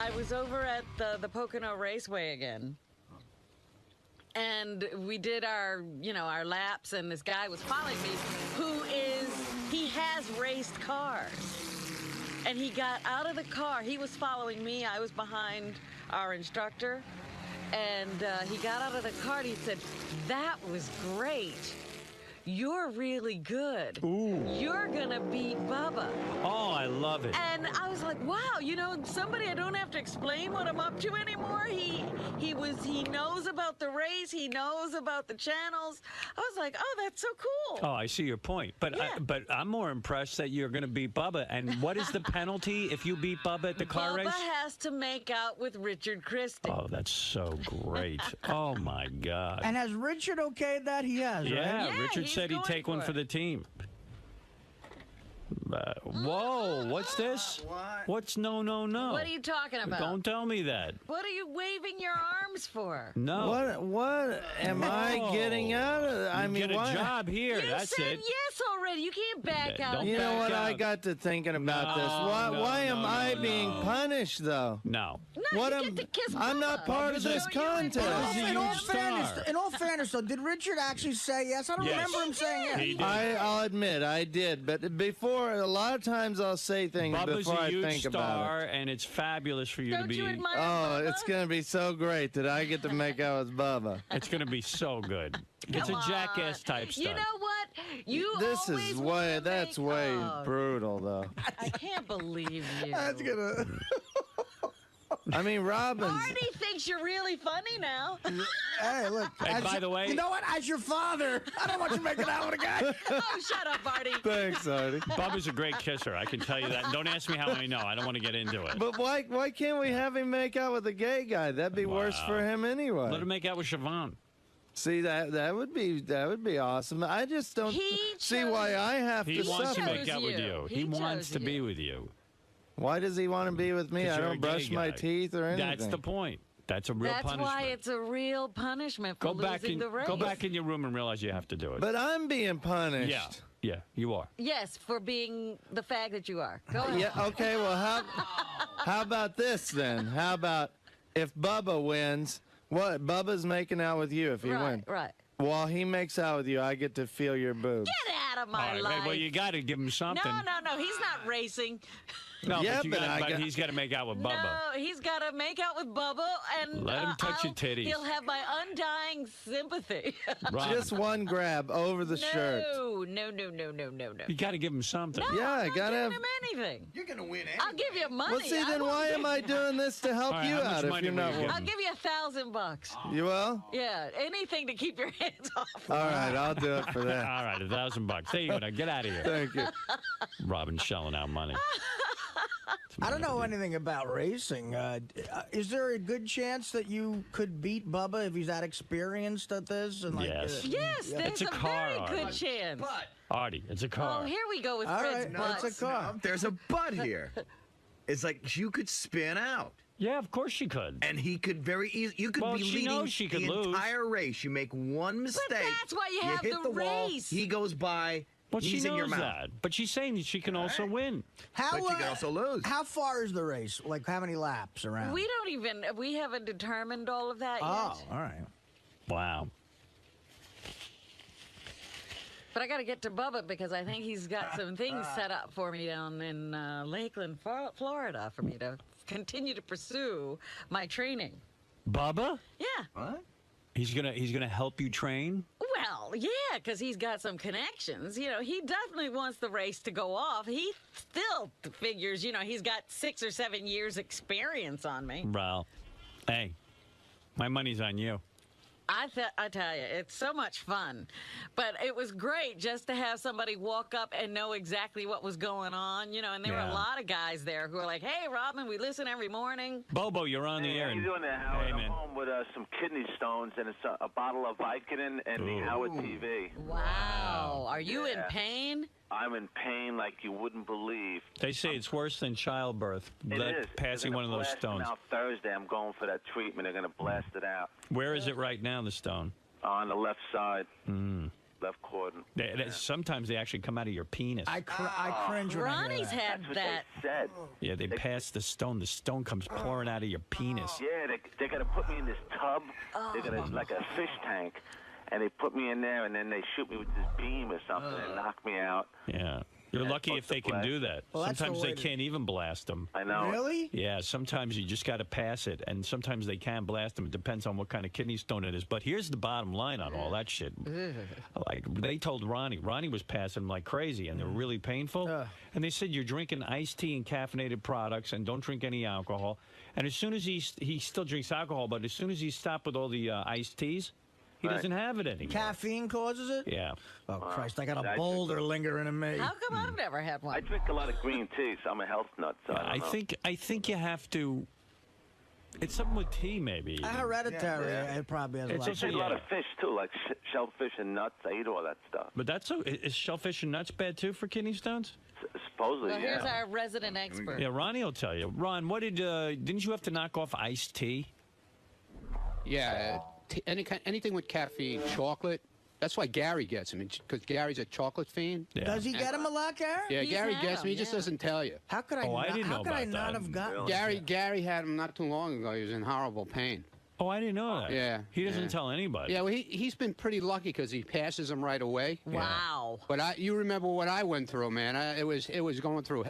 I was over at the Pocono Raceway again. And we did our laps, and this guy was following me, he has raced cars. And he got out of the car. He was following me. I was behind our instructor. And he got out of the car, and he said, "That was great. You're really good. Ooh. You're gonna beat Bubba." Oh, I love it. And I was like, wow, somebody I don't have to explain what I'm up to anymore. He knows about the race. He knows about the channels. I was like, oh, that's so cool. Oh, I see your point. But Yeah. but I'm more impressed that you're going to beat Bubba. And what is the penalty if you beat Bubba at the car race? Bubba has to make out with Richard Christie. Oh, that's so great. Oh, my God. And has Richard okayed that? He has, right? Yeah, Richard he's said he'd going take one for for it. the team. Whoa, what's this? What? What's no? What are you talking about? Don't tell me that. What are you waving your arms for? No. What am I getting out of it? I You mean, get a what? job here. You That's said it. yes already. You can't back out. Don't You know back what? I out. got to thinking about No, this. no, Why am no, I no, being no. punished, though? No. No, What you am- get to kiss I'm not Bubba. part of this So you and contest. Bubba's a In all huge star. in all fairness, though, did Richard actually say yes? I don't Yes. remember him saying yes. He did. I'll admit I did, but before a lot of times I'll say things Bubba's before a I huge think about star, it. and it's fabulous for you to Don't be. you admire Oh, Bubba? it's gonna be so great that I get to make out with Bubba. It's going to be so good. It's a Come jackass on. type stuff. You know what? You This always is wanna that's make- way Oh, brutal, though. I can't believe you. That's gonna. I mean, Robin's. Artie thinks you're really funny now. Hey, look. And by the way- you know what? As your father, I don't want you making out with a guy. Oh, shut up, Artie. Thanks, Artie. Bubba's a great kisser. I can tell you that. And don't ask me how I know. I don't want to get into it. But why can't we have him make out with a gay guy? That'd be worse Wow. for him anyway. Let him make out with Siobhan. See that would be awesome. I just don't He see chose- why I have He to wants to suffer. make out with you. you. He He wants chose to be you. with you. Why does he want to be with me? 'Cause I you're a don't gay brush my guy. teeth or anything. That's the point. That's a real That's punishment. why it's a real punishment for losing the race. Go back in your room and realize you have to do it. But I'm being punished. Yeah, you are. Yes, for being the fag that you are. Go ahead. Yeah, okay, well, how about this then? How about if Bubba wins, what? Bubba's making out with you if he wins. Right. While he makes out with you, I get to feel your boobs. Get out of my All right, life. well, you got to give him something. No. He's not racing. No, Yeah, but he's got to make out with Bubba. No, he's got to make out with Bubba, and Let him touch your titties. He'll have my undying sympathy. Robin, Just one grab over the shirt. No. you got to give him something. No, Yeah, I'm I not gotta giving have- him anything. You're gonna win. I'll give you money. Well, see, I then won't why give am I you- doing this to help All right, you how much out if money you're will not you give winning? I'll give you $1,000. You will? Yeah, anything to keep your hands off. All right, I'll do it for that. All right, $1,000. There you go. Now get out of here. Thank you. Robin's shelling out money. I don't know anything about racing. Is there a good chance that you could beat Bubba if he's that experienced at this? And Yes. Yes, there's It's a a car, very good Artie. chance. But Artie, it's a car. Oh, here we go with All Fred's right, butts. it's a car. there's a but here. It's like you could spin out, Yeah, of course she could. and he could very easily. You could Well, be she leading knows she could the lose. entire race. You make one mistake. that's why you have hit the wall. race. He goes by. Well, she he's in your knows mouth. that. But she's saying that she can also win. How, But you can also lose. How far is the race? Like, how many laps around? We haven't determined all of that Oh, yet. all right. Wow. But I got to get to Bubba because I think he's got some things set up for me down in Lakeland, Florida, for me to continue to pursue my training. Bubba? Yeah. What? He's gonna help you train? Well, yeah, because he's got some connections. You know, he definitely wants the race to go off. He still figures, he's got 6 or 7 years experience on me. Well, hey, my money's on you. I tell you, it's so much fun. But it was great just to have somebody walk up and know exactly what was going on, and there were Yeah. a lot of guys there who were like, hey, Robin, we listen every morning. Bobo, you're on the Hey, air. how you doing there, Howard? Hey, I'm man. home with some kidney stones, and it's a bottle of Vicodin and the Howard TV. Wow. Are you in Yeah. pain? I'm in pain like you wouldn't believe. They say it's worse than childbirth. It is. Passing They're one of gonna those blast them stones. out Thursday. I'm going for that treatment. They're going to blast it out Where is it right now, the stone? on the left side. left cord. Sometimes they actually come out of your penis. I cringe when I hear Ronnie's that. had That's what that. they said. Yeah, they pass the stone. The stone comes pouring out of your penis. Yeah, they're gonna put me in this tub. They're gonna like a fish tank, and they put me in there, and then they shoot me with this beam or something and knock me out. Yeah. You're Yeah, lucky if they can do that. Well, that's Sometimes the they way to- can't even blast them. I know. Really? Yeah, sometimes you just got to pass it, and sometimes they can blast them. It depends on what kind of kidney stone it is. But here's the bottom line on all that shit. Like, they told Ronnie was passing them like crazy, and they're really painful. And they said, you're drinking iced tea and caffeinated products, and don't drink any alcohol. And as soon as he still drinks alcohol, but as soon as he stopped with all the iced teas, he doesn't have it anymore. Caffeine causes it? Yeah. Oh, Christ, I got a boulder lingering in me. How come I've never had one? I drink a lot of green tea, so I'm a health nut. So I don't know. I think you have to. It's something with tea, maybe. Hereditary. It probably has a It's lot. I also- eat a lot of fish too, like shellfish and nuts. I eat all that stuff. But that's is shellfish and nuts bad too for kidney stones? Supposedly, Well, yeah. here's our resident expert. Yeah, Ronnie will tell you. Ron, what didn't you have to knock off iced tea? Yeah, anything with caffeine, chocolate. That's why Gary gets him, because Gary's a chocolate fiend. Yeah. Does he get him a lot, Gary? Yeah, He's Gary had gets him, me. He just yeah. doesn't tell you. How could I? Oh, I not, didn't how know could I about not that. have gotten? Gary had him not too long ago. He was in horrible pain. Oh, I didn't know that. Yeah, He doesn't yeah. tell anybody. Yeah, well, he's been pretty lucky because he passes them right away. Wow. But you remember what I went through, man? It was going through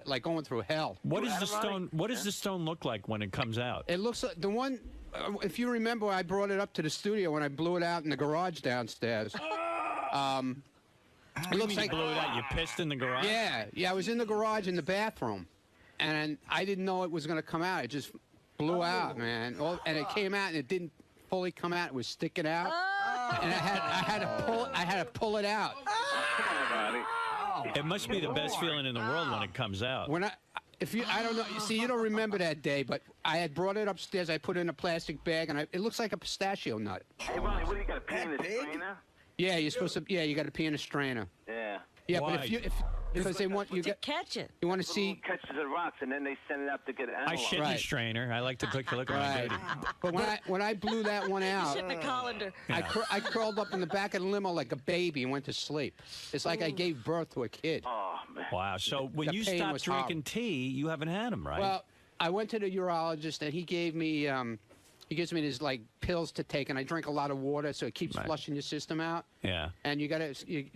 hell. What does the stone? What does the stone look like when it comes out? It looks like the one. If you remember, I brought it up to the studio when I blew it out in the garage downstairs. It looks like you blew it out. You pissed in the garage. Yeah. I was in the garage in the bathroom, and I didn't know it was going to come out. It just blew out, man. And it came out, and it didn't fully come out. It was sticking out, and I had to pull it out. It must be the best feeling in the world when it comes out. I don't know. See, you don't remember that day, but I had brought it upstairs. I put it in a plastic bag, and it looks like a pistachio nut. Hey, Ronnie, what do you got? A pee in the strainer? Yeah, you're supposed to. Yeah, you got to pee in a strainer. Yeah. Yeah, Why? but because they want you To catch it. you want to see. Catches the rocks, and then they send it up to get it I analyzed. shit in the Right. strainer. I like to look at my Right. booty. But when I blew that one out, Shit in a colander. I curled up in the back of the limo like a baby and went to sleep. It's like I gave birth to a kid. Oh, man. Wow. So when The you pain stop was drinking horrible. tea, you haven't had them, right? Well, I went to the urologist and he gave me he gives me these like pills to take, and I drink a lot of water, so it keeps Right. flushing your system out. yeah. And you're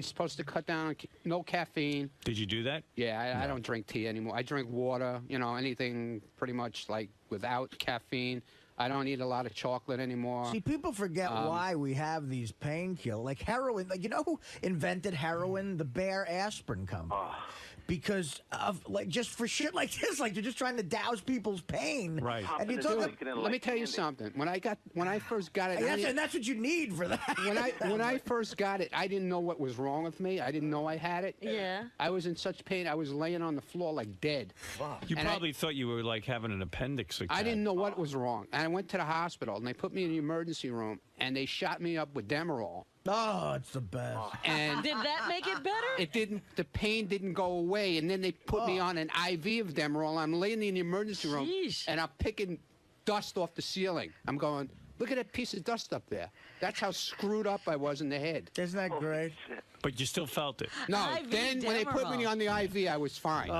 supposed to cut down on no caffeine. Did you do that? Yeah, I don't drink tea anymore. I drink water, anything pretty much like without caffeine. I don't eat a lot of chocolate anymore. See, people forget why we have these painkillers, like heroin. Like, you know who invented heroin? The Bear Aspirin Company. Because of just for shit like this, like they're just trying to douse people's pain. Right. And you Dude, talk. Let me tell you something. When I first got it, And that's what you need for that. when I first got it, I didn't know what was wrong with me. I didn't know I had it. Yeah. I was in such pain. I was laying on the floor like dead. You And probably thought you were like having an appendix attack. I didn't know what was wrong. And I went to the hospital, and they put me in the emergency room, and they shot me up with Demerol. Oh, it's the best. And Did that make it better? the pain didn't go away. And then they put me on an IV of Demerol. I'm laying in the emergency room, Sheesh. and I'm picking dust off the ceiling. I'm going, look at that piece of dust up there. That's how screwed up I was in the head. Isn't that great? But you still felt it. No, IV then when they put me Demerol. on the IV, I was fine.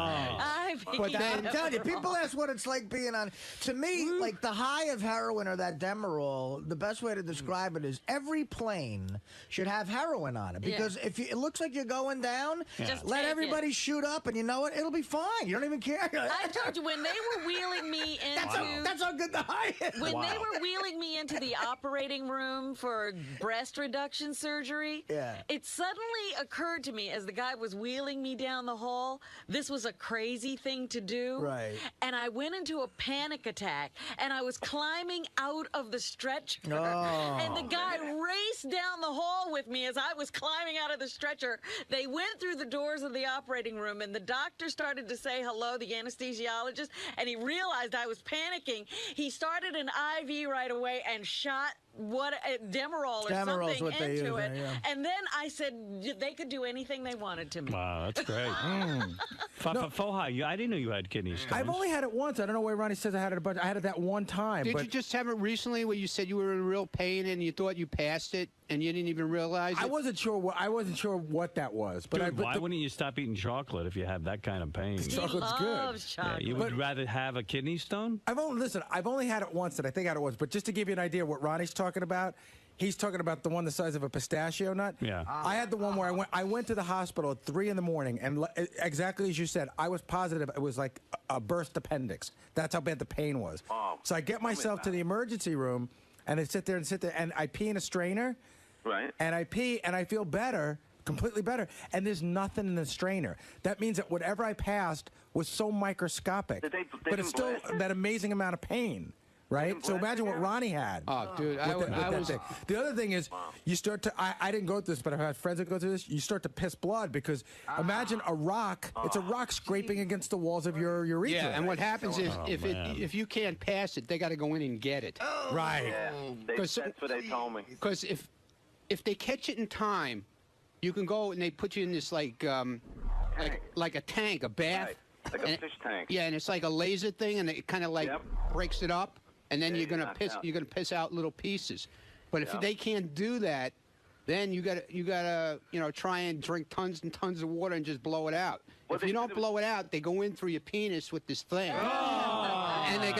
But then- I'm telling you, people ask what it's like being on. To me, like the high of heroin or that Demerol, the best way to describe it is every plane should have heroin on it, because if it looks like you're going down, Just let take everybody shoot up, and you know what? It'll be fine. You don't even care. I told you when they were wheeling me into That's how good the high is. when they were wheeling me into the operating room for breast reduction surgery, it suddenly occurred to me as the guy was wheeling me down the hall, this was a crazy thing to do. Right. And I went into a panic attack, and I was climbing out of the stretcher. Oh. And the guy raced down the hall with me as I was climbing out of the stretcher. They went through the doors of the operating room, and the doctor started to say hello, the anesthesiologist, and he realized I was panicking. He started an IV right away and shot Demerol or Demerol's something what they into use, it. yeah. And then I said they could do anything they wanted to me. Wow, that's great. 𝗙𝗙𝗿𝗍, I didn't know you had kidney stones. I've only had it once. I don't know why Ronnie says I had it, but I had it that one time. Did but you just have it recently where you said you were in real pain and you thought you passed it? and you didn't even realize it? I wasn't sure what that was, but Dude, why wouldn't you stop eating chocolate if you have that kind of pain? Chocolate's good. Yeah, you would rather have a kidney stone? I've only had it once, and I think I had it once. But just to give you an idea what Ronnie's talking about, he's talking about the one the size of a pistachio nut. Yeah. I had the one where I went to the hospital at 3 in the morning, and exactly as you said, I was positive it was like a burst appendix. That's how bad the pain was. Oh, so I get myself to the emergency room, and I sit there, and I pee in a strainer. Right. And I pee, and I feel better, completely better, and there's nothing in the strainer. That means that whatever I passed was so microscopic, but it's still that amazing amount of pain, right? So imagine what Ronnie had. Oh, dude, I was... The other thing is, you start to, I didn't go through this, but I've had friends that go through this, you start to piss blood, because imagine a rock, it's a rock scraping against the walls of your urethra. Yeah, and what happens is, if you can't pass it, they got to go in and get it. Right. Yeah, that's what they told me. Because if they catch it in time, you can go and they put you in this like a tank, a bath. Right. Like a fish tank. Yeah, and it's like a laser thing, and it kind of like breaks it up, and then you're gonna piss out little pieces. But if they can't do that, then you gotta try and drink tons and tons of water and just blow it out. If you don't blow it out, they go in through your penis with this thing, and they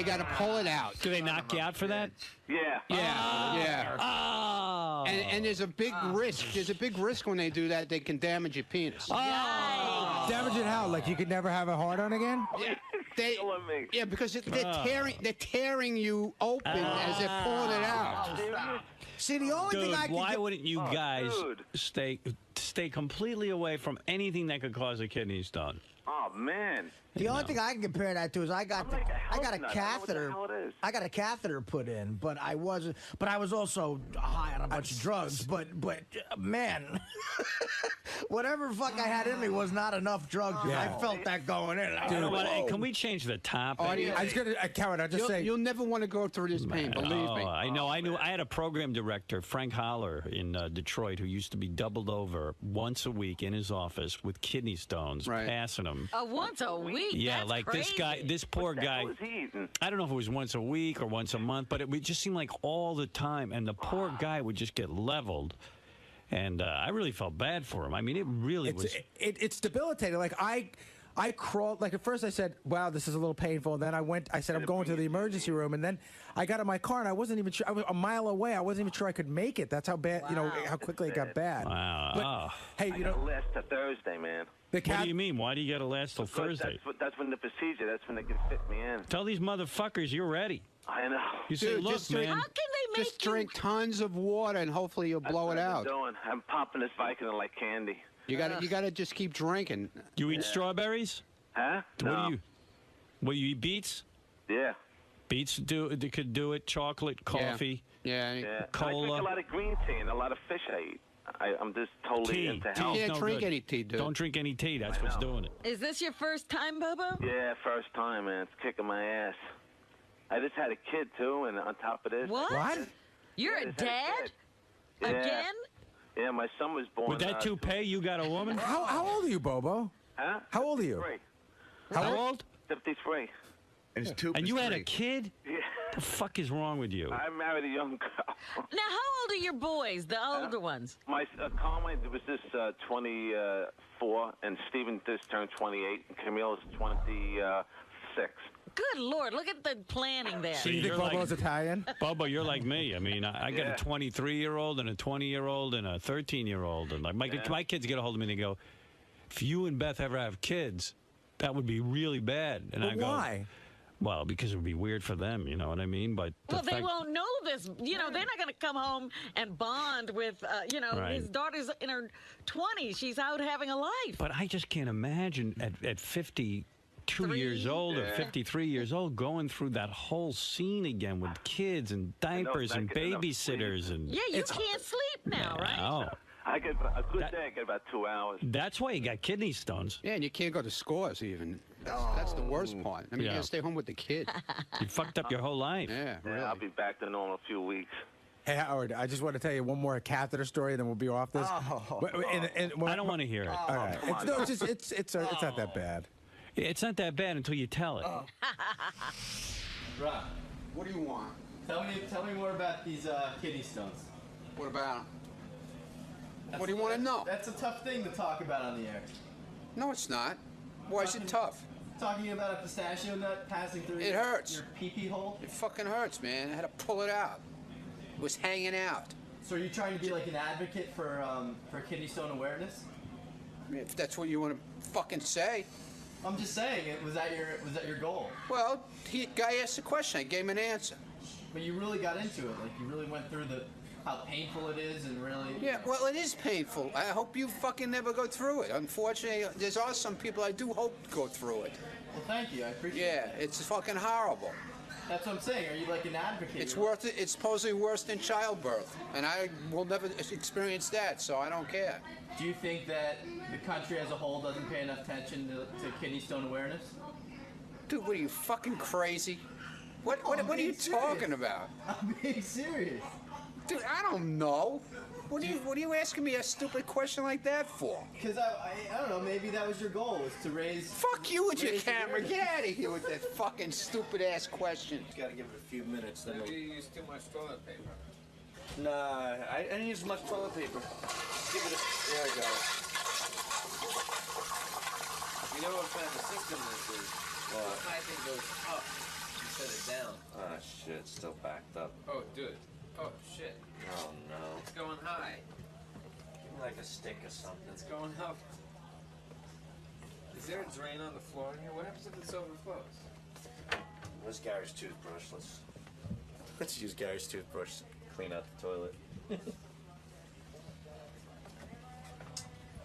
got to pull it out. Do they knock you out for that? Yeah. Yeah. Oh. And there's a big risk. There's a big risk when they do that. They can damage your penis. Damage it how? Like you could never have a hard on again? Yeah, because they're tearing you open as they're pulling it out. See, the only thing I can why wouldn't you guys stay completely away from anything that could cause a kidney stone? Oh man. The only thing I can compare that to is I got a catheter. I got a catheter put in, but I was also high on a bunch of drugs. But man, whatever fuck I had in me was not enough drugs. Yeah. I felt that going in. Hey, can we change the topic? Artie, Coward, I'll just say you'll never want to go through this pain. Believe me. I know. I had a program director, Frank Holler, in Detroit, who used to be doubled over once a week in his office with kidney stones, passing them. Once a week? Yeah, That's like crazy. this poor guy. What was he eating? I don't know if it was once a week or once a month, but it would just seem like all the time, and the poor guy would just get leveled. And I really felt bad for him. I mean, it really was. It's debilitating. Like I crawled. Like at first I said, "Wow, this is a little painful." And then I said, "I'm going to the emergency room." And then I got in my car, and I wasn't even sure. I was a mile away. I wasn't even sure I could make it. That's how bad. How quickly it got bad. Wow. But, hey, I gotta last to Thursday, man. What do you mean? Why do you got to last till Thursday? That's when the procedure. That's when they can fit me in. Tell these motherfuckers you're ready. I know. You say, look, man. How can they make Just drink tons of water, and hopefully you'll blow it out. I'm popping this Vicodin like candy. You gotta just keep drinking. You eat strawberries? Huh? What do you eat? Beets? Yeah. Beets could do it. Chocolate, coffee. Yeah. Cola. I drink a lot of green tea and a lot of fish I eat. I'm just totally into health. You can't drink any tea, dude. Don't drink any tea. That's what's doing it. Is this your first time, Bobo? Yeah, first time, man. It's kicking my ass. I just had a kid, too, and on top of this... What? You're a dad? Yeah. Again? Yeah, my son was born... With that toupee, you got a woman? How old are you, Bobo? Huh? How old are you? 53. How old? 53. And you had a kid? Yeah. The fuck is wrong with you? I married a young girl. Now, how old are your boys, the older ones? My Carmine was just 24, and Stephen just turned 28, and Camille's 26. Good Lord, look at the planning there. Do you think Bobo's Italian? Bobo, you're like me. I mean, I got a 23-year-old and a 20-year-old and a 13-year-old. And like my kids get a hold of me and they go, if you and Beth ever have kids, that would be really bad. And I go, why? Well, because it would be weird for them, you know what I mean? But they won't know this. You know, they're not going to come home and bond with, his daughter's in her 20s. She's out having a life. But I just can't imagine at 52 years old or 53 years old going through that whole scene again with kids and diapers and babysitters. And yeah, you can't sleep now, right? Oh. I get a good day. I get about 2 hours. That's why you got kidney stones. Yeah, and you can't go to scores even. That's the worst part. I mean, you gotta stay home with the kid. You fucked up your whole life. Yeah, really. I'll be back to normal in a few weeks. Hey, Howard, I just want to tell you one more catheter story, and then we'll be off this. I don't want to hear it. All right. It's not that bad. It's not that bad until you tell it. Rob, What do you want? tell me more about these kidney stones. What about him? What do you want to know? That's a tough thing to talk about on the air. No, it's not. Why is it tough? Talking about a pistachio nut passing through It hurts. your pee-pee hole. It fucking hurts, man. I had to pull it out. It was hanging out. So are you trying to be like an advocate for kidney stone awareness? I mean, if that's what you want to fucking say. I'm just saying, was that your goal? Well, guy asked a question. I gave him an answer. But you really got into it. Like you really went through how painful it is and really. Yeah, well, it is painful. I hope you fucking never go through it. Unfortunately, there's also some people I do hope go through it. Well, thank you. I appreciate it. Yeah, it's fucking horrible. That's what I'm saying. Are you like an advocate? It's supposedly worse than childbirth, and I will never experience that, so I don't care. Do you think that the country as a whole doesn't pay enough attention to kidney stone awareness? Dude, what are you fucking crazy? What are you talking about? I'm being serious. Dude, I don't know. What are you asking me a stupid question like that for? Because I don't know, maybe that was your goal, was to raise... Fuck you with your camera. Get out of here with that fucking stupid ass question. You gotta give it a few minutes. Then Maybe you use too much toilet paper. Nah, I didn't use much toilet paper. Give it a... There we go. You know what kind of system this is? What? This high thing goes up. You set it down. Ah, shit, it's still backed up. Oh, dude. Oh, shit. Oh, no. It's going high. Give me like a stick or something. It's going up. Is there a drain on the floor in here? What happens if this overflows? Where's Gary's toothbrush? Let's use Gary's toothbrush to clean out the toilet.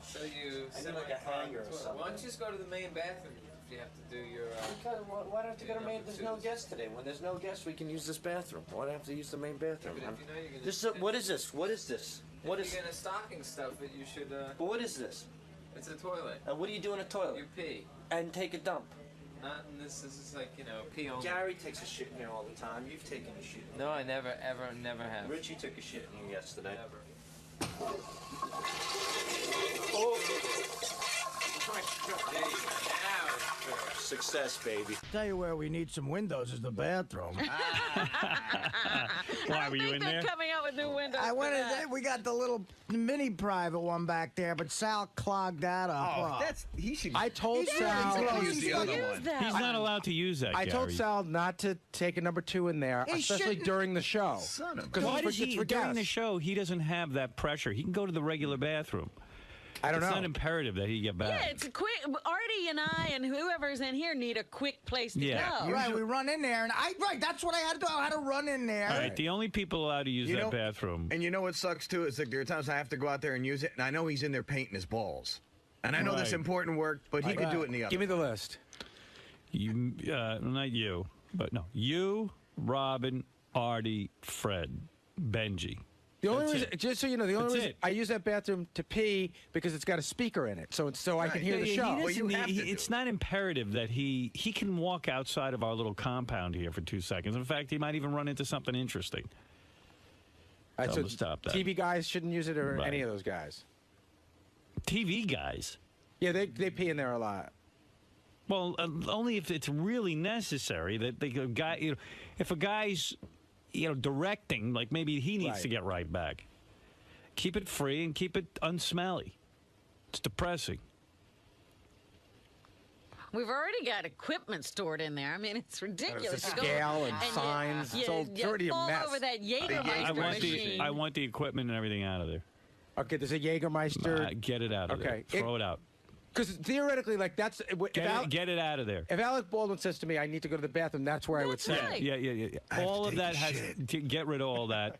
So you I need like a hanger or something. Why don't you just go to the main bathroom if you have to do your... Why do I have to go to main? There's no guests today. When there's no guests, we can use this bathroom. Why do I have to use the main bathroom? But if you know you're gonna... This is what is this? What is this? What if is? you're gonna stocking stuff it, you should... But what is this? It's a toilet. And what do you do in a toilet? You pee. And take a dump. Not in this. This is like, you know, pee only. Gary takes a shit in here all the time. You've taken a shit in here. No, I never, ever, never have. Richie took a shit in here yesterday. Never. Oh! There you go. Now it's true. Success, baby. Tell you where we need some windows is the bathroom. Why were you in they're there? coming out with new windows. I went for in that. there. We got the little mini private one back there, but Sal clogged that up. Oh, he should. I told Sal. He's gonna use use the other one. that. He's not allowed to use that, I told Gary. Sal not to take a number 2 in there, He especially shouldn't. during the show. Son of a- Because Why it's does for he, during the guests. show, he doesn't have that pressure? He can go to the regular bathroom. I don't It's know. not imperative that he get back. Yeah, it's a quick. Artie and I and whoever's in here need a quick place to Yeah. go. Right, we run in there, and that's what I had to do. I had to run in there. All right, the only people allowed to use You that know- bathroom. And you know what sucks too? It's like there are times I have to go out there and use it, and I know he's in there painting his balls. And I know that's Right. important work, but he could do it in the other. Give me the list. You, not you, but no, you, Robin, Artie, Fred, Benji. The only That's reason, it. just so you know, the only That's reason it. I use that bathroom to pee because it's got a speaker in it, so I can hear the Yeah, show. he doesn't you need- have to it's do. not imperative that he can walk outside of our little compound here for 2 seconds. In fact, he might even run into something interesting. All right, Tell him to stop that. TV guys shouldn't use it, or Right. any of those guys. TV guys. Yeah, they pee in there a lot. Well, only if it's really necessary. That the guy, if a guy's, directing, like maybe he needs Right. to get right back. Keep it free and keep it unsmelly. It's depressing. We've already got equipment stored in there. I mean, it's ridiculous. There's a You go scale and you- signs. It's you- all you dirty and fall mess. over that Jägermeister machine. I want the equipment and everything out of there. Okay, there's a Jägermeister. Get it out of Okay. there. Throw it out. Because theoretically, like that's Get it out of there. if Alec Baldwin says to me, "I need to go to the bathroom," that's where I would That's say. right. Yeah. All of that has to get rid of all that,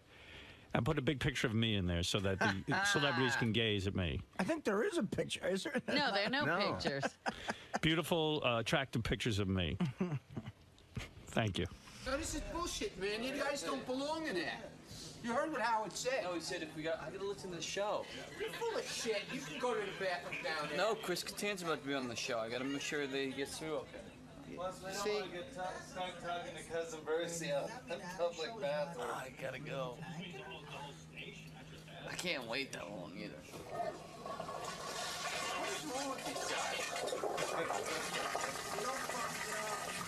and put a big picture of me in there so that the celebrities can gaze at me. I think there is a picture. Is there? No, there are no pictures. Beautiful, attractive pictures of me. Thank you. No, this is bullshit, man. You guys don't belong in there. You heard what Howard said. No, he said I gotta listen to the show. You're full of shit. You can go to the bathroom down there. No, Chris Kattan's about to be on the show. I gotta make sure that he gets through okay. Plus, we don't See? want to get stuck talking to Cousin 𝗵𝗵cie out in public bathroom. I gotta go. I can't wait that long either.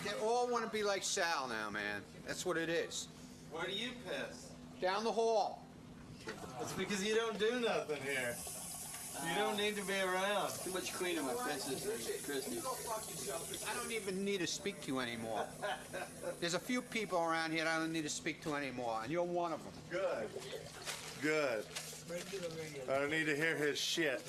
They all want to be like Sal now, man. That's what it is. Where do you piss? Down the hall. It's because you don't do nothing here. You don't need to be around. Too much cleaning my fences, Christy. I don't even need to speak to you anymore. There's a few people around here that I don't need to speak to anymore, and you're one of them. Good. Good. I don't need to hear his shit.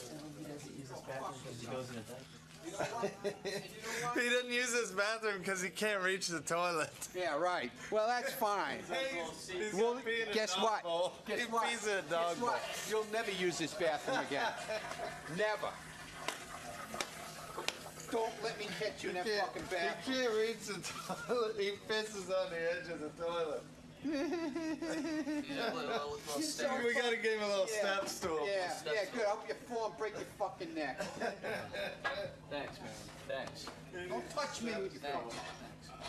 He doesn't use his bathroom because he can't reach the toilet. Yeah, right. Well, that's fine. Well, guess what? Guess He what? pees in a dog bowl. You'll never use this bathroom again. Never. Don't let me catch you in that fucking bathroom. He can't reach the toilet. He pisses on the edge of the toilet. We gotta give him a little step stool. Yeah, good. I hope you fall and break your fucking neck. Thanks, man. Thanks. Don't touch me with your phone.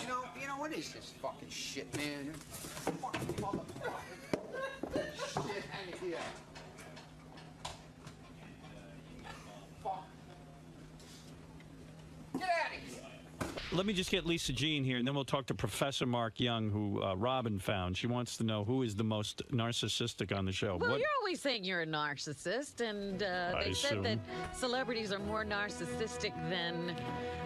You know what is this fucking shit, man? Fucking motherfucker. Shit out of here. Fuck. Get out of here. Let me just get Lisa G in here, and then we'll talk to Professor Mark Young, who Robin found. She wants to know who is the most narcissistic on the show. Well, you're always saying you're a narcissist, and they said that celebrities are more narcissistic than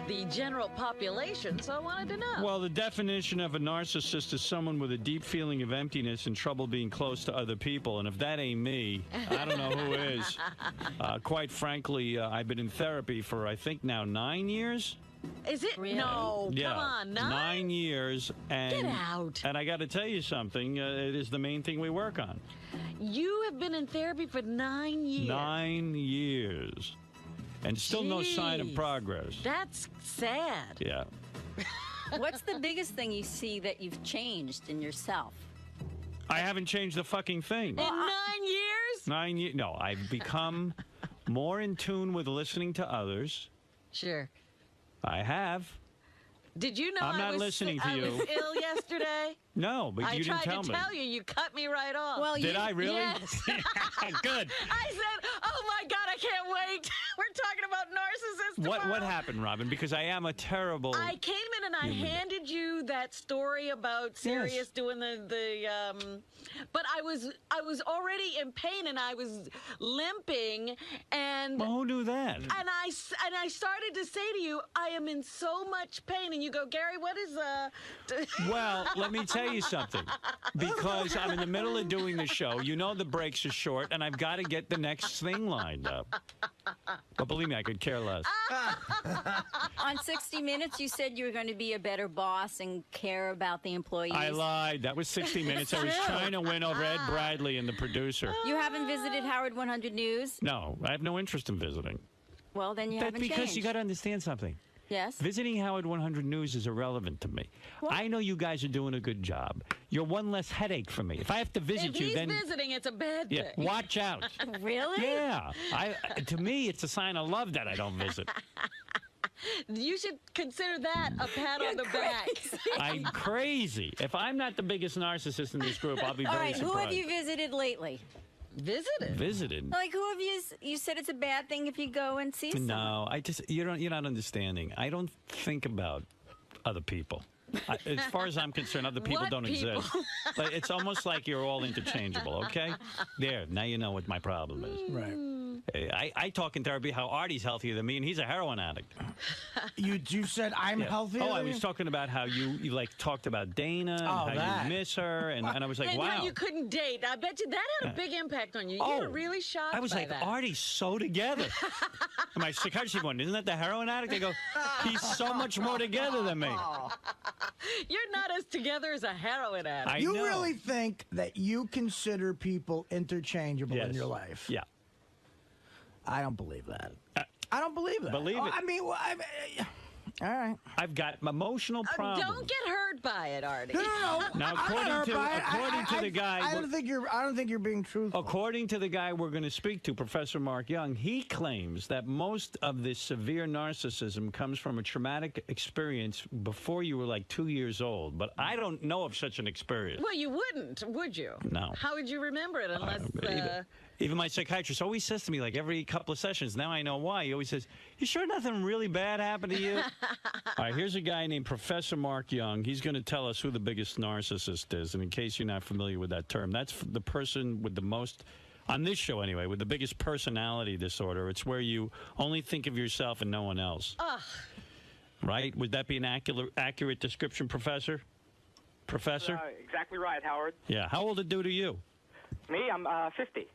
the general population, so I wanted to know. Well, the definition of a narcissist is someone with a deep feeling of emptiness and trouble being close to other people, and if that ain't me, I don't know who is. Quite frankly, I've been in therapy for, I think, now 9 years. Is it? Really? No, Yeah, come on, 9 years. And, Get out. And I got to tell you something. It is the main thing we work on. You have been in therapy for 9 years. 9 years. And still no sign of Jeez. progress. That's sad. Yeah. What's the biggest thing you see that you've changed in yourself? I haven't changed the fucking thing. In 9 years? 9 years. No, I've become more in tune with listening to others. Sure. I have. Did you know I'm not I was listening to you. I was ill yesterday? No, but you didn't tell me. I tried to tell you. You cut me right off. Well, Did I really? Yes. Good. I said, oh my God, I can't wait. We're talking about narcissists tomorrow. What happened, Robin? Because I am a terrible... I came in and I handed you that story about Sirius doing but I was already in pain and I was limping and... Well, who knew that? And I started to say to you, I am in so much pain. And you go, Gary, what is Well, let me tell you something. Because I'm in the middle of doing the show. You know the breaks are short, and I've got to get the next thing lined up. But believe me, I could care less. On 60 Minutes, you said you were going to be a better boss and care about the employees. I lied. That was 60 Minutes. I was trying to win over Ed Bradley and the producer. You haven't visited Howard 100 News? No, I have no interest in visiting. Well, then you haven't Because changed. you got to understand something. Yes? Visiting Howard 100 News is irrelevant to me. What? I know you guys are doing a good job. You're one less headache for me. If I have to visit if you, he's then... visiting, it's a bad thing. Yeah, watch out. Really? Yeah. To me, it's a sign of love that I don't visit. You should consider that a pat on the back. I'm crazy. If I'm not the biggest narcissist in this group, I'll be very All right, surprised. who have you visited lately? Visited? Like, who have you said it's a bad thing if you go and see someone? No, you're not understanding. I don't think about other people. As far as I'm concerned, other people What don't people? exist. Like, it's almost like you're all interchangeable, okay? There, now you know what my problem is. Right. I talk in therapy how Artie's healthier than me, and he's a heroin addict. You said I'm healthier? Oh, I was talking about how you like talked about Dana and how that. you miss her, and I was like, and wow. how you couldn't date. I bet you that had a big impact on you. You were really shocked I was by like, that. Artie's so together. And my psychiatrist going, isn't that the heroin addict? They go, he's so much more together than me. You're not as together as a heroin addict. You really think that you consider people interchangeable in your life? Yeah. I don't believe that. I don't believe that. Believe it. I mean, all right. I've got emotional problems. Don't get hurt by it, Artie. No. Now, according to the guy, I don't think you're being truthful. According to the guy we're going to speak to, Professor Mark Young, he claims that most of this severe narcissism comes from a traumatic experience before you were like 2 years old. But I don't know of such an experience. Well, you wouldn't, would you? No. How would you remember it unless... Even my psychiatrist always says to me, like every couple of sessions, now I know why, he always says, you sure nothing really bad happened to you? All right, here's a guy named Professor Mark Young. He's going to tell us who the biggest narcissist is. And in case you're not familiar with that term, that's the person with the most, on this show anyway, with the biggest personality disorder. It's where you only think of yourself and no one else. Ugh. Right? Would that be an accurate description, Professor? Professor? Exactly right, Howard. Yeah. How old a dude are you? Me, I'm 50.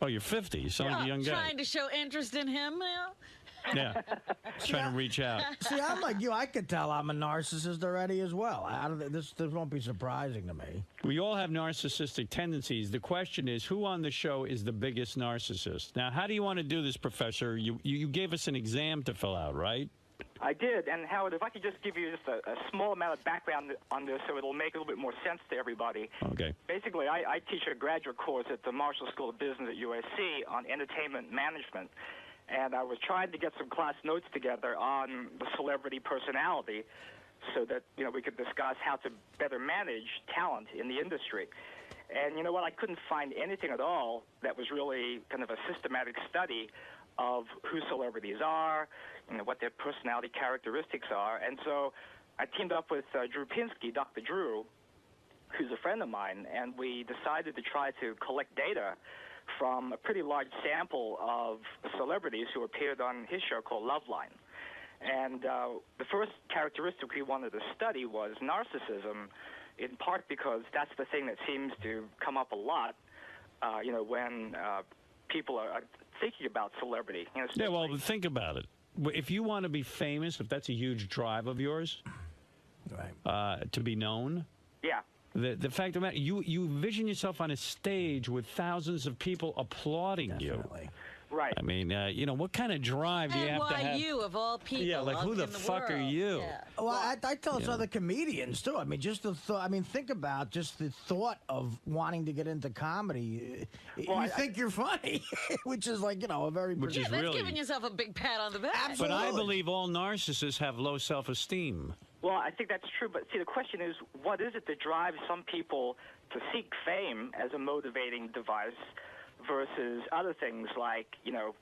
Oh, you're 50. You sound like a young guy. Trying to show interest in him now? Yeah. Trying to reach out. See, I'm like you. I could tell I'm a narcissist already as well. This won't be surprising to me. We all have narcissistic tendencies. The question is, who on the show is the biggest narcissist? Now, how do you want to do this, Professor? You gave us an exam to fill out, right? I did, and Howard, if I could just give you just a small amount of background on this so it'll make a little bit more sense to everybody. Okay. Basically, I teach a graduate course at the Marshall School of Business at USC on entertainment management, and I was trying to get some class notes together on the celebrity personality so that, we could discuss how to better manage talent in the industry. And you know what? I couldn't find anything at all that was really kind of a systematic study of who celebrities are, what their personality characteristics are. And so I teamed up with Drew Pinsky, Dr. Drew, who's a friend of mine, and we decided to try to collect data from a pretty large sample of celebrities who appeared on his show called Loveline. And the first characteristic we wanted to study was narcissism, in part because that's the thing that seems to come up a lot, when people are thinking about celebrity. Yeah, well, think about it. If you want to be famous, if that's a huge drive of yours, right, to be known, yeah. The fact of the matter, you envision yourself on a stage with thousands of people applauding you. Right. I mean, what kind of drive do you have to have? And why you, of all people? Yeah, like who the fuck are you? Yeah. Well, I tell us other comedians too. I mean, just the thought. I mean, think about just the thought of wanting to get into comedy. You think you're funny, which is like a very. Which is that's really giving yourself a big pat on the back. Absolutely. But I believe all narcissists have low self-esteem. Well, I think that's true, but see, the question is, what is it that drives some people to seek fame as a motivating device versus other things like,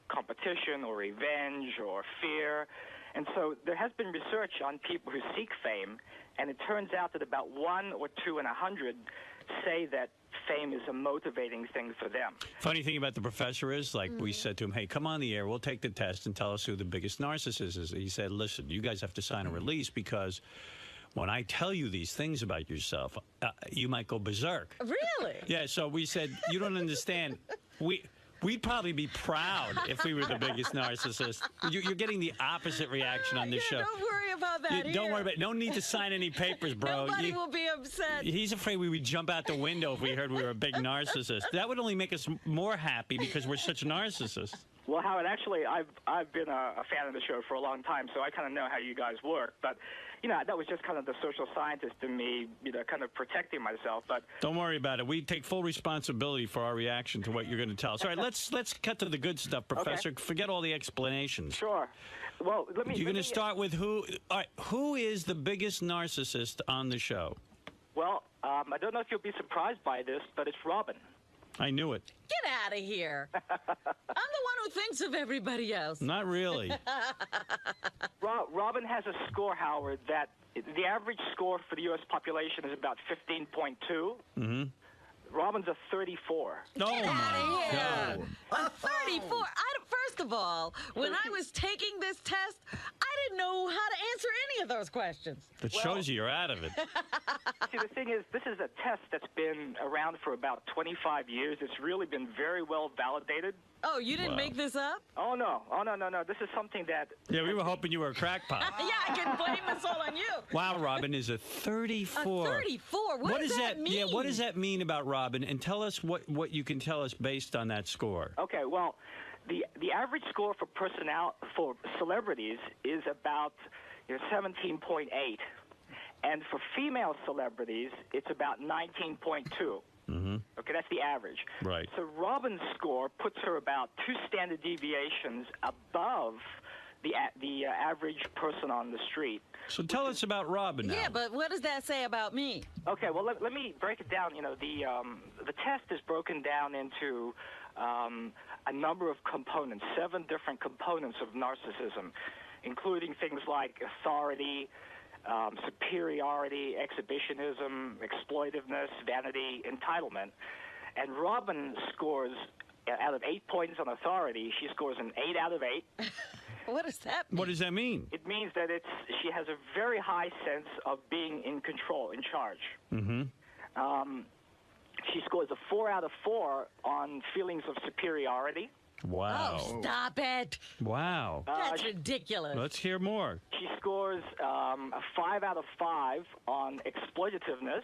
competition or revenge or fear? And so there has been research on people who seek fame, and it turns out that about 1 or 2 in 100 say that fame is a motivating thing for them. Funny thing about the professor is, like, we said to him, hey, come on the air, we'll take the test and tell us who the biggest narcissist is. He said, listen, you guys have to sign a release because when I tell you these things about yourself, you might go berserk. Really? Yeah, so we said, you don't understand. We'd probably be proud if we were the biggest narcissist. You're getting the opposite reaction on this show. Don't worry about that. Don't worry about it. No need to sign any papers, bro. Nobody will be upset. He's afraid we would jump out the window if we heard we were a big narcissist. That would only make us more happy because we're such narcissists. Well, Howard, actually, I've been a fan of the show for a long time, so I kind of know how you guys work. But, that was just kind of the social scientist in me, kind of protecting myself. But don't worry about it. We take full responsibility for our reaction to what you're going to tell us. All right, let's cut to the good stuff, Professor. Okay. Forget all the explanations. Sure. Well, You're going to start with who? All right, who is the biggest narcissist on the show? Well, I don't know if you'll be surprised by this, but it's Robin. I knew it. Get out of here. I'm the one who thinks of everybody else. Not really. Robin has a score, Howard, that the average score for the U.S. population is about 15.2. Mm-hmm. Robin's a 34. Oh, my God. A 34. First of all, when I was taking this test, I didn't know how to answer any of those questions. That shows you're out of it. See, the thing is, this is a test that's been around for about 25 years. It's really been very well validated. Oh, you didn't make this up? Oh, no. No. This is something that... Yeah, we were hoping you were a crackpot. Yeah, I can blame this all on you. Wow, Robin is a 34. A 34? What does that mean? Yeah, what does that mean about Robin? And tell us what you can tell us based on that score. Okay, well, the average score for celebrities is about 17.8. And for female celebrities, it's about 19.2. Mm-hmm. Okay, that's the average. Right. So Robin's score puts her about 2 standard deviations above the average person on the street. So tell us about Robin now. Yeah, but what does that say about me? Okay, well, let me break it down. You know, the test is broken down into a number of components, 7 different components of narcissism, including things like authority, superiority, exhibitionism, exploitiveness, vanity, entitlement. And Robin scores, out of 8 points on authority, she scores an 8 out of 8. What does that mean? What does that mean? It means that she has a very high sense of being in control, in charge. Mm-hmm. She scores a 4 out of 4 on feelings of superiority. Wow. Oh, stop it. Wow. That's ridiculous. Let's hear more. She scores a 5 out of 5 on exploitativeness.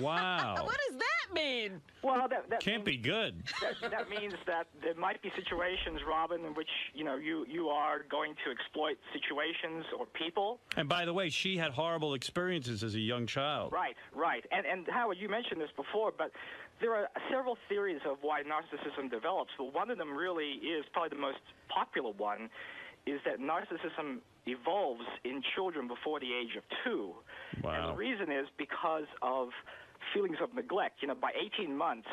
Wow. What does that mean? Well, that can't be good. That means that there might be situations, Robin, in which you are going to exploit situations or people. And by the way, she had horrible experiences as a young child. Right. And Howard, you mentioned this before, but there are several theories of why narcissism develops, but one of them really is probably the most popular one, is that narcissism evolves in children before the age of 2. Wow. And the reason is because of feelings of neglect. You know, by 18 months,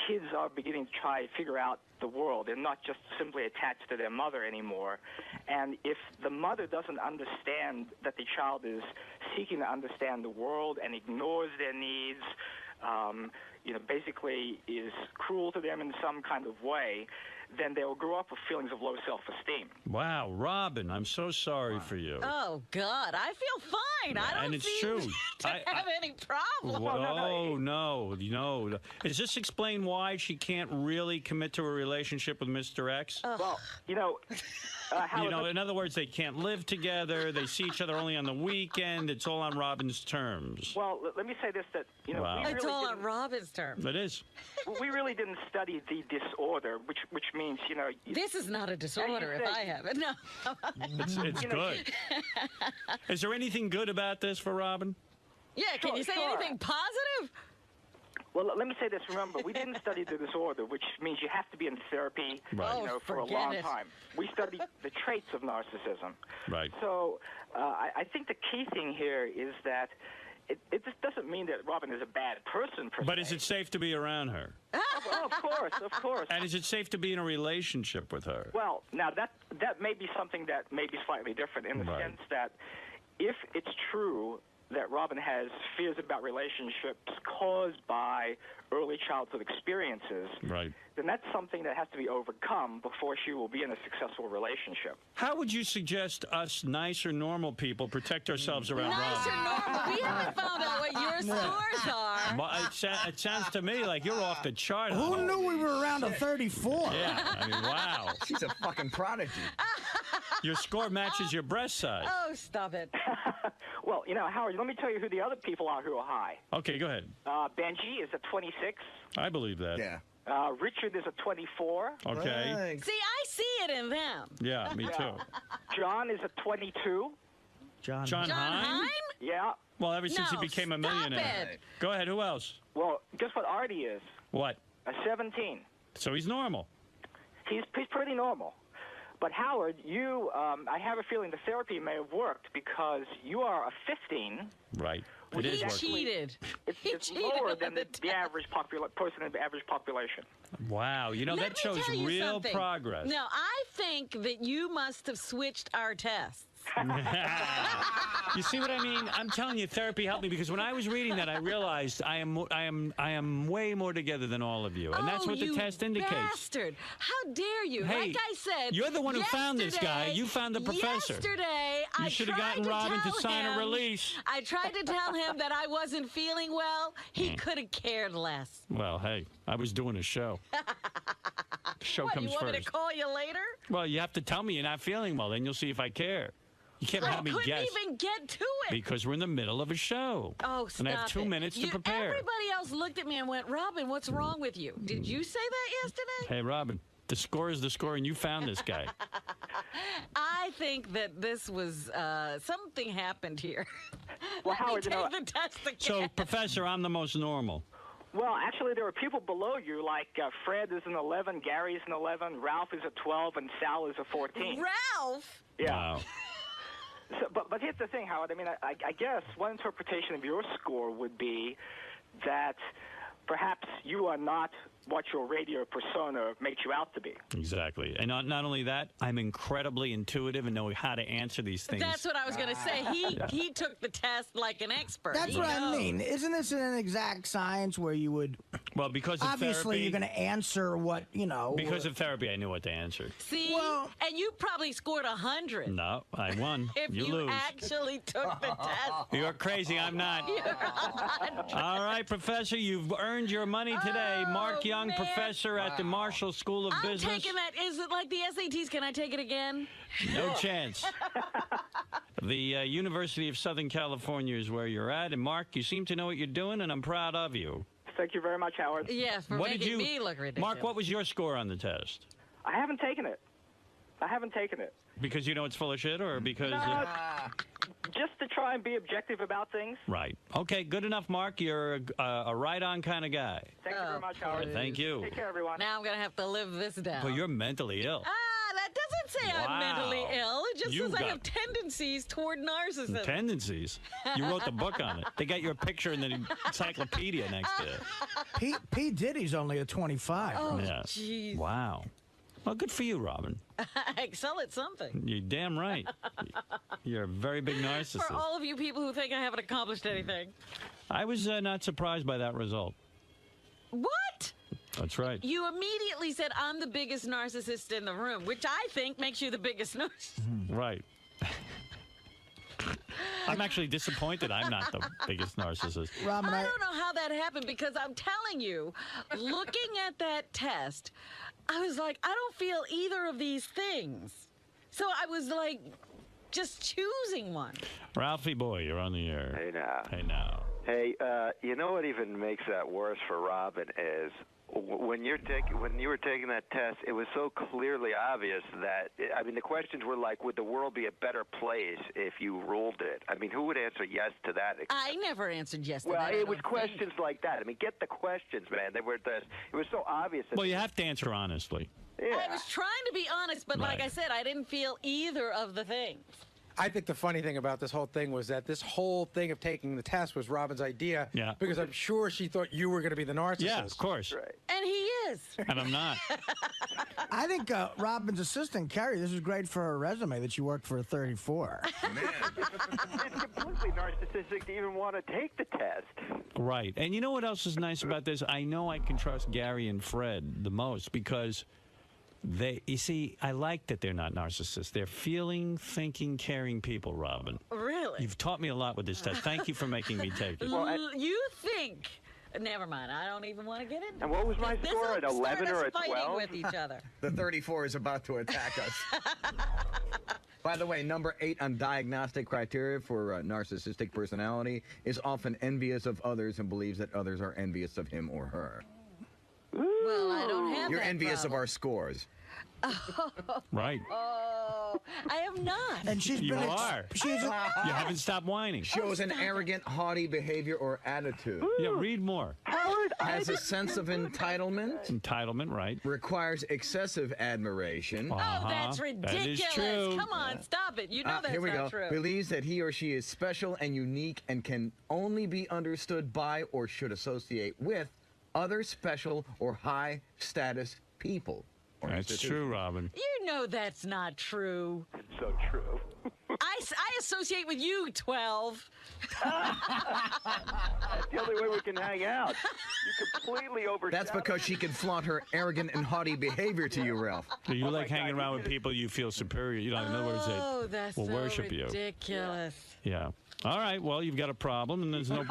kids are beginning to try to figure out the world. They're not just simply attached to their mother anymore. And if the mother doesn't understand that the child is seeking to understand the world and ignores their needs, basically is cruel to them in some kind of way, then they will grow up with feelings of low self-esteem. Wow, Robin, I'm so sorry for you. Oh, God, I feel fine. I don't And it's seem true. to have any problem. Oh, no. Does this explain why she can't really commit to a relationship with Mr. X? Well, in other words, they can't live together. They see each other only on the weekend. It's all on Robin's terms. Well, let me say this, that, Wow. It's all on Robin's terms. It is. We really didn't study the disorder, which means, This is not a disorder if I have it. No. It's good. Is there anything good about this for Robin? Yeah, can you say anything positive? Well, let me say this. Remember, we didn't study the disorder, which means you have to be in therapy for a long time. We studied the traits of narcissism. Right. So I think the key thing here is that it just doesn't mean that Robin is a bad person, per But se. is it safe to be around her? Of course. And is it safe to be in a relationship with her? Well, now that may be something that may be slightly different in the sense that if it's true that Robin has fears about relationships caused by early childhood experiences, then that's something that has to be overcome before she will be in a successful relationship. How would you suggest us nice or normal people protect ourselves around Robin? Nice or normal? We haven't found out what your scores are. Well, it sounds to me like you're off the chart. Who knew we were around a 34? Yeah, I mean, wow. She's a fucking prodigy. Your score matches your breast size. Oh, stop it. Well, Howard, let me tell you who the other people are who are high. Okay, go ahead. Benji is a 26. I believe that. Yeah. Richard is a 24. Okay. See, I see it in them. Yeah, me too. John is a 22. John Hein? Yeah. Well, ever since he became a millionaire. It. Go ahead, who else? Well, guess what Artie is? What? A 17. So he's normal. He's pretty normal. But Howard, I have a feeling the therapy may have worked because you are a 15. Right. Which It is He working. cheated. It's lower than the average person in the average population. Wow, Let that me shows tell you real something. progress. Now, I think that you must have switched our tests. You see what I mean? I'm telling you, therapy helped me because when I was reading that, I realized I am way more together than all of you, and that's what the test indicates. Bastard! How dare you? Hey, like I said, you're the one who found this guy. You found the professor. Yesterday, You I should have tried gotten Robin to sign a him- release. I tried to tell him that I wasn't feeling well. He could have cared less. Well, hey, I was doing a show. The show What, comes you want me first. to call you later? Well, you have to tell me you're not feeling well, then you'll see if I care. You can't I have me couldn't guess. even get to it. Because we're in the middle of a show. Oh, stop And I have 2 it. minutes to prepare. Everybody else looked at me and went, Robin, what's wrong with you? Did you say that yesterday? Hey, Robin, the score is the score, and you found this guy. I think that this was, something happened here. Well, Let me Howard, take the test again. So, Professor, I'm the most normal. Well, actually, there are people below you, like Fred is an 11, Gary's an 11, Ralph is a 12, and Sal is a 14. Ralph? Yeah. Wow. So, but here's the thing, Howard. I mean, I guess one interpretation of your score would be that perhaps you are not what your radio persona makes you out to be. Exactly. And not only that, I'm incredibly intuitive and know how to answer these things. That's what I was going to say. He took the test like an expert. That's what I mean. Isn't this an exact science where you would... Well, because of obviously therapy, you're going to answer what, you know... Because of therapy, I knew what to answer. See? And you probably scored 100. No, I won. If you lose. actually took the test. You're crazy. I'm not. All right, Professor, you've earned your money today. Mark Young, professor at the Marshall School of Business. I'm taking that. Is it like the SATs? Can I take it again? No chance. The University of Southern California is where you're at. And, Mark, you seem to know what you're doing, and I'm proud of you. Thank you very much, Howard. Yeah, for making me look ridiculous. Mark, what was your score on the test? I haven't taken it. Because you know it's full of shit, or because... Just to try and be objective about things. Right. Okay, good enough, Mark. You're a right-on kind of guy. Thank you very much, Howard. Thank you. Take care, everyone. Now I'm going to have to live this down. Well, you're mentally ill. That doesn't say I'm mentally ill. It just says I have tendencies toward narcissism. Tendencies? You wrote the book on it. They got your picture in the encyclopedia next to it. P. Diddy's only a 25. Oh, Yeah. jeez. Wow. Well, good for you, Robin. I excel at something. You're damn right. You're a very big narcissist. For all of you people who think I haven't accomplished anything. I was not surprised by that result. What? That's right. You immediately said I'm the biggest narcissist in the room, which I think makes you the biggest narcissist. Right. I'm actually disappointed I'm not the biggest narcissist. Robin, I don't know how that happened because I'm telling you, looking at that test, I was like, I don't feel either of these things. So I was like, just choosing one. Ralphie boy, you're on the air. Hey now. Hey now. Hey, you know what even makes that worse for Robin is when you were taking that test, it was so clearly obvious that, I mean, the questions were like, would the world be a better place if you ruled it? I mean, who would answer yes to that? I never answered yes to well, that. it was questions like that. I mean, get the questions, man. They were it was so obvious. Well, you have to answer honestly. Yeah. I was trying to be honest, but like I said, I didn't feel either of the things. I think the funny thing about this whole thing was that this whole thing of taking the test was Robin's idea. Yeah. Because I'm sure she thought you were going to be the narcissist. Yeah, of course. Right. And he is. And I'm not. I think Robin's assistant, Carrie, this is great for her resume that she worked for a 34. It's completely narcissistic to even want to take the test. Right. And you know what else is nice about this? I know I can trust Gary and Fred the most because you see, I like that they're not narcissists. They're feeling, thinking, caring people, Robin. Really? You've taught me a lot with this test. Thank you for making me take it. You think. Never mind. I don't even want to get into it. And what was my score, an 11 or a 12? Fighting with each other. The 34 is about to attack us. By the way, number 8 on diagnostic criteria for narcissistic personality is often envious of others and believes that others are envious of him or her. Well, I don't have You're that envious of problem. our scores. Right. Oh, I am not. And she's You been are. You You haven't stopped whining. Shows an arrogant, haughty behavior or attitude. Yeah, read more. Howard, Has a sense of entitlement. Entitlement, right. Requires excessive admiration. Oh, that's ridiculous. That is true. Come on, stop it. You know that's Here we not go. true. Believes that he or she is special and unique and can only be understood by or should associate with other special or high status people. That's true, Robin. You know that's not true. It's so true. I associate with you, 12. That's the only way we can hang out. You completely overshadowed. That's because she can flaunt her arrogant and haughty behavior to you, Ralph. So you like hanging around with people you feel superior. You know, in other words, Oh, they that's will so worship you. ridiculous. Yeah. All right. Well, you've got a problem, and there's no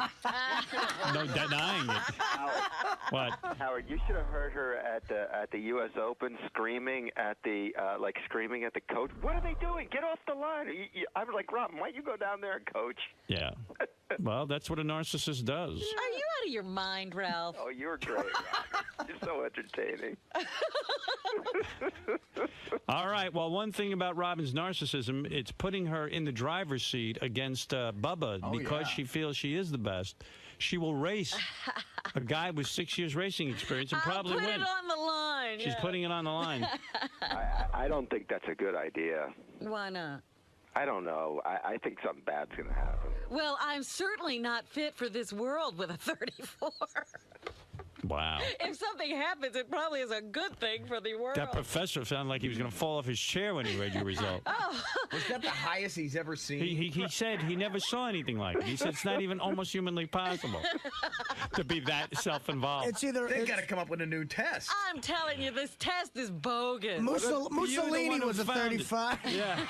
denying it. What? Howard, you should have heard her at the U.S. Open screaming at the coach. What are they doing? Get off the line! I was like, Rob, why don't you go down there and coach? Yeah. Well, that's what a narcissist does. Are you out of your mind, Ralph? Oh, you're great, Rob. You're so entertaining. All right. Well, one thing about Robin's narcissism, it's putting her in the driver's seat against Bubba because she feels she is the best. She will race a guy with 6 years racing experience and probably put win. it on the line. She's putting it on the line. I don't think that's a good idea. Why not? I don't know. I think something bad's going to happen. Well, I'm certainly not fit for this world with a 34. Wow. If something happens, it probably is a good thing for the world. That professor sounded like he was going to fall off his chair when he read your result. Oh. Was that the highest he's ever seen? He said he never saw anything like it. He said it's not even almost humanly possible to be that self-involved. It's either they got to come up with a new test. I'm telling you, this test is bogus. Mussolini was a 35. Yeah.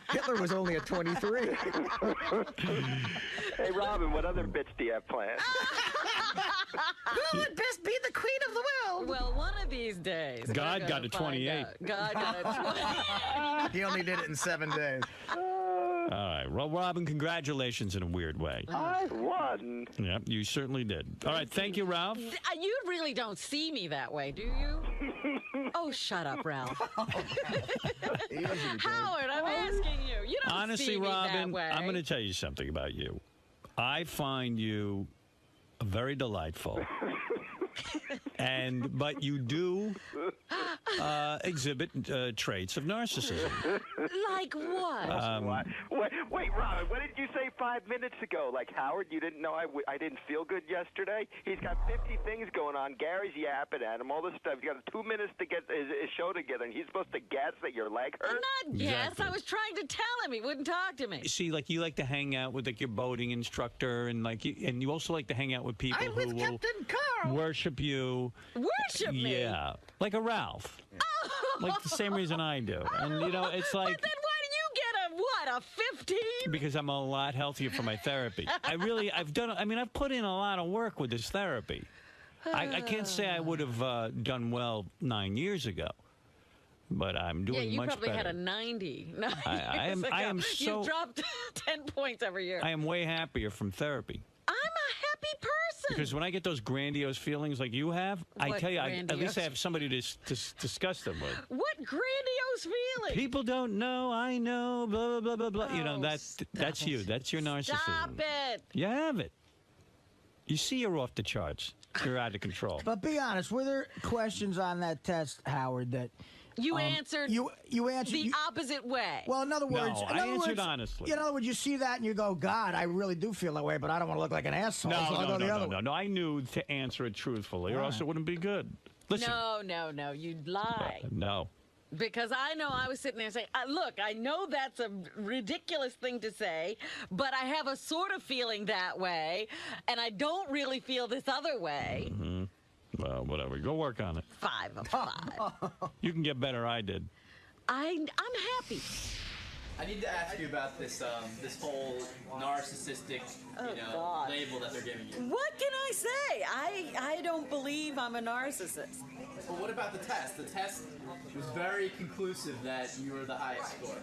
Hitler was only a 23. Hey, Robin, what other bits do you have planned? Who would best be the queen of the world? Well, one of these days. God got a 28. God got a 28. He only did it in 7 days. All right. Well, Robin, congratulations in a weird way. I won. Yeah, you certainly did. All right. Thank you, Ralph. You really don't see me that way, do you? Oh, shut up, Ralph. Howard, I'm asking you. You don't Honestly, see me Robin, that way. I'm going to tell you something about you. I find you very delightful. But you do exhibit traits of narcissism. Like what? Wait, Robin, what did you say 5 minutes ago? Like, Howard, you didn't know I didn't feel good yesterday? He's got 50 things going on. Gary's yapping at him, all this stuff. He's got 2 minutes to get his show together, and he's supposed to guess that your leg hurt? Not guess. I was trying to tell him. He wouldn't talk to me. See, like, you like to hang out with, like, your boating instructor, and, like, you also like to hang out with people who will Captain Carl. worship you. Worship me? Yeah. Like a Ralph. Like the same reason I do. And, you know, it's like... But then why do you get a 15? Because I'm a lot healthier for my therapy. I've put in a lot of work with this therapy. I can't say I would have done well 9 years ago. But I'm doing much better. Yeah, you probably had a 90. I am so... You've dropped 10 points every year. I am way happier from therapy. I'm a happy person. Because when I get those grandiose feelings like you have, I tell you, at least I have somebody to discuss them with. What grandiose feelings? People don't know, I know, blah, blah, blah, blah. You know, that's you. That's your narcissism. Stop it. You have it. You see you're off the charts. You're out of control. But be honest, were there questions on that test, Howard, that... You answered you answered the opposite way. Well, in other words, No, I answered honestly. In other words, you see that and you go, God, I really do feel that way, but I don't want to look like an asshole. So I'll go the other way. No. I knew to answer it truthfully, or else it wouldn't be good. Listen. No, you'd lie. No. Because I know I was sitting there saying, look, I know that's a ridiculous thing to say, but I have a sort of feeling that way, and I don't really feel this other way. Mm-hmm. Well, whatever. Go work on it. 5 of 5. You can get better. I did. I'm happy. I need to ask you about this this whole narcissistic, label that they're giving you. What can I say? I don't believe I'm a narcissist. Well, what about the test? The test was very conclusive that you were the highest score.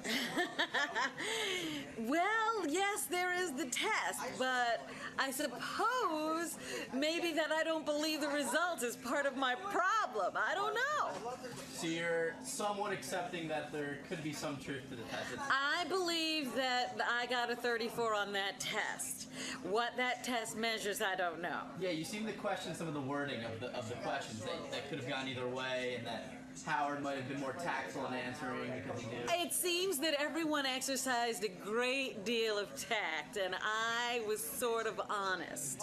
Well, yes, there is the test, but I suppose maybe that I don't believe the results is part of my problem. I don't know. So you're somewhat accepting that there could be some truth to the test. I believe that I got a 34 on that test. What that test measures, I don't know. Yeah, you seem to question some of the wording of the questions that could have gone either way, and that Howard might have been more tactful in answering because he knew. It seems that everyone exercised a great deal of tact, and I was sort of honest,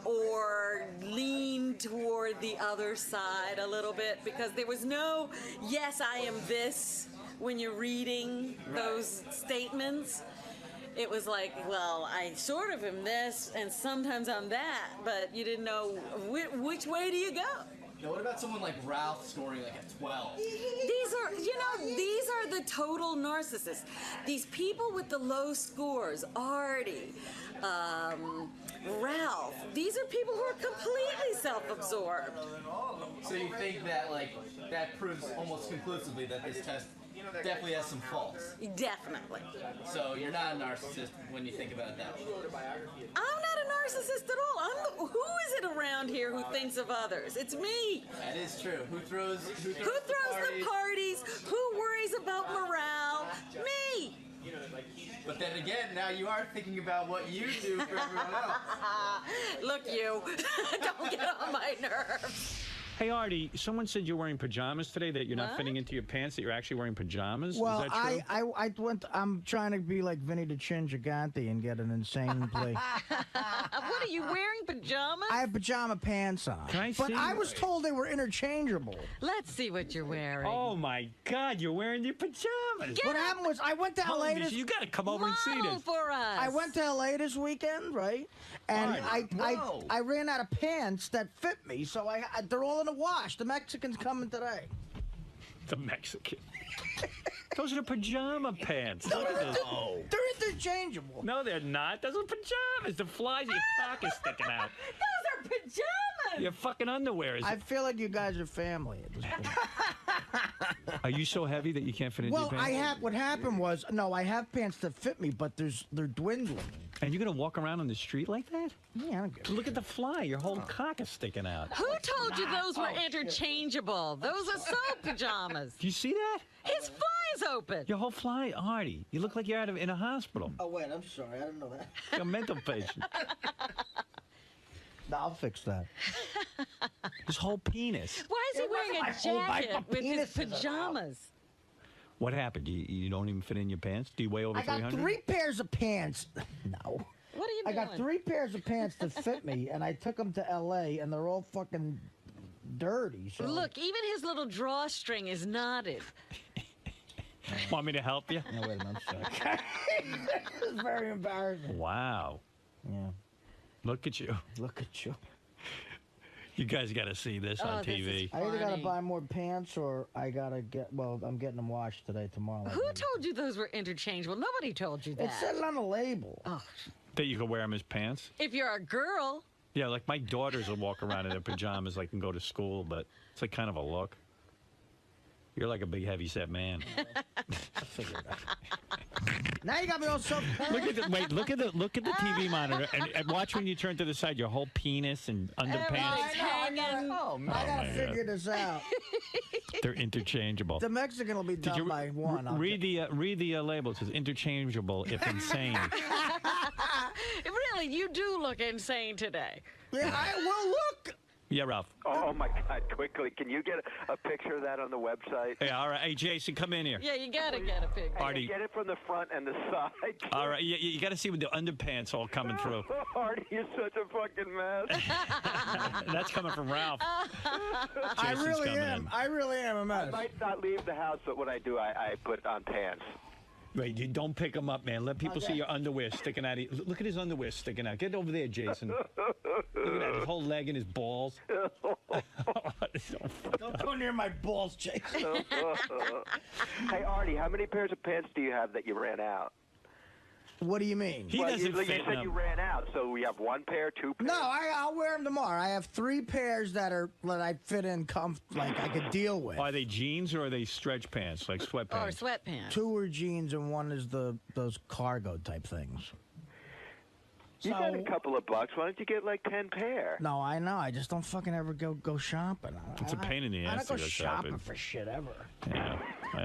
or leaned toward the other side a little bit, because there was no, yes, I am this, when you're reading those statements. It was like, well, I sort of am this, and sometimes I'm that, but you didn't know which way do you go. Now, what about someone like Ralph scoring like a 12? These are the total narcissists. These people with the low scores, Artie, Ralph, these are people who are completely self-absorbed. So you think that, that proves almost conclusively that this test definitely has some faults? Definitely. So you're not a narcissist when you think about it that way? I'm not a narcissist at all. Who is it around here who thinks of others? It's me. That is true. Who throws the parties? Who worries about morale? Me. You know, like. But then again, now you are thinking about what you do for everyone else. Look, you. Don't get on my nerves. Hey, Artie, someone said you're wearing pajamas today, that you're not fitting into your pants, that you're actually wearing pajamas. Well, is that true? I'm trying to be like 𝗦𝗵cie𝘄𝗿𝗿 and get an insane play. What are you wearing, pajamas? I have pajama pants on. Can I but see? I was told they were interchangeable. Let's see what you're wearing. Oh my God, you're wearing your pajamas. What happened was I went to LA this. You got to come over and see Model this. for us. I went to LA this weekend, right? And I ran out of pants that fit me, so they're all in the wash. The Mexicans coming today. The Mexican. Those are the pajama pants. No, they're interchangeable. No, they're not. Those are pajamas. The flies of your cock is sticking out. Those are pajamas. Your fucking underwear is. I feel like you guys are family at this point. Are you so heavy that you can't fit into your pants? What happened was, no, I have pants that fit me, but they're dwindling. And you're gonna walk around on the street like that? Yeah, I don't get it. Look at the fly. Your whole cock is sticking out. Who told you those were interchangeable? Those are soap pajamas. Do you see that? His fly is open. Your whole fly, Artie. You look like you're in a hospital. Oh, wait, I'm sorry. I didn't know that. You're a mental patient. No, I'll fix that. His whole penis. Why is he wearing a jacket with his pajamas? What happened? You don't even fit in your pants? Do you weigh over I got 300? 3 pairs of pants. No. What are you I doing? got 3 pairs of pants that fit me, and I took them to L.A., and they're all fucking dirty. So. Look, even his little drawstring is knotted. Want me to help you? No, wait a minute. I'm sorry. It's very embarrassing. Wow. Yeah. Look at you. Look at you. You guys got to see this on TV. I either got to buy more pants or I got to I'm getting them washed today, tomorrow. Who told you those were interchangeable? Nobody told you that. It says it on the label. Oh. That you can wear them as pants? If you're a girl. Yeah, like my daughters will walk around in their pajamas like and go to school, but it's like kind of a look. You're like a big, heavy-set man. I figured it out. Now you got me all Look at the TV monitor and watch when you turn to the side. Your whole penis and underpants. I gotta figure this out. They're interchangeable. The Mexican will be done by 1. Read the label. It says interchangeable if insane. Really, you do look insane today. Yeah, I will look. Yeah, Ralph. Oh my God! Quickly, can you get a picture of that on the website? Yeah, all right. Hey, Jason, come in here. Yeah, you gotta get a picture. Artie. Get it from the front and the side. All right, you got to see with the underpants all coming through. Artie, you're such a fucking mess. That's coming from Ralph. I really am. I really am a mess. I might not leave the house, but when I do, I put on pants. Wait, you don't pick them up, man. Let people see your underwear sticking out. Look at his underwear sticking out. Get over there, Jason. Look at that. His whole leg and his balls. Don't go near my balls, Jason. Hey, Artie, how many pairs of pants do you have that you ran out? What do you mean? He doesn't fit you said you ran out, so we have 1 pair, 2 pairs. No, I'll wear them tomorrow. I have 3 pairs that I fit in, like I could deal with. Are they jeans or are they stretch pants, like sweatpants? Or sweatpants. 2 are jeans and 1 is those cargo type things. You got a couple of bucks. Why don't you get like 10 pair? No, I know. I just don't fucking ever go shopping. It's a pain in the ass I don't to go go shopping for shit ever. Yeah.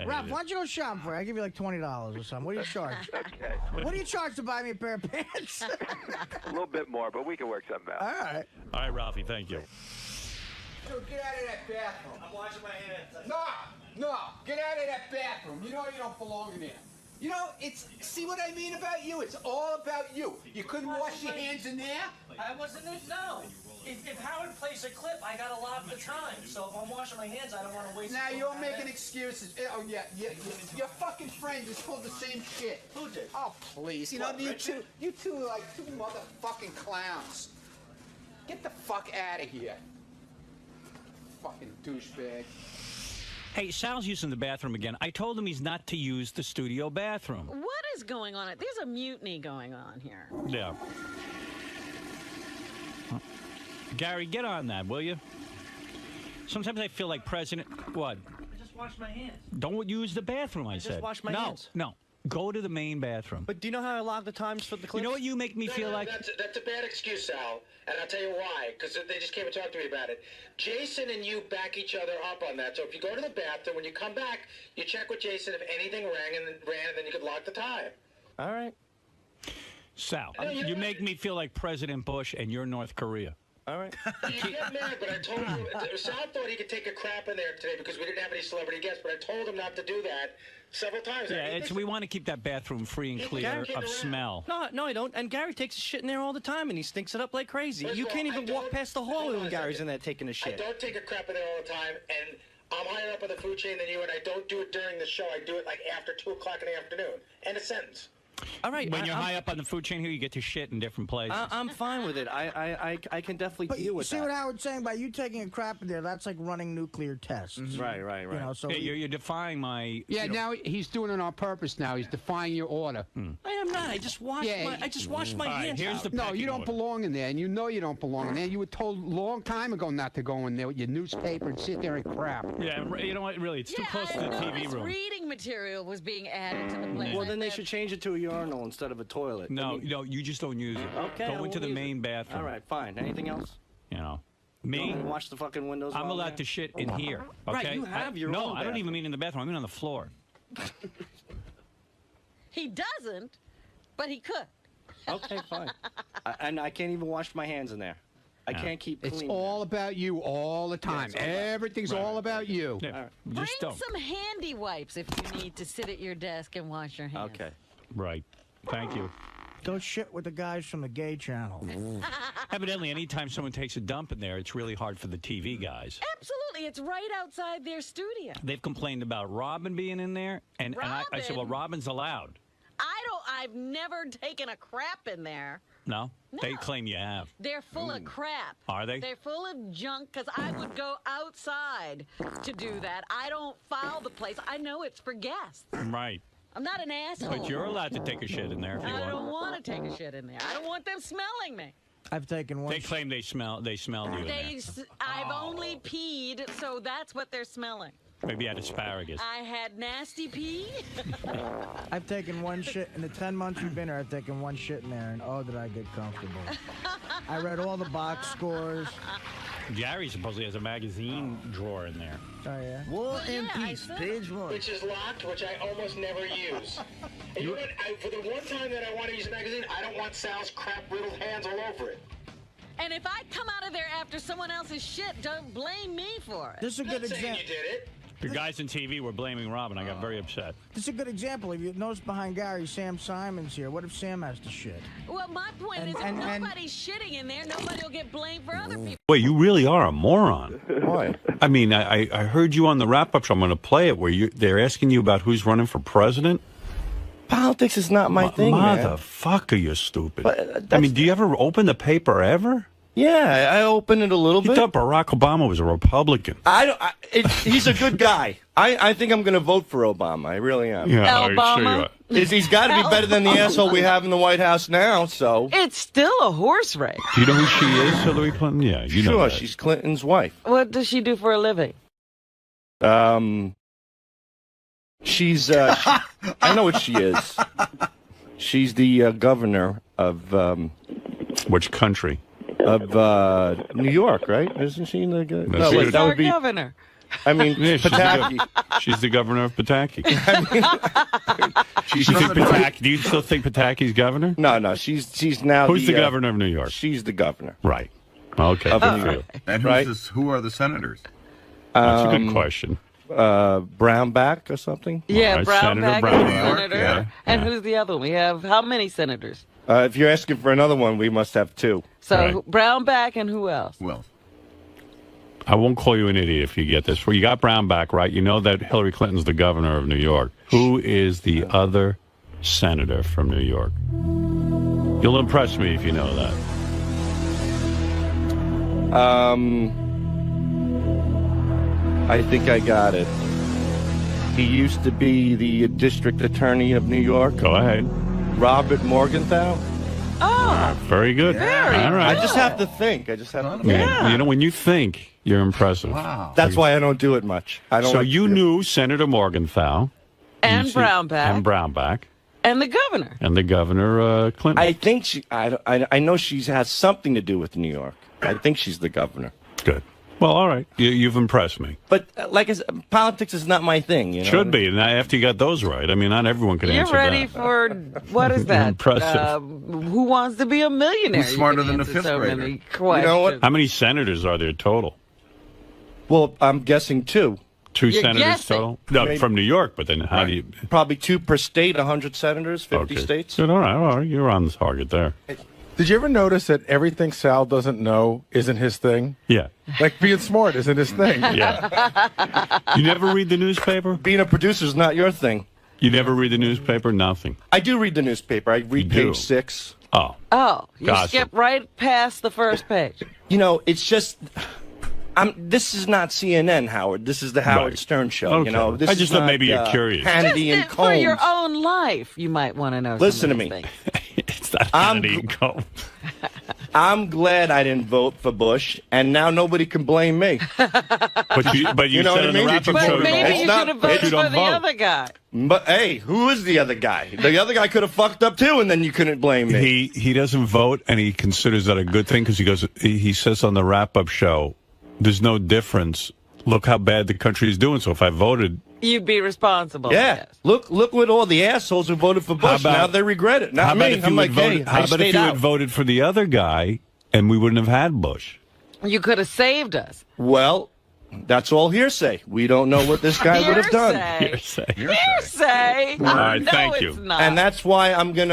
Ralph, why don't you go shopping for it? I give you like $20 or something. What do you charge? Okay. What do you charge to buy me a pair of pants? A little bit more, but we can work something out. All right. All right, Ralphie, thank you. Dude, get out of that bathroom. I'm washing my hands. No, get out of that bathroom. You know you don't belong in there. You know, see what I mean about you? It's all about you. You couldn't wash your hands in there? I wasn't, no. If Howard plays a clip, I got a lot of the time. So if I'm washing my hands, I don't want to waste Now it. you're making excuses. Oh, yeah. Your fucking friend just pulled the same shit. Who did? Oh, please. You know, you two are like 2 motherfucking clowns. Get the fuck out of here. Fucking douchebag. Hey, Sal's using the bathroom again. I told him he's not to use the studio bathroom. What is going on? There's a mutiny going on here. Yeah. Gary, get on that, will you? Sometimes I feel like President... What? I just washed my hands. Don't use the bathroom, I said. just washed my no, hands. No, Go to the main bathroom. But do you know how I log the times for the clips? You know what you make me feel like? That's a bad excuse, Sal, and I'll tell you why, because they just came and talked to me about it. Jason and you back each other up on that, so if you go to the bathroom, when you come back, you check with Jason if anything rang, and then you could log the time. All right. Sal, you make me feel like President Bush and you're North Korea. All right. You get mad, but I told him, Sal thought he could take a crap in there today because we didn't have any celebrity guests, but I told him not to do that several times. Yeah, we want to keep that bathroom free and clear of smell. No, I don't. And Gary takes a shit in there all the time, and he stinks it up like crazy. First you of all, can't even walk past the hallway when Gary's in there taking a I shit. don't take a crap in there all the time, and I'm higher up on the food chain than you, and I don't do it during the show. I do it like after 2 o'clock in the afternoon. End of sentence. All right. When you're high up on the food chain here, you get to shit in different places. I'm fine with it. I can definitely deal with that. See what Howard's saying? By you taking a crap in there, that's like running nuclear tests. Right. You know, so you're defying my. Yeah, now he's doing it on purpose. Now he's defying your order. I am not. I just washed my hands. Here's the No, you don't belong in there, and you know you don't belong in there. You were told a long time ago not to go in there with your newspaper and sit there and crap. Yeah, you know what? Really, it's too close to the TV room. Reading material was being added to the place. Well, then they should change it to a urinal instead of a toilet. No, you just don't use it. Okay. Go into the main bathroom. All right, fine. Anything else? You know, me. Wash the fucking windows. I'm allowed to shit in here. Okay? Right, you have your No, own I don't even bathroom. mean in the bathroom. I mean on the floor. He doesn't, but he could. Okay, fine. And I can't even wash my hands in there. I can't keep clean. It's all about you all the time. Everything's all about you. Yeah. Bring Just don't. some handy wipes if you need to sit at your desk and wash your hands. Okay. Right. Thank you. Go shit with the guys from the gay channel. Evidently, anytime someone takes a dump in there, it's really hard for the TV guys. Absolutely. It's right outside their studio. They've complained about Robin being in there, and I said, well, Robin's allowed. I've never taken a crap in there. No? They claim you have. They're full of crap. Are they? They're full of junk because I would go outside to do that. I don't foul the place. I know it's for guests. Right. I'm not an asshole. But you're allowed to take a shit in there if you want. I don't want to take a shit in there. I don't want them smelling me. I've taken one. They claim they smelled you in there. I've only peed, so that's what they're smelling. Maybe you had asparagus. I had nasty pee. I've taken one shit in the 10 months you've been here. I've taken one shit in there, and oh, did I get comfortable. I read all the box scores. Gary supposedly has a magazine drawer in there. Oh, yeah? War and Peace, page 1. Which is locked, which I almost never use. And you know what? For the one time that I want to use a magazine, I don't want Sal's crap-riddled hands all over it. And if I come out of there after someone else's shit, don't blame me for it. This is a good example. You did it. The guys on TV were blaming Robin. I got very upset. This is a good example. If you notice behind Gary, Sam Simon's here. What if Sam has to shit? Well, my point is if nobody's shitting in there, nobody will get blamed for other people. Wait, you really are a moron. Why? I mean, I heard you on the wrap-up show. I'm going to play it where they're asking you about who's running for president. Politics is not my thing, man. Motherfucker, you're stupid. But, I mean, do you ever open the paper ever? Yeah, I open it a little bit. You thought Barack Obama was a Republican. He's a good guy. I think I'm going to vote for Obama. I really am. Yeah, I'm sure you are. He's got to be better than the asshole we have in the White House now, so. It's still a horse race. Do you know who she is, Hillary Clinton? Yeah, you know Sure, that. she's Clinton's wife. What does she do for a living? She's, I know what she is. She's the governor of, which country? Of New York, right? Isn't she the governor? No, wait, that would be governor. I mean, Yeah, Pataki. She's the governor of Pataki. Do you still think Pataki's governor? No, she's now. Who's the governor of New York? She's the governor. Right. Okay. Of New York. And right? who are the senators? That's a good question. Brownback or something? Yeah, Right, Brownback Senator is Brownback. senator. Yeah. And who's the other one? We have how many senators? If you're asking for another one, we must have two. So Brownback and who else? Well, I won't call you an idiot if you get this. Well, you got Brownback, right? You know that Hillary Clinton's the governor of New York. Who is the other senator from New York? You'll impress me if you know that. I think I got it. He used to be the district attorney of New York. Go ahead. Robert Morgenthau. Oh, very good. Very All right. I just have to think. Yeah. You know, when you think, you're impressive. Wow. That's why I don't do it much. I don't. So like you knew Senator Morgenthau. and You see- Brownback. And Brownback. And the governor. And the governor, Clinton. I think I know she has something to do with New York. I think she's the governor. Good. Well, all right. You've impressed me. But like I said, politics is not my thing. You know? Should be. And after you got those right, I mean, not everyone can answer You're ready that. for, what is that? Impressive. Who wants to be a millionaire? Who's smarter You than can a answer fifth so grader? many You know what? How many senators are there total? Well, I'm guessing 2. 2 You're senators guessing. total? No, Maybe. from New York, but then how do you... Probably 2 per state, 100 senators, 50 Okay. states. Good, all right. You're on the target there. Did you ever notice that everything Sal doesn't know isn't his thing? Yeah. Like being smart isn't his thing. Yeah. You never read the newspaper? Being a producer is not your thing. You never read the newspaper? Nothing. I do read the newspaper. I read You do? page 6. Oh. Oh, you Gossip. skip right past the first page. You know, it's just... this is not CNN, Howard. This is the Howard Right. Stern show. Okay. You know, this I is just thought not, maybe you're curious. Hannity and Just for Combs. your own life, you might want to know. Listen some to of me. these It's not I'm Hannity and Combs. I'm glad I didn't vote for Bush, and now nobody can blame me. But you You know said what I on the mean? wrap-up Did you show vote? But maybe It's you not- should have voted you for don't the vote. other guy. But hey, who is the other guy? The other guy could have fucked up too, and then you couldn't blame me. He doesn't vote, and he considers that a good thing because he says on the wrap-up show, there's no difference. Look how bad the country is doing. So if I voted, You'd be responsible. Yeah, yes. look what all the assholes who voted for Bush. about- Now they regret it. how Not about me. if I'm you like, had voted? hey, How I about if stayed you out. had voted for the other guy, and we wouldn't have had Bush? You could have saved us. Well, that's all hearsay. We don't know what this guy would have done. Hearsay. Hearsay. Hearsay. All right, No, thank it's you. not. And that's why I'm going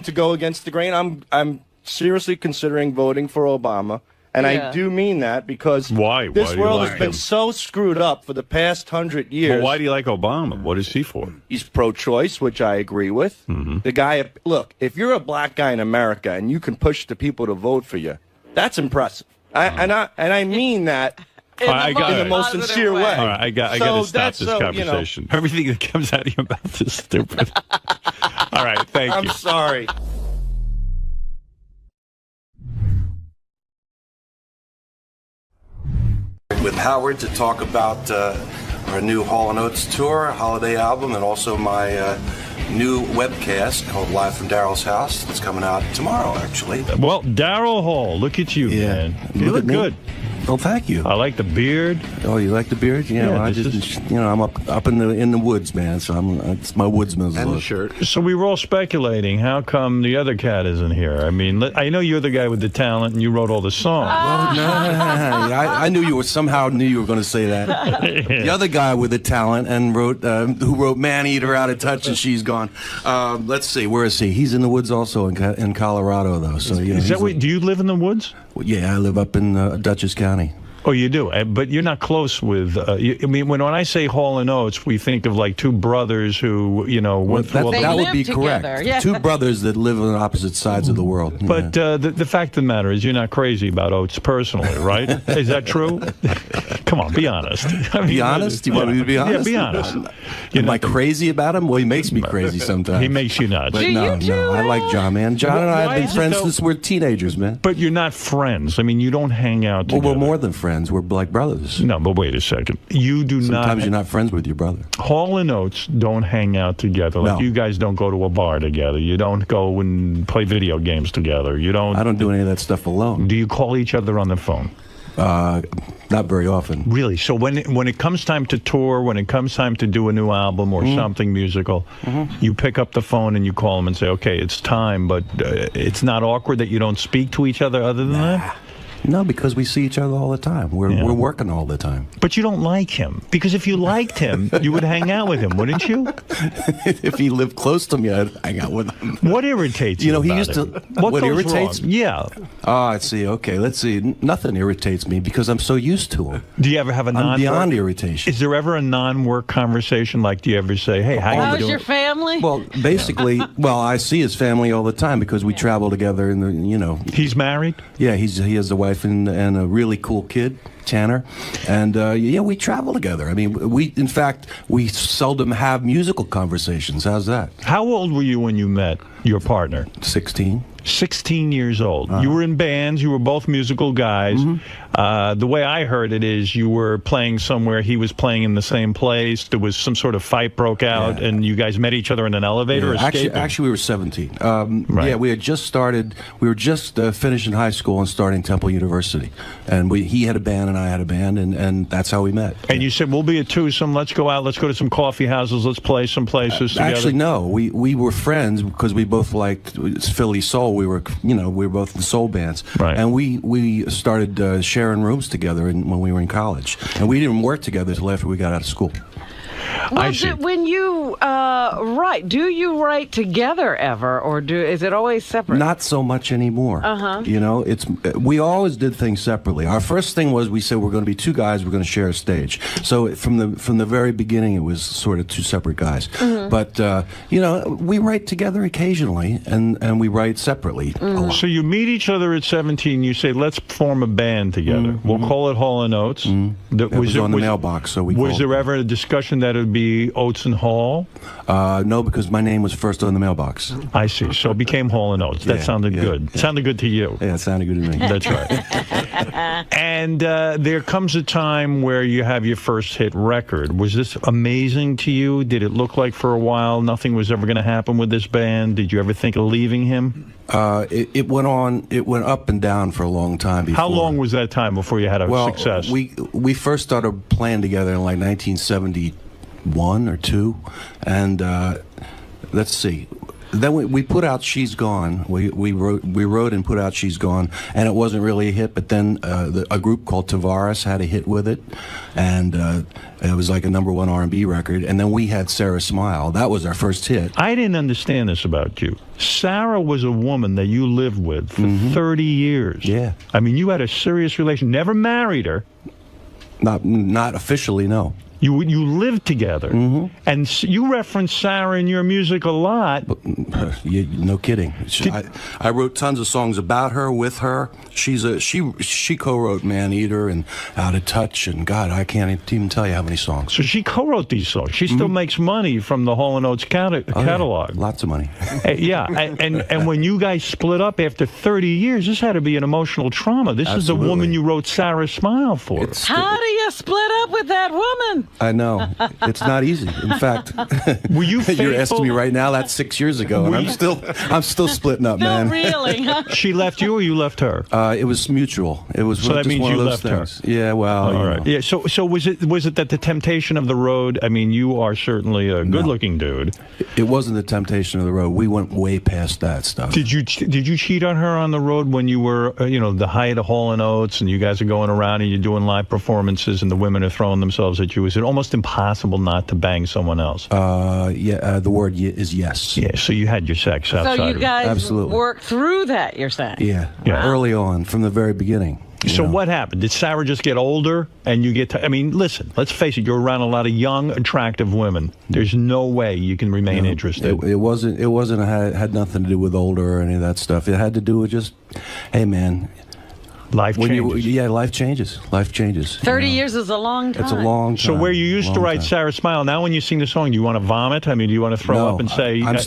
to go against the grain. I'm seriously considering voting for Obama. And Yeah. I do mean that because Why? this Why do you world like has been him? so screwed up for the past 100 years. Well, why do you like Obama? What is he for? He's pro-choice, which I agree with. Mm-hmm. The guy, look, if you're a black guy in America and you can push the people to vote for you, that's impressive. And I mean that In the most sincere way. All right, I got to So stop that's this so, conversation. Everything that comes out of your mouth is stupid. All right, thank I'm you. sorry. With Howard to talk about our new Hall & Oates tour, holiday album, and also my new webcast called Live from Daryl's House. It's coming out tomorrow, actually. Well, Daryl Hall, look at you, man. You look at me. good. Oh, thank you. I like the beard. Oh, you like the beard? Yeah, well, I this just, I'm up in the woods, man. So it's my woodsman's And the look. shirt. So we were all speculating, how come the other cat isn't here? I mean, I know you're the guy with the talent, and you wrote all the songs. Well, no, I knew you were going to say that. The other guy with the talent and who wrote Man Eater, Out of Touch, and She's Gone. Let's see, where is he? He's in the woods also in Colorado, though. So Is that do you live in the woods? Well, yeah, I live up in Dutchess County. Oh, you do, but you're not close with. I mean, when I say Hall and Oates, we think of like two brothers who, went through all the. That would be correct. Yeah. Two brothers that live on opposite sides of the world. But the fact of the matter is, you're not crazy about Oates personally, right? Is that true? Come on, be honest. I mean, Be honest? You want me to be honest? Yeah, be honest. Am I crazy about him? Well, he makes me crazy sometimes. He makes you nuts. But no, I like John, man. John and I have Why been is it friends though- since we're teenagers, man. But you're not friends. I mean, you don't hang out Well, together. we're more than friends. We're like brothers. No, but wait a second. You do not. Sometimes you're not friends with your brother. Hall and Oates don't hang out together. Like No. you guys don't go to a bar together. You don't go and play video games together. You don't. I don't do any of that stuff alone. Do you call each other on the phone? Not very often. Really? So when it comes time to tour, when it comes time to do a new album or something musical, you pick up the phone and you call them and say, okay, it's time, but it's not awkward that you don't speak to each other other than that? No, because we see each other all the time. We're working all the time. But you don't like him. Because if you liked him, you would hang out with him, wouldn't you? If he lived close to me, I'd hang out with him. What irritates you? He about used him? to. What goes irritates wrong? me? Yeah. Oh, I see. Okay, let's see. Nothing irritates me because I'm so used to him. Do you ever have a non-work? I'm beyond irritation. Is there ever a non-work conversation? Like, do you ever say, hey, how you How's doing? your family? Well, basically, I see his family all the time because we travel together. He's married? Yeah, he has a wife and a really cool kid, Tanner, and we travel together. I mean, in fact, we seldom have musical conversations. How's that? How old were you when you met your partner? 16. 16 years old. You were in bands. You were both musical guys. The way I heard it is you were playing somewhere. He was playing in the same place. There was some sort of fight broke out, and you guys met each other in an elevator. Yeah, actually, we were 17. Yeah, we had just started. We were just finishing high school and starting Temple University, and he had a band and I had a band, and that's how we met. And you said, we'll be a twosome. Let's go out. Let's go to some coffee houses. Let's play some places together. Actually, no. We were friends because we both liked Philly soul. We were both in soul bands, and we started sharing rooms together when we were in college, and we didn't work together until after we got out of school. Well, when you write, do you write together ever, or is it always separate? Not so much anymore. You know, we always did things separately. Our first thing was we said we're going to be two guys, we're going to share a stage. So from the very beginning, it was sort of two separate guys. But you know, we write together occasionally, and we write separately a lot. So you meet each other at 17. You say, let's form a band together. We'll call it Hall & Oates. That was on the mailbox, so we was there ever a discussion that it would be Oates and Hall? No, because my name was first on the mailbox. I see. So it became Hall & Oates. That sounded good. It sounded good to you. Yeah, it sounded good to me. That's right. And there comes a time where you have your first hit record. Was this amazing to you? Did it look like for a while nothing was ever going to happen with this band? Did you ever think of leaving him? It went on. It went up and down for a long time before. How long was that time before you had a success? We first started playing together in like 1971 or 2, and let's see. Then we put out "She's Gone." We wrote and put out "She's Gone," and it wasn't really a hit. But then a group called 𝗻𝗏 had a hit with it, and it was like a #1 R&B record. And then we had "Sarah Smile." That was our first hit. I didn't understand this about you. Sarah was a woman that you lived with for 30 years. Yeah. I mean, you had a serious relation. Never married her. Not officially, no. You lived together, and you reference Sarah in your music a lot. No kidding. I wrote tons of songs about her, with her. She co-wrote "Man Eater" and "Out of Touch," and God, I can't even tell you how many songs. So she co-wrote these songs. She still makes money from the Hall & Oates catalog. Yeah. Lots of money. Yeah, and when you guys split up after 30 years, this had to be an emotional trauma. This is the woman you wrote "Sarah Smile" for. How do you split up with that woman? I know. It's not easy. In fact, were you you're asking me right now, that's 6 years ago, and I'm still splitting up, man. No, really, huh? She left you or you left her? It was mutual. It was so that just means one you of those left things. her. Yeah, well, all right. Yeah. So was it that the temptation of the road? I mean, you are certainly a good-looking dude. It wasn't the temptation of the road. We went way past that stuff. Did you cheat on her on the road when you were the height of Hall & Oates and you guys are going around and you're doing live performances and the women are throwing themselves at you? Is it almost impossible not to bang someone else? Yeah, the word is yes. Yeah, so you had your sex outside. So you guys Absolutely. worked through that, you're saying? Yeah, early on, from the very beginning. So what happened? Did Sarah just get older and you get I mean, listen, let's face it, you're around a lot of young, attractive women. There's no way you can remain interested. It wasn't had nothing to do with older or any of that stuff. It had to do with just, hey, man. Life changes. Life changes. Life changes. 30 years is a long time. It's a long time. So where you used to write "Sarah Smile," now when you sing the song, do you want to vomit? I mean, do you want to throw up and say? I'm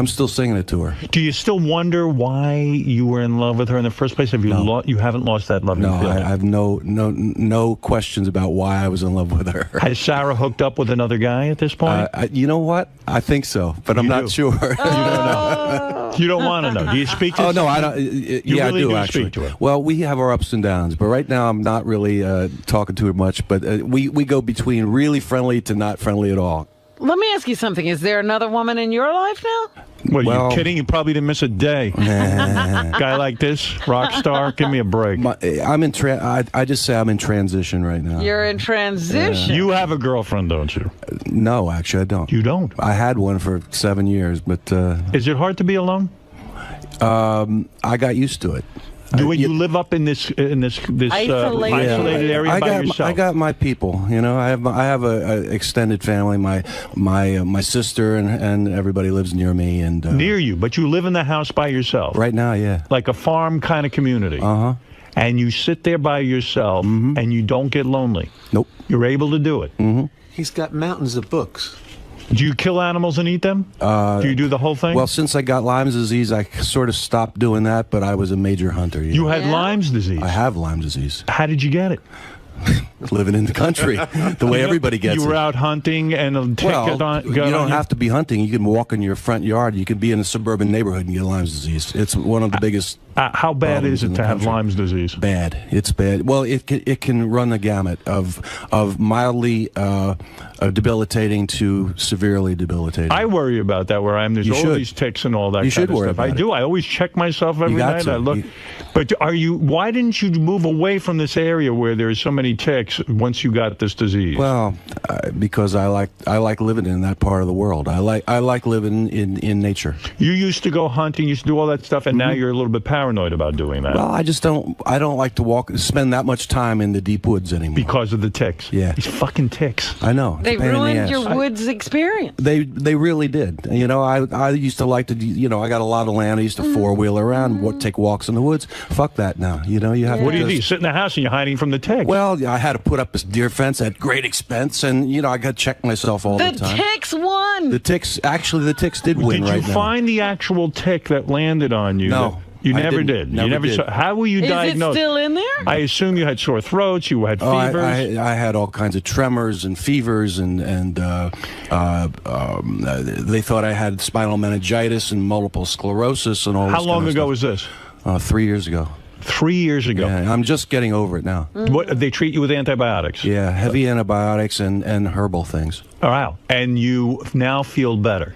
still singing it to her. Do you still wonder why you were in love with her in the first place? Have you you haven't lost that love? No, I have no questions about why I was in love with her. Has Sarah hooked up with another guy at this point? You know what? I think so, but I'm not sure. You don't know. You don't want to know. Do you speak to? Oh no, I don't. You really I do actually. Speak to her. Well, we have our ups and downs, but right now I'm not really talking to her much. But we go between really friendly to not friendly at all. Let me ask you something. Is there another woman in your life now? Well, are you kidding? You probably didn't miss a day. Guy like this, rock star, give me a break. I just say I'm in transition right now. You're in transition. You have a girlfriend, don't you? No, actually, I don't. You don't? I had one for 7 years, but... Is it hard to be alone? I got used to it. You live up in this isolated area by yourself. I got my people. You know, I have a extended family. My sister and everybody lives near me and near you, but you live in the house by yourself. Right now, yeah. Like a farm kind of community. And you sit there by yourself and you don't get lonely. Nope. You're able to do it. He's got mountains of books. Do you kill animals and eat them? Do you do the whole thing? Well, since I got Lyme's disease, I sort of stopped doing that, but I was a major hunter. You had Lyme's disease? I have Lyme disease. How did you get it? Living in the country, the way everybody gets it. You were out hunting and a tick got on you don't have to be hunting. You can walk in your front yard. You can be in a suburban neighborhood and get Lyme's disease. It's one of the biggest. How bad is it to have Lyme's disease? Bad. It's bad. Well, it can run the gamut of mildly debilitating to severely debilitating. I worry about that where I am. There's all these ticks and all that You kind should of worry stuff. I about do. I always check myself every got night. to. I look. But why didn't you move away from this area where there's so many ticks once you got this disease? Well, because I like living in that part of the world. I like living in nature. You used to go hunting, you used to do all that stuff, and now you're a little bit paranoid about doing that. Well, I don't like to spend that much time in the deep woods anymore. Because of the ticks. Yeah. These fucking ticks. I know. They ruined your woods experience. They really did. You know, I used to like to, I got a lot of land. I used to four-wheeler around, take walks in the woods. Fuck that now. You know, you have What do you do? You sit in the house and you're hiding from the ticks. Well, I had to put up a deer fence at great expense, and, I got to check myself all the time. The ticks won. The ticks did win right now. Did you find the actual tick that landed on you? No. You I never didn't. did. Never You never did. saw. How were you diagnosed? Is it still in there? I assume you had sore throats. You had fevers. I had all kinds of tremors and fevers, and they thought I had spinal meningitis and multiple sclerosis and all. How this long kind of ago stuff. was this? 3 years ago. 3 years ago. Yeah, I'm just getting over it now. What they treat you with antibiotics? Yeah, heavy antibiotics and herbal things. Oh, wow. And you now feel better.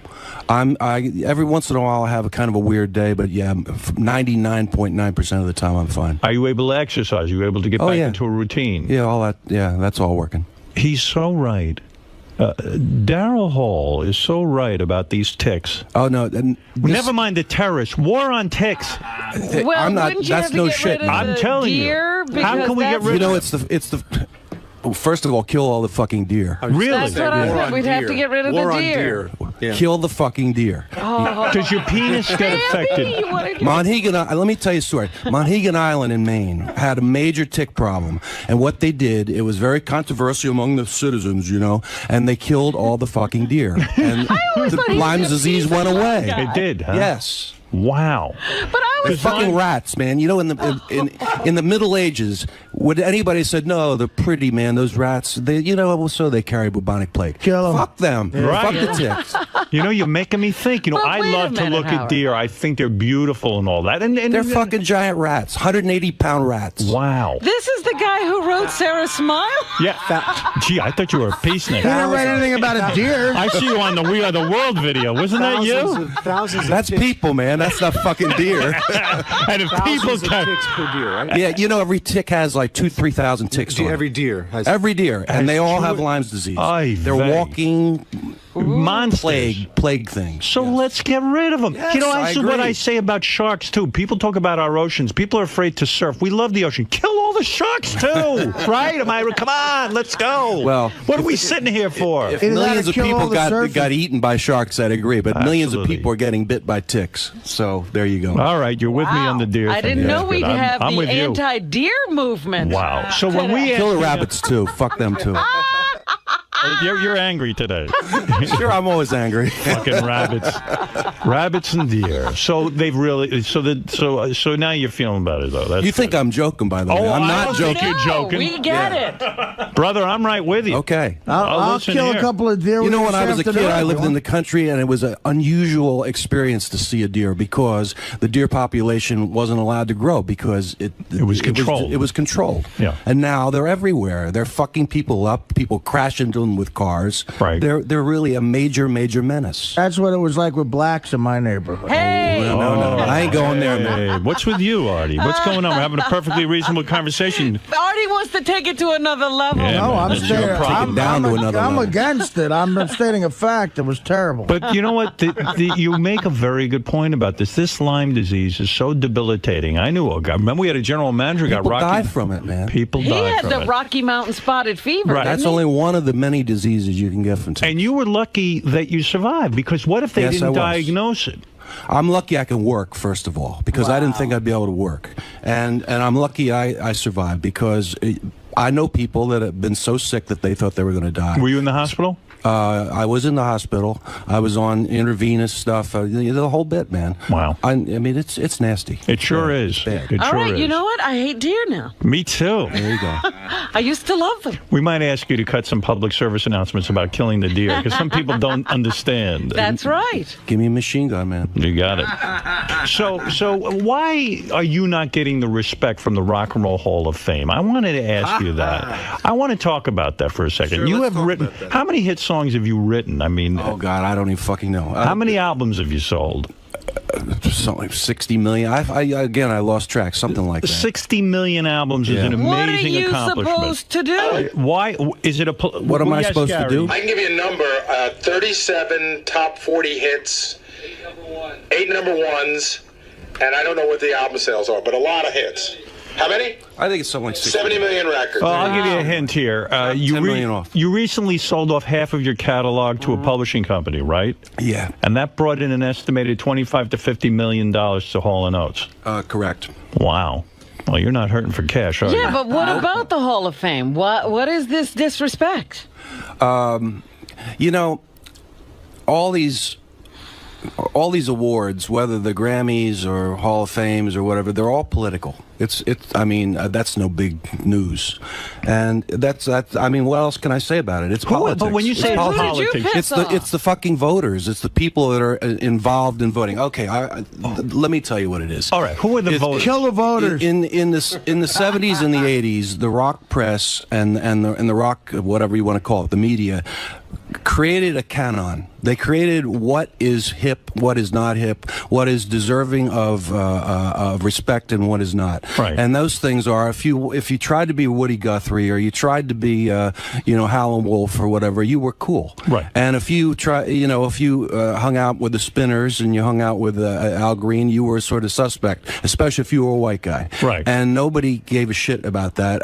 Every once in a while I have a kind of a weird day, but yeah, 99.9% of the time I'm fine. Are you able to exercise? Are you able to get back yeah. into a routine? Yeah, all that. Yeah, that's all working. He's so right. Daryl Hall is so right about these ticks. Oh no! Never mind the terrorists. War on ticks. Well, I'm not. wouldn't you That's have to no get shit. rid of I'm the telling you. deer? How Because can we get that's- rid? It's the. Well, first of all, kill all the fucking deer. Really? That's what I said. We'd have to get rid of the deer. Kill the fucking deer. Oh. Does your penis get affected? Monhegan, let me tell you a story. Monhegan Island in Maine had a major tick problem, and what they did, it was very controversial among the citizens, and they killed all the fucking deer, and the Lyme disease went away. It did, huh? Yes. Wow. But I They're was fucking rats, man. In the Middle Ages, would anybody said no? They're pretty, man. Those rats. So they carry bubonic plague. Kill 'em. Fuck them. Right. Fuck the ticks. You're making me think. But I wait a love to minute, look at Howard. deer. I think they're beautiful and all that. And They're fucking giant rats. 180-pound rats. Wow. This is the guy who wrote Sarah Smile? Yeah. Gee, I thought you were a peacenik. He didn't write anything about a deer. I see you on the We Are the World video. Wasn't that you? That's people, man. That's not fucking deer. And if people can... ticks per deer, right? Yeah, every tick has like 2,000-3,000 ticks on it. Every deer has. Every deer, and they all have Lyme's disease. They're walking monsters. plague things. So let's get rid of them. Yes, This is what agree. I say about sharks, too. People talk about our oceans. People are afraid to surf. We love the ocean. Kill all the sharks, too. Right? Come on, let's go. Well, what are we sitting here for? If millions of people got eaten by sharks, I'd agree. But millions of people are getting bit by ticks. So there you go. All right, you're with me on the deer I thing. didn't know That's we'd good. have I'm the with you. anti-deer movement. Wow. So when we Kill the rabbits, too. Fuck them, too. You're angry today. Sure, I'm always angry. Fucking rabbits and deer. So they've really. So now you're feeling better though. That's You think I'm joking, by the way? I'm I not don't joking. think you're joking. We get it. Brother, I'm right with you. Okay. I'll listen kill here. a couple of deer. When this I was a kid, afternoon, I lived if you in the country, and it was an unusual experience to see a deer because the deer population wasn't allowed to grow because it was controlled. It was controlled. Yeah. And now they're everywhere. They're fucking people up. People crash into them with cars. Right. They're really a major menace. That's what it was like with blacks in my neighborhood. Hey! No, I ain't going there, man. Hey, what's with you, Artie? What's going on? We're having a perfectly reasonable conversation. Artie wants to take it to another level. Yeah, No, man, I'm that's your staying. problem. I'm against it. I'm stating a fact. It was terrible. But you know what? You make a very good point about this. This Lyme disease is so debilitating. I knew a guy. Remember, we had a general manager got People Rocky. die from it, man. People He die had from the it. Rocky Mountain spotted fever. Right. That's didn't he? only one of the many diseases you can get from ticks. And you were lucky that you survived because what if they Yes, I didn't was. diagnose it? I'm lucky I can work, first of all, because I didn't think I'd be able to work. And I'm lucky I survived because I know people that have been so sick that they thought they were going to die. Were you in the hospital? I was in the hospital. I was on intravenous stuff. The whole bit, man. Wow. I mean, it's nasty. It sure is. Bad. It All sure right, is. you know what? I hate deer now. Me too. There you go. I used to love them. We might ask you to cut some public service announcements about killing the deer, because some people don't understand. That's right. Give me a machine gun, man. You got it. So why are you not getting the respect from the Rock and Roll Hall of Fame? I wanted to ask you that. I want to talk about that for a second. Sure, you let's have talk written, about that. how many hit songs have you written? I mean, oh God, I don't even fucking know. How many albums have you sold? Something like 60 million. I lost track. Something like that. 60 million albums is an amazing accomplishment. What are you supposed to do? Why is it a? What am I supposed to do? I can give you a number: 37 top 40 hits, 8 number ones, and I don't know what the album sales are, but a lot of hits. How many? I think it's something like 70 million records. Well, I'll give you a hint here. 10 million off. You recently sold off half of your catalog to a publishing company, right? Yeah. And that brought in an estimated $25 to $50 million to Hall & Oates. Correct. Wow. Well, you're not hurting for cash, are you? Yeah, but what about the Hall of Fame? What is this disrespect? You know, all these awards, whether the Grammys or Hall of Fames or whatever, they're all political. I mean, that's no big news, and that's. I mean, what else can I say about it? It's politics. But when you say it's politics, it's the fucking voters. It's the people that are involved in voting. Okay, let me tell you what it is. All right, who are the voters? Kill the voters. In the 70s and the 80s, the rock press and the rock, whatever you want to call it, the media, created a canon. They created what is hip, what is not hip, what is deserving of respect, and what is not. Right. And those things are, if you tried to be Woody Guthrie or you tried to be Howlin' Wolf or whatever, you were cool. Right. And if you hung out with the Spinners and you hung out with Al Green, you were sort of suspect, especially if you were a white guy. Right. And nobody gave a shit about that.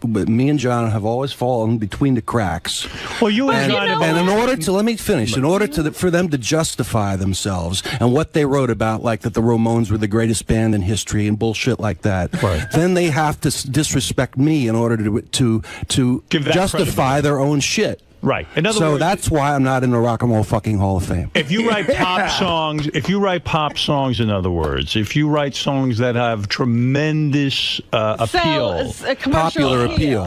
Me and John have always fallen between the cracks. Well, you and John have. And in order to, let me finish, in order for them to justify themselves and what they wrote about, like that the Ramones were the greatest band in history and bullshit like that, then they have to disrespect me in order to justify their own shit. Right. In other so words, that's why I'm not in the Rock and Roll fucking Hall of Fame. If you write pop songs, in other words, if you write songs that have tremendous appeal, popular appeal,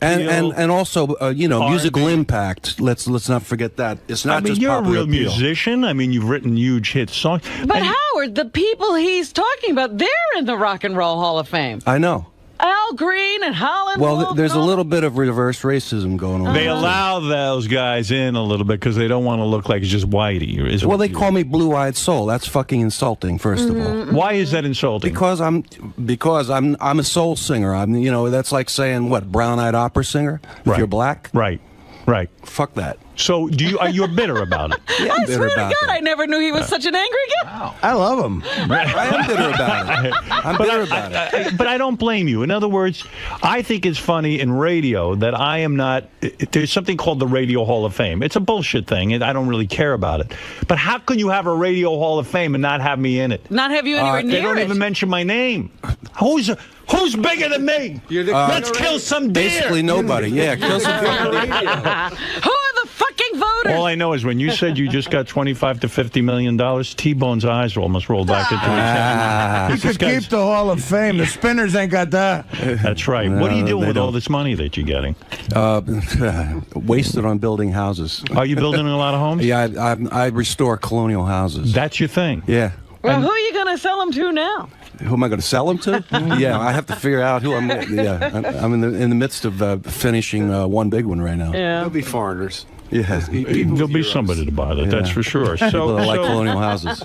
and also musical impact. Let's not forget that. It's not just you're popular a real appeal. musician. I mean, you've written huge hit songs. But Howard, the people he's talking about, they're in the Rock and Roll Hall of Fame. I know. Al Green and Howlin' Wolf. Well, there's a little bit of reverse racism going on. They allow those guys in a little bit because they don't want to look like it's just whitey. Well, they call me blue-eyed soul. That's fucking insulting, first of all. Why is that insulting? Because I'm a soul singer. That's like saying what, brown-eyed opera singer if you're black. Right. Fuck that. So are you bitter about it? Yeah, I'm I bitter swear to about God, it. I never knew he was such an angry guy. Wow. I love him. I am bitter about it. I'm bitter about it. But I don't blame you. In other words, I think it's funny in radio that I am not. There's something called the Radio Hall of Fame. It's a bullshit thing, and I don't really care about it. But how can you have a Radio Hall of Fame and not have me in it? Not have you anywhere near They don't even mention my name. Who's bigger than me? Let's kill some deer. Basically nobody. Yeah, kill some deer. Who are the fucking voters? All I know is when you said you just got $25 to $50 million, T-Bone's eyes almost rolled back into his head. You could keep the Hall of Fame. The Spinners ain't got that. That's right. What are you doing with all this money that you're getting? Wasted on building houses. Are you building a lot of homes? Yeah, I restore colonial houses. That's your thing? Yeah. Well, who are you going to sell them to now? Who am I going to sell them to? Yeah, I have to figure out who I'm. Yeah, I'm in the midst of finishing one big one right now. Yeah. There'll be foreigners. Yeah, there'll be somebody to buy that. That's for sure. People that like colonial houses.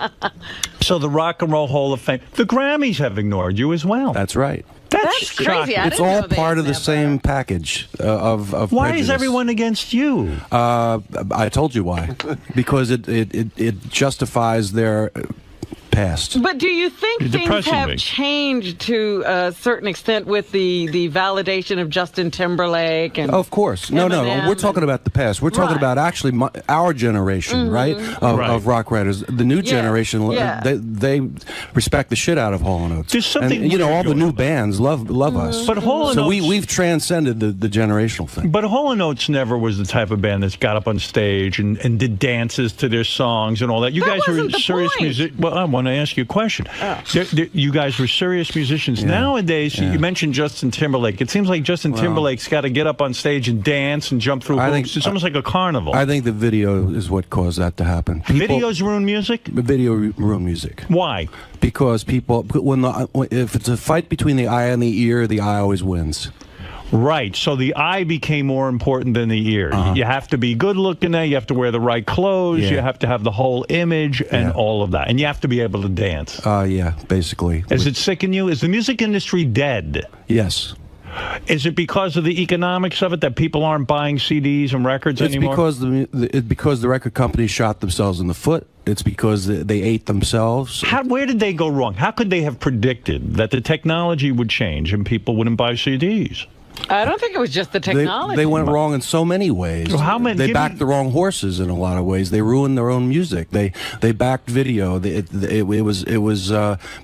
So the Rock and Roll Hall of Fame, the Grammys have ignored you as well. That's right. That's crazy. It's all part of the same package of Why prejudice. is everyone against you? I told you why. Because it justifies their past. But do you think You're things depressing have me. changed to a certain extent with the validation of Justin Timberlake? And Of course. No, Eminem we're talking about the past. We're talking about actually our generation, right, of rock writers. The new generation, they respect the shit out of Hall & Oates. There's something and, you know, weird all the going new on. bands love us. But Hall & so Oates- we've transcended the generational thing. But Hall & Oates never was the type of band that's got up on stage and did dances to their songs and all that. You guys were serious musicians. Well, I want to ask you a question. You guys were serious musicians. Nowadays, you mentioned Justin Timberlake. It seems like Justin Timberlake's got to get up on stage and dance and jump through hoops. It's almost like a carnival. I think the video is what caused that to happen. Videos ruin music? The video ruin music. Why? Because people, if it's a fight between the eye and the ear, the eye always wins. Right. So the eye became more important than the ear. You have to be good looking there. You have to wear the right clothes. You have to have the whole image and all of that. And you have to be able to dance. Yeah, basically. Is it sick in you? Is the music industry dead? Yes. Is it because of the economics of it that people aren't buying CDs and records anymore? It's because the record companies shot themselves in the foot. It's because they ate themselves. Where did they go wrong? How could they have predicted that the technology would change and people wouldn't buy CDs? I don't think it was just the technology. They went wrong in so many ways. Well, how many? They backed the wrong horses in a lot of ways. They ruined their own music. They backed video. It was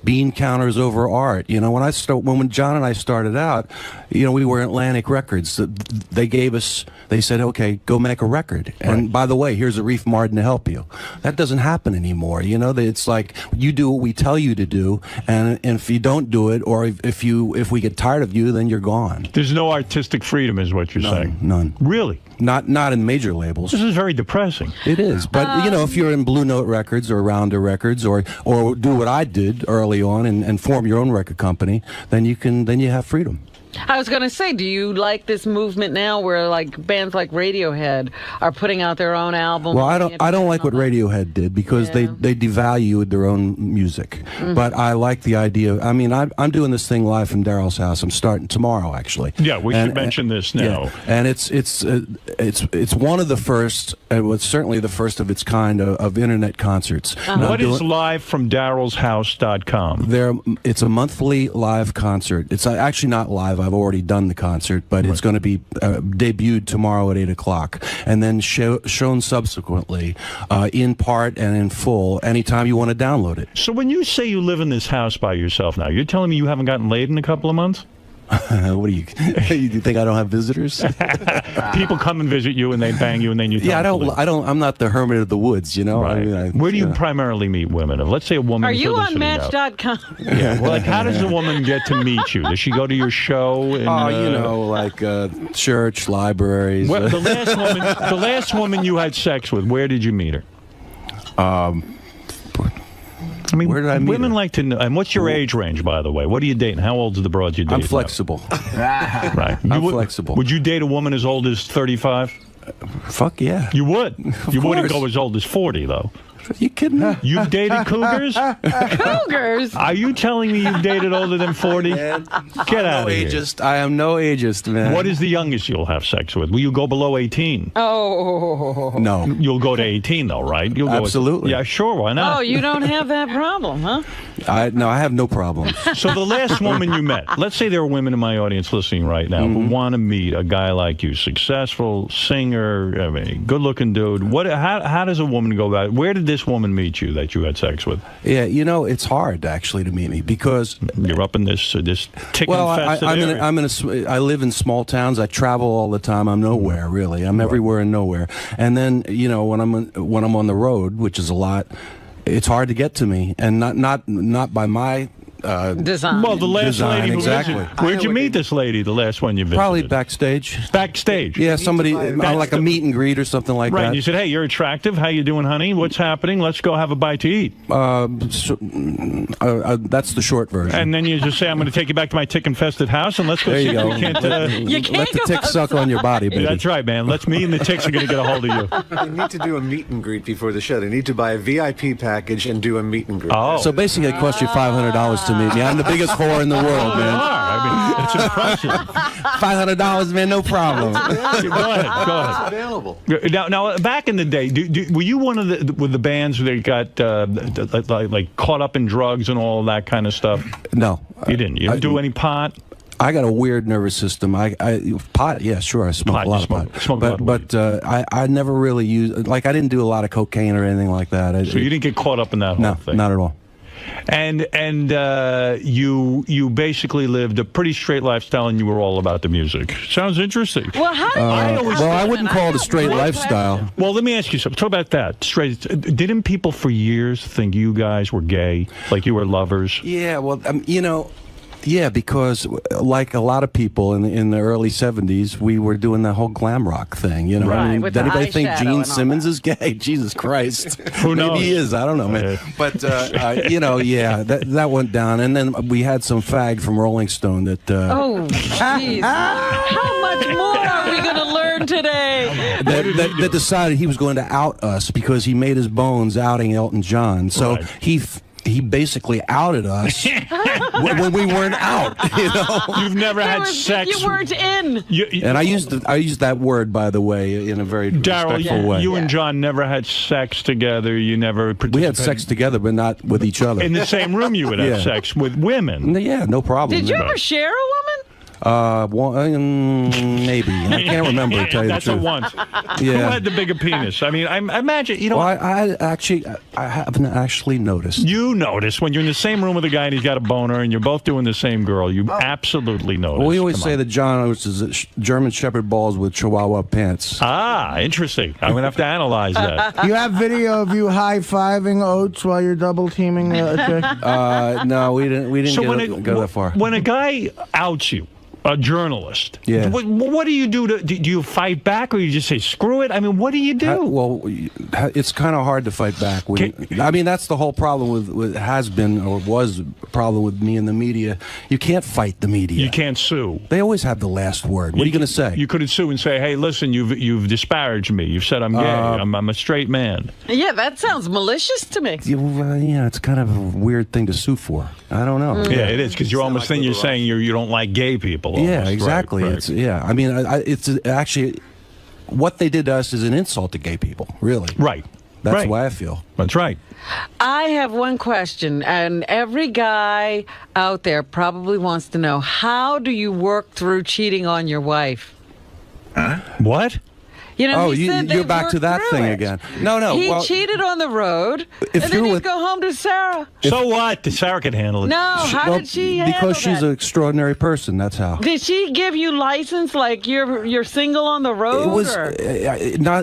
bean counters over art. You know, when John and I started out, you know, we were Atlantic Records. They gave us. They said, okay, go make a record. And by the way, here's a 𝗦𝗵cie to help you. That doesn't happen anymore. You know, it's like you do what we tell you to do, and if you don't do it, or if we get tired of you, then you're gone. There's no artistic freedom, is what you're saying. None. Really? Not in major labels. This is very depressing. It is, but you know, if you're in Blue Note Records or Rounder Records, or do what I did early on and form your own record company, then you have freedom. I was going to say, do you like this movement now where like bands like Radiohead are putting out their own albums? Well, I don't like what Radiohead did because they devalued their own music. But I like the idea. I mean, I'm doing this thing live from Daryl's house. I'm starting tomorrow, actually. Yeah, we should mention this now. Yeah. And it's one of the first, it was certainly the first of its kind of internet concerts. What is livefromdarylshouse.com? It's a monthly live concert. It's actually not live. I've already done the concert, but it's going to be debuted tomorrow at 8 o'clock, and then shown subsequently in part and in full anytime you want to download it. So when you say you live in this house by yourself now, you're telling me you haven't gotten laid in a couple of months? What do you think I don't have visitors? People come and visit you and they bang you and then you I'm not the hermit of the woods, you know. Right. I mean, where do you primarily meet women? Let's say a woman. Are you on Match.com? Match.com? Yeah. Well, like, how does a woman get to meet you? Does she go to your show? You know, like church, libraries. Well, the last woman you had sex with, where did you meet her? I mean, where did I meet women her? like to know. And what's your age range, by the way? What are you dating? How old's the broad you date? I'm flexible. Right. I'm flexible. Would you date a woman as old as 35? Fuck yeah. You would. You wouldn't course. go as old as 40, though. Are you kidding me? You've dated cougars? Cougars? Are you telling me you've dated older than 40? Get out of here. I am no ageist, man. What is the youngest you'll have sex with? Will you go below 18? Oh. No. You'll go to 18, though, right? You'll Absolutely. Yeah, sure. Why not? Oh, you don't have that problem, huh? No, I have no problem. So the last woman you met, let's say there are women in my audience listening right now who want to meet a guy like you, successful singer, I mean, good-looking dude. How does a woman go about it? Where did this woman meet you that you had sex with? Yeah, you know, it's hard actually to meet me because you're up in this tick-infested area. I live in small towns. I travel all the time. I'm nowhere really. I'm everywhere and nowhere. And then you know when I'm on the road, which is a lot, it's hard to get to me, and not by my design. Well, the last lady. Exactly. Where'd you meet this lady? The last one you visited? Probably backstage. Backstage. Yeah, somebody like a meet and greet or something like right. that. And you said, "Hey, you're attractive. How you doing, honey? What's happening? Let's go have a bite to eat." That's the short version. And then you just say, "I'm going to take you back to my tick-infested house, and let's go." There you sit. go. You can't, let the tick suck on your body, baby. That's right, man. Me and the ticks are going to get a hold of you. They need to do a meet and greet before the show. They need to buy a VIP package and do a meet and greet. Oh. So basically, it costs you $500 to meet me. I'm the biggest whore in the world, man. I mean, That's impressive. $500, man, no problem. Go ahead. It's available. Now, back in the day, were you one of the bands that got like caught up in drugs and all that kind of stuff? No, you didn't. You didn't do any pot. I got a weird nervous system. Pot, yeah, sure. I smoke a lot of pot. But I never really used, like, I didn't do a lot of cocaine or anything like that. So you didn't get caught up in that whole thing? No, not at all. And you basically lived a pretty straight lifestyle, and you were all about the music. Sounds interesting. Well, how do you I wouldn't call it a straight lifestyle. Well, let me ask you something. Talk about that. Straight. Didn't people for years think you guys were gay, like you were lovers? Yeah, well, you know. Yeah, because like a lot of people in the early 70s, we were doing the whole glam rock thing. You know, right, I mean, with did the anybody think eyeshadow Gene and all Simmons is gay? Jesus Christ. Who knows? Maybe he is. I don't know, man. But, you know, yeah, that went down. And then we had some fag from Rolling Stone that... Oh, jeez. How much more are we going to learn today? that decided he was going to out us because he made his bones outing Elton John. So he basically outed us when we weren't out. You know, you've never had sex. You weren't in. And I used that word, by the way, in a very respectful way. You and John never had sex together. You never participated. We had sex together, but not with each other. In the same room, you would have sex with women. Yeah, no problem. Did you ever share a woman? Maybe. I can't remember, to tell you the truth. That's a once. Yeah. Who had the bigger penis? I mean, I imagine, you know. Well, I haven't actually noticed. You notice when you're in the same room with a guy and he's got a boner and you're both doing the same girl. You absolutely notice. Well, we always say that John is German Shepherd balls with Chihuahua pants. Ah, interesting. I'm going to have to analyze that. You have video of you high-fiving Oates while you're double-teaming a chick? No, we didn't go that far. When a guy outs you, a journalist. Yeah. What do you do? Do you fight back, or you just say screw it? I mean, what do you do? Well, it's kind of hard to fight back. I mean, that's the whole problem with has been or was a problem with me and the media. You can't fight the media. You can't sue. They always have the last word. What are you going to say? You couldn't sue and say, "Hey, listen, you've disparaged me. You've said I'm gay. I'm a straight man." Yeah, that sounds malicious to me. Yeah, it's kind of a weird thing to sue for. I don't know. Yeah, it is, because you're almost thinking you're saying you don't like gay people. Yeah, almost. exactly. Right. It's I mean, it's actually what they did to us is an insult to gay people. Really. Right. That's the way I feel. That's right. I have one question, and every guy out there probably wants to know: how do you work through cheating on your wife? What? You know, you're back to that thing again. No. He cheated on the road, and then he'd go home to Sarah. So what? Sarah could handle it. No, how did she handle Because she's an extraordinary person. That's how. Did she give you license like you're single on the road? It was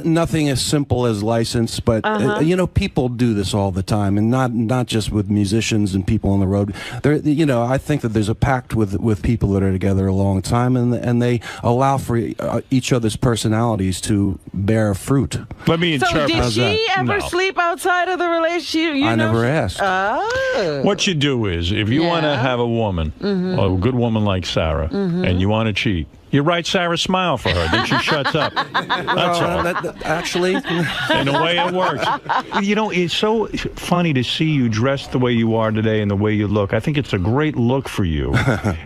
nothing as simple as license, but you know, people do this all the time, and not just with musicians and people on the road. You know, I think that there's a pact with people that are together a long time, and they allow for each other's personalities to bear fruit. Let me interpret. So did she ever sleep outside of the relationship? I never asked. Oh. What you do is, if you want to have a woman, a good woman like Sarah, and you want to cheat, you write Sarah Smile for her, then she shuts up. That's all. Actually, in the way it works. You know, it's so funny to see you dressed the way you are today and the way you look. I think it's a great look for you.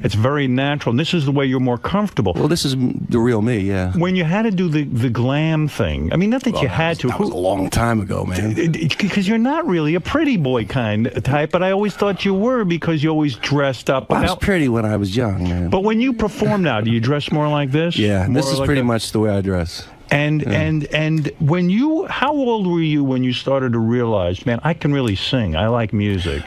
It's very natural. And this is the way you're more comfortable. Well, this is the real me, yeah. When you had to do the glam thing, I mean, not that you had to. That was a long time ago, man. Because you're not really a pretty boy kind of type, but I always thought you were because you always dressed up. I was pretty when I was young, man. But when you perform now, do you dress more like this? Yeah, more this is like pretty much the way I dress. And when you, how old were you when you started to realize, man, I can really sing. I like music.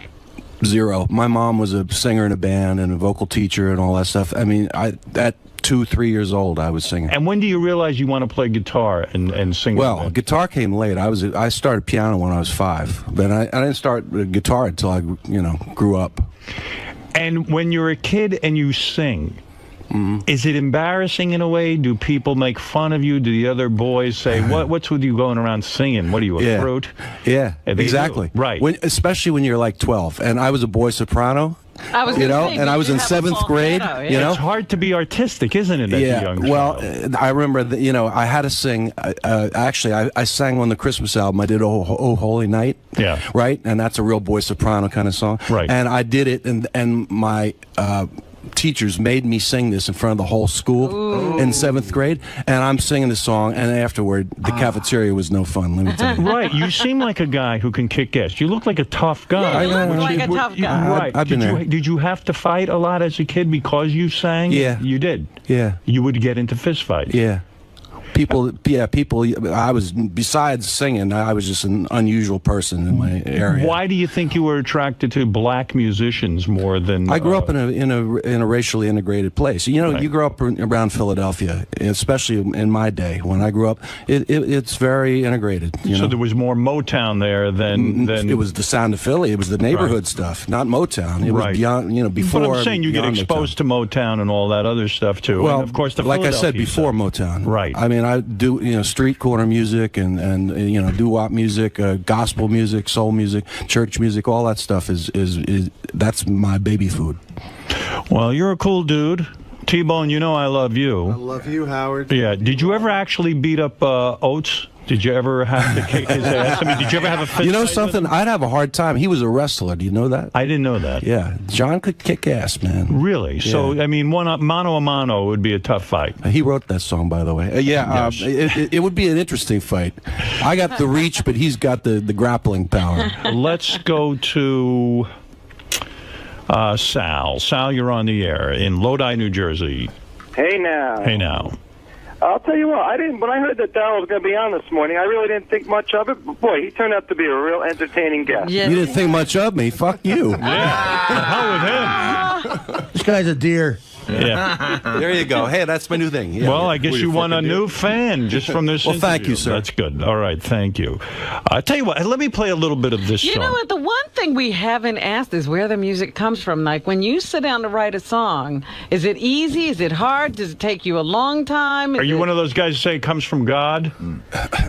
0. My mom was a singer in a band and a vocal teacher and all that stuff. I mean, at 2, 3 years old, I was singing. And when do you realize you want to play guitar and sing? Well, guitar came late. I started piano when I was 5, but I didn't start guitar until I grew up. And when you're a kid and you sing, is it embarrassing in a way? Do people make fun of you? Do the other boys say, what's with you going around singing? What are you, a fruit? Yeah, exactly. Right. Especially when you're like 12. And I was a boy soprano. I was and I was in 7th grade. You know, it's hard to be artistic, isn't it? As a young well, child? I remember that. I had to sing. Actually, I sang on the Christmas album. I did "Oh Holy Night." Yeah. Right, and that's a real boy soprano kind of song. Right. And I did it, and my teachers made me sing this in front of the whole school in 7th grade, and I'm singing the song, and afterward, the cafeteria was no fun, let me tell you. Right, you seem like a guy who can kick ass. You look like a tough guy. You look like a tough guy. Right. I've been there. Did you have to fight a lot as a kid because you sang? Yeah. You did? Yeah. You would get into fist fights? Yeah. People, I was, besides singing, I was just an unusual person in my area. Why do you think you were attracted to black musicians more than... I grew up in a racially integrated place. You know, Right. you grow up around Philadelphia, especially in my day. When I grew up, it's very integrated. You So know? there was more Motown there than... It was the sound of Philly. It was the neighborhood stuff, not Motown. It was beyond, you know, before... But I'm saying you get beyond exposed to Motown and all that other stuff, too. Well, and of course, the like I said, Philadelphia before stuff. Motown. Right. I mean, I do, you know, street corner music and you know, doo-wop music, gospel music, soul music, church music, all that stuff is that's my baby food. Well, you're a cool dude. T-Bone, you know I love you. I love you, Howard. Yeah. Did you ever actually beat up Oates? Did you ever have to kick his ass? I mean, did you ever have a fist You know fight with something? him? I'd have a hard time. He was a wrestler. Do you know that? I didn't know that. Yeah. John could kick ass, man. Really? Yeah. So, I mean, mano a mano would be a tough fight. He wrote that song, by the way. Yes. It would be an interesting fight. I got the reach, but he's got the grappling power. Let's go to Sal. Sal, you're on the air in Lodi, New Jersey. Hey now. Hey now. I'll tell you what, when I heard that Darryl was going to be on this morning, I really didn't think much of it, but boy, he turned out to be a real entertaining guest. Yeah. You didn't think much of me. Fuck you. How with him? This guy's a deer. Yeah. There you go. Hey, that's my new thing. Yeah. Well, I guess you won a new fan just from this Well, thank interview. you, sir. That's good. All right, thank you. I tell you what, let me play a little bit of this You song. know what? The one thing we haven't asked is where the music comes from. Like, when you sit down to write a song, is it easy? Is it hard? Does it take you a long time? Are you one of those guys who say it comes from God?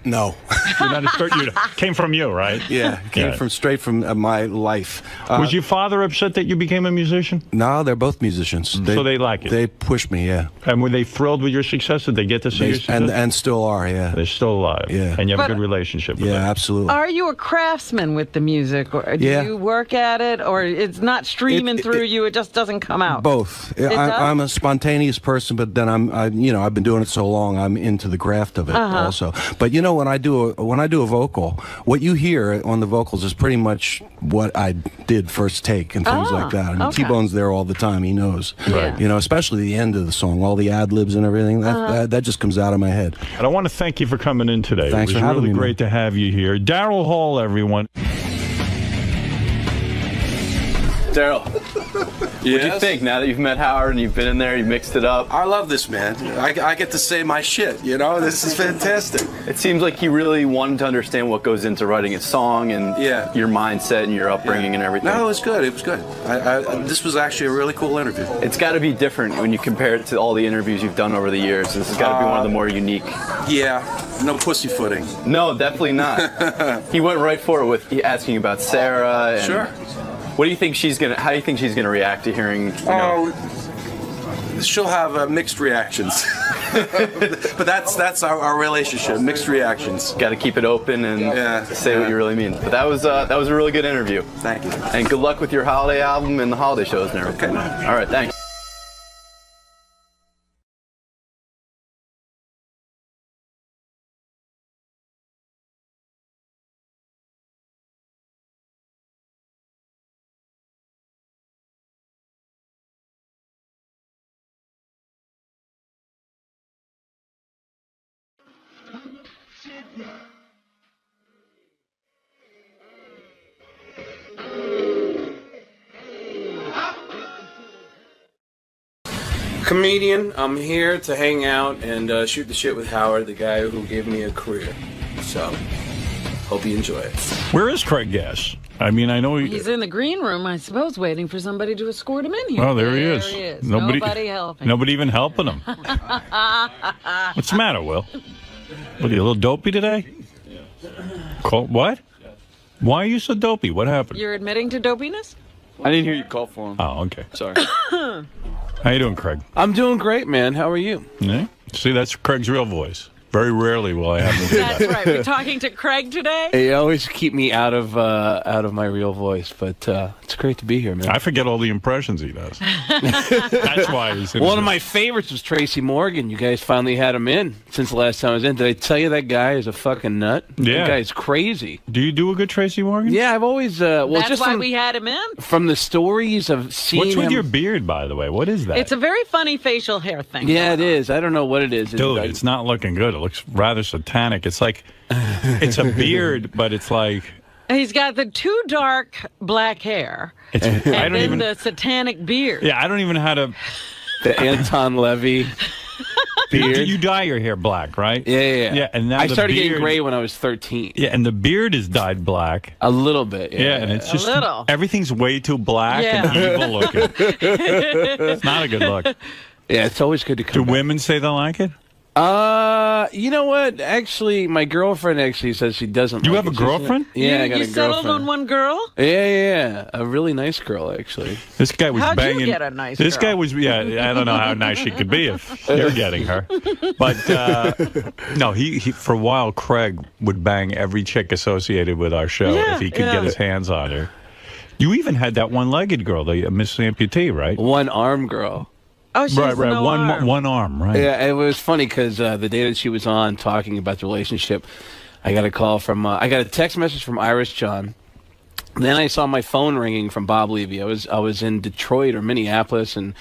No. You're not you came from you, right? Yeah, it came from straight from my life. Was your father upset that you became a musician? No, they're both musicians. So they like it? They pushed me, yeah. And were they thrilled with your success? Did they get to see your success? And still are, yeah. They're still alive. Yeah. And you have a But- good relationship with Yeah, them. absolutely. Are you a craftsman with the music, or do Yeah. you work at it, or it's not streaming through you? It just doesn't come out. Both. It does? I'm a spontaneous person, but then I've been doing it so long, I'm into the craft of it also. But you know, when I do a vocal, what you hear on the vocals is pretty much what I did first take and things like that. I mean, okay. T-Bone's there all the time. He knows. Right. You know, especially the end of the song, all the ad-libs and everything. That just comes out of my head. And I want to thank you for coming in today. Thanks it was for having really me, great to have you here. Daryl Hall, everyone. Daryl, what do you think now that you've met Howard and you've been in there, you mixed it up? I love this, man. I get to say my shit, you know? This is fantastic. It seems like he really wanted to understand what goes into writing a song and your mindset and your upbringing and everything. No, it was good. It was good. This was actually a really cool interview. It's got to be different when you compare it to all the interviews you've done over the years. This has got to be one of the more unique. Yeah, no pussyfooting. No, definitely not. He went right for it with asking about Sarah. And Sure. What do you think how do you think she's gonna react to hearing? She'll have mixed reactions. But that's our relationship, mixed reactions. Got to keep it open and say what you really mean. But that was a really good interview. Thank you. And good luck with your holiday album and the holiday shows and everything. Okay. All right, thanks. Comedian, I'm here to hang out and shoot the shit with Howard, the guy who gave me a career. So, hope you enjoy it. Where is Craig Gass? I mean, I know He's in the green room, I suppose, waiting for somebody to escort him in here. Oh, there he is. He is. Nobody helping. Nobody even helping him. What's the matter, Will? What, are you a little dopey today? What? Why are you so dopey? What happened? You're admitting to dopiness? I didn't hear you call for him. Oh, okay. Sorry. How you doing, Craig? I'm doing great, man. How are you? Yeah. See, that's Craig's real voice. Very rarely will I have to do that. That's right. We're talking to Craig today. They always keep me out of my real voice, but it's great to be here, man. I forget all the impressions he does. That's why he's One of my favorites was Tracy Morgan. You guys finally had him in since the last time I was in. Did I tell you that guy is a fucking nut? Yeah. That guy's crazy. Do you do a good Tracy Morgan? Yeah, I've always... That's just why we had him in. From the stories of seeing What's with him... your beard, by the way? What is that? It's a very funny facial hair thing. Yeah, it is. I don't know what it is. Dude, it's not looking good. It looks rather satanic. It's like, it's a beard, but it's like... He's got the too dark black hair. And then the satanic beard. Yeah, I don't even know how to... The Anton Levy beard. You dye your hair black, right? Yeah. And now I the started getting beard- gray when I was 13. Yeah, and the beard is dyed black. A little bit, yeah. And it's just... little. Everything's way too black and evil looking. It's not a good look. Yeah, it's always good to come Do women say they like it? You know what? Actually, my girlfriend actually says she doesn't. You like have a it. She said- girlfriend? Yeah, I got You a settled girlfriend. on one girl? Yeah. A really nice girl, actually. This guy was How'd you banging. get a nice This girl? guy was, yeah. I don't know how nice she could be if you're getting her, but no, he for a while Craig would bang every chick associated with our show if he could get his hands on her. You even had that one-legged girl, the Miss Amputee, right? One-arm girl. Oh, she has no arm. One arm, right? Yeah, it was funny because the day that she was on talking about the relationship, I got a call from, I got a text message from Iris John. Then I saw my phone ringing from Bob Levy. I was in Detroit or Minneapolis, and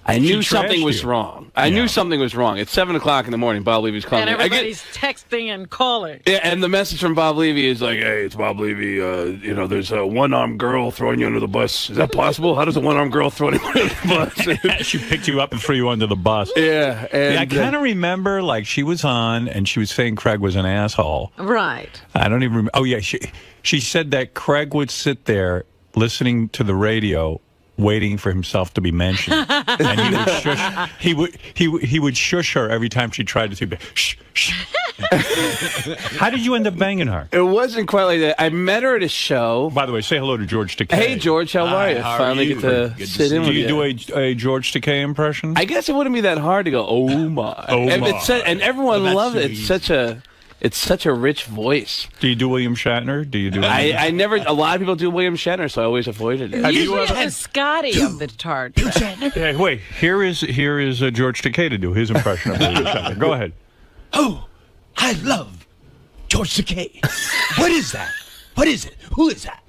I knew something was wrong. I knew something was wrong. It's 7 o'clock in the morning. Bob Levy's calling And me. everybody's texting and calling. Yeah, and the message from Bob Levy is like, "Hey, it's Bob Levy. There's a one-armed girl throwing you under the bus. Is that possible? How does a one-armed girl throw anyone under the bus?" She picked you up and threw you under the bus. Yeah, and I kind of remember, like, she was on and she was saying Craig was an asshole. Right. I don't even remember. Oh, yeah, she said that Craig would sit there listening to the radio, waiting for himself to be mentioned, and he would shush. He would shush her every time she tried to say, "Shh, shh." How did you end up banging her? It wasn't quite like that. I met her at a show. By the way, say hello to George Takei. Hey, George, how are you? Finally get to sit in with you. Do you do a George Takei impression? I guess it wouldn't be that hard to go, "Oh my," and everyone loves it. It's such a rich voice. Do you do William Shatner? Do you do? I never. A lot of people do William Shatner, so I always avoided it. Usually it's Scotty of the Tart. Yeah, wait, here is George Takei to do his impression of William Shatner. Go ahead. Oh, I love George Takei. What is that? What is it? Who is that?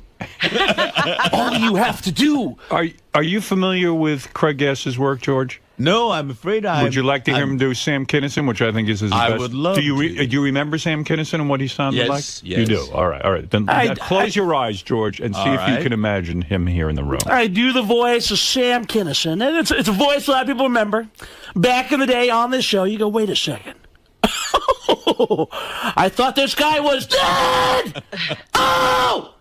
All you have to do. Are you familiar with Craig Gass's work, George? No, I'm afraid I. Would you like to hear him do Sam Kinison, which I think is his best? I would love do you remember Sam Kinison and what he sounded like? Yes. You do? All right. Then close your eyes, George, and see if you can imagine him here in the room. I do the voice of Sam Kinison, and it's a voice a lot of people remember. Back in the day on this show, you go, wait a second. I thought this guy was dead! Oh!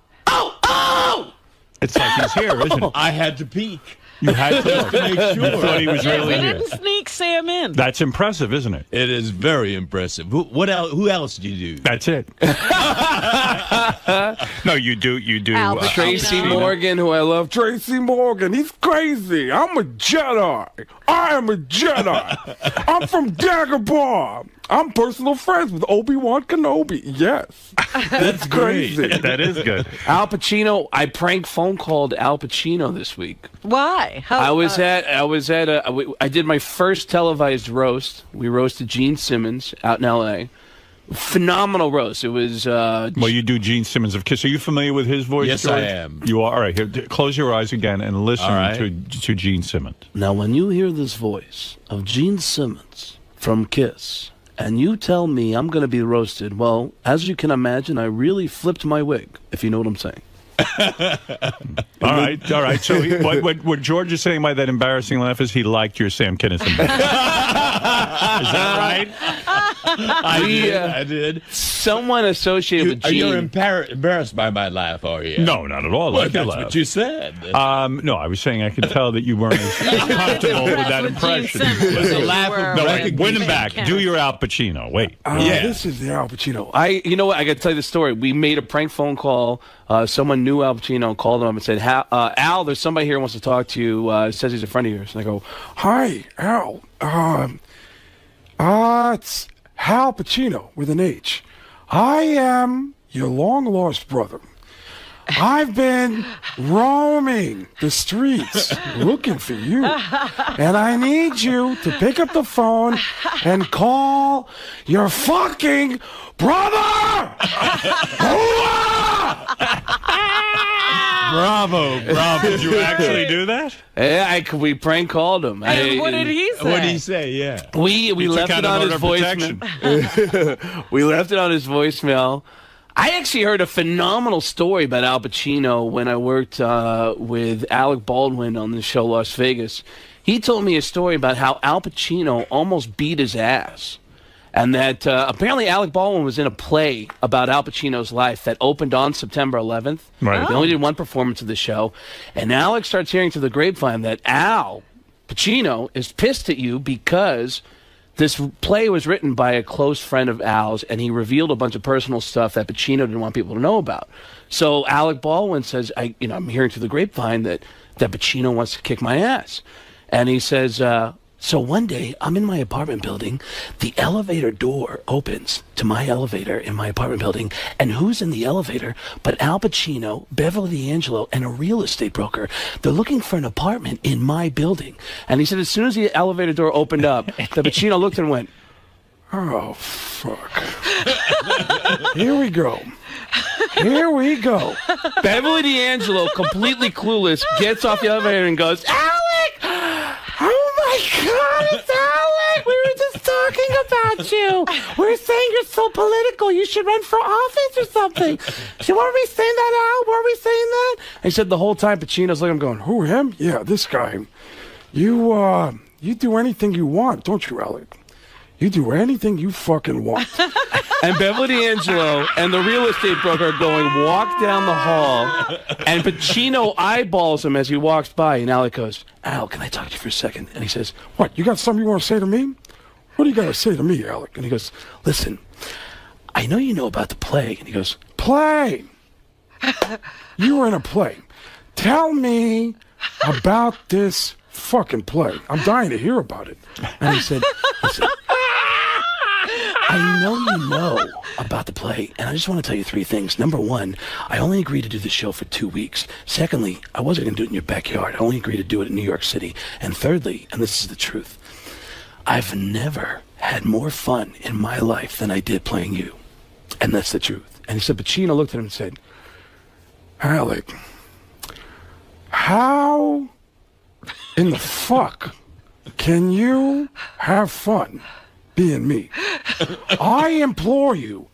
It's like he's here, isn't it? I had to peek. You had to look. Make sure. You thought he was Yeah, really we here. didn't sneak Sam in. That's impressive, isn't it? It is very impressive. What else? Who else do you do? That's it. No, you do. Tracy Morgan, who I love. Tracy Morgan, he's crazy. I'm a Jedi. I am a Jedi. I'm from Dagobah. I'm personal friends with Obi-Wan Kenobi. Yes. That's crazy. Yeah, that is good. Al Pacino, I prank phone called Al Pacino this week. Why? I did my first televised roast. We roasted Gene Simmons out in L.A. Phenomenal roast. It was. Well, you do Gene Simmons of Kiss. Are you familiar with his voice? Yes, George? I am. You are. All right. Here, close your eyes again and listen All right. to Gene Simmons. Now, when you hear this voice of Gene Simmons from Kiss, and you tell me I'm going to be roasted, well, as you can imagine, I really flipped my wig, if you know what I'm saying. All right. So what George is saying by that embarrassing laugh is he liked your Sam Kinison. Is that right? I did. Someone associated with Gene. You're embarrassed by my laugh, are you? No, not at all. Well, Like your that's laugh. what you said. No, I was saying I could tell that you weren't as comfortable with that impression. It's a laugh of No, wait, recognition. win him back. Do your Al Pacino. Wait. This is the Al Pacino. You know what? I got to tell you the story. We made a prank phone call. Someone knew Al Pacino, called him up and said, Al, there's somebody here who wants to talk to you. Says he's a friend of yours. And I go, hi, Al. Al Pacino with an H. I am your long-lost brother. I've been roaming the streets looking for you. And I need you to pick up the phone and call your fucking brother! Bravo. Did you actually do that? Yeah, we prank called him. And what did he say? What did he say? Yeah. We left it on his voicemail. We left it on his voicemail. I actually heard a phenomenal story about Al Pacino when I worked with Alec Baldwin on the show Las Vegas. He told me a story about how Al Pacino almost beat his ass. And that apparently Alec Baldwin was in a play about Al Pacino's life that opened on September 11th. Right. They only did one performance of the show. And Alec starts hearing through the grapevine that Al Pacino is pissed at you because this play was written by a close friend of Al's, and he revealed a bunch of personal stuff that Pacino didn't want people to know about. So Alec Baldwin says, I'm hearing through the grapevine that Pacino wants to kick my ass. And he says, so one day, I'm in my apartment building. The elevator door opens to my elevator in my apartment building. And who's in the elevator but Al Pacino, Beverly D'Angelo, and a real estate broker? They're looking for an apartment in my building. And he said as soon as the elevator door opened up, the Pacino looked and went, oh, fuck. Here we go. Here we go. Beverly D'Angelo, completely clueless, gets off the elevator and goes, Alec! Oh my God, it's Alec! We were just talking about you. We're saying you're so political. You should run for office or something. So were we saying that, Al? Were we saying that? And he said the whole time Pacino's looking, going, who, him? Yeah, this guy. You do anything you want, don't you, Alec? You do anything you fucking want. And Beverly D'Angelo and the real estate broker walk down the hall, and Pacino eyeballs him as he walks by, and Alec goes, Al, can I talk to you for a second? And he says, what, you got something you want to say to me? What do you got to say to me, Alec? And he goes, listen, I know you know about the play. And he goes, play? You were in a play. Tell me about this fucking play. I'm dying to hear about it. And he said, listen, I know you know about the play, and I just want to tell you 3 things. Number 1, I only agreed to do the show for 2 weeks. Secondly, I wasn't going to do it in your backyard. I only agreed to do it in New York City. And thirdly, and this is the truth, I've never had more fun in my life than I did playing you. And that's the truth. And he said, Pacino looked at him and said, Alec, how in the fuck can you have fun being me? I implore you,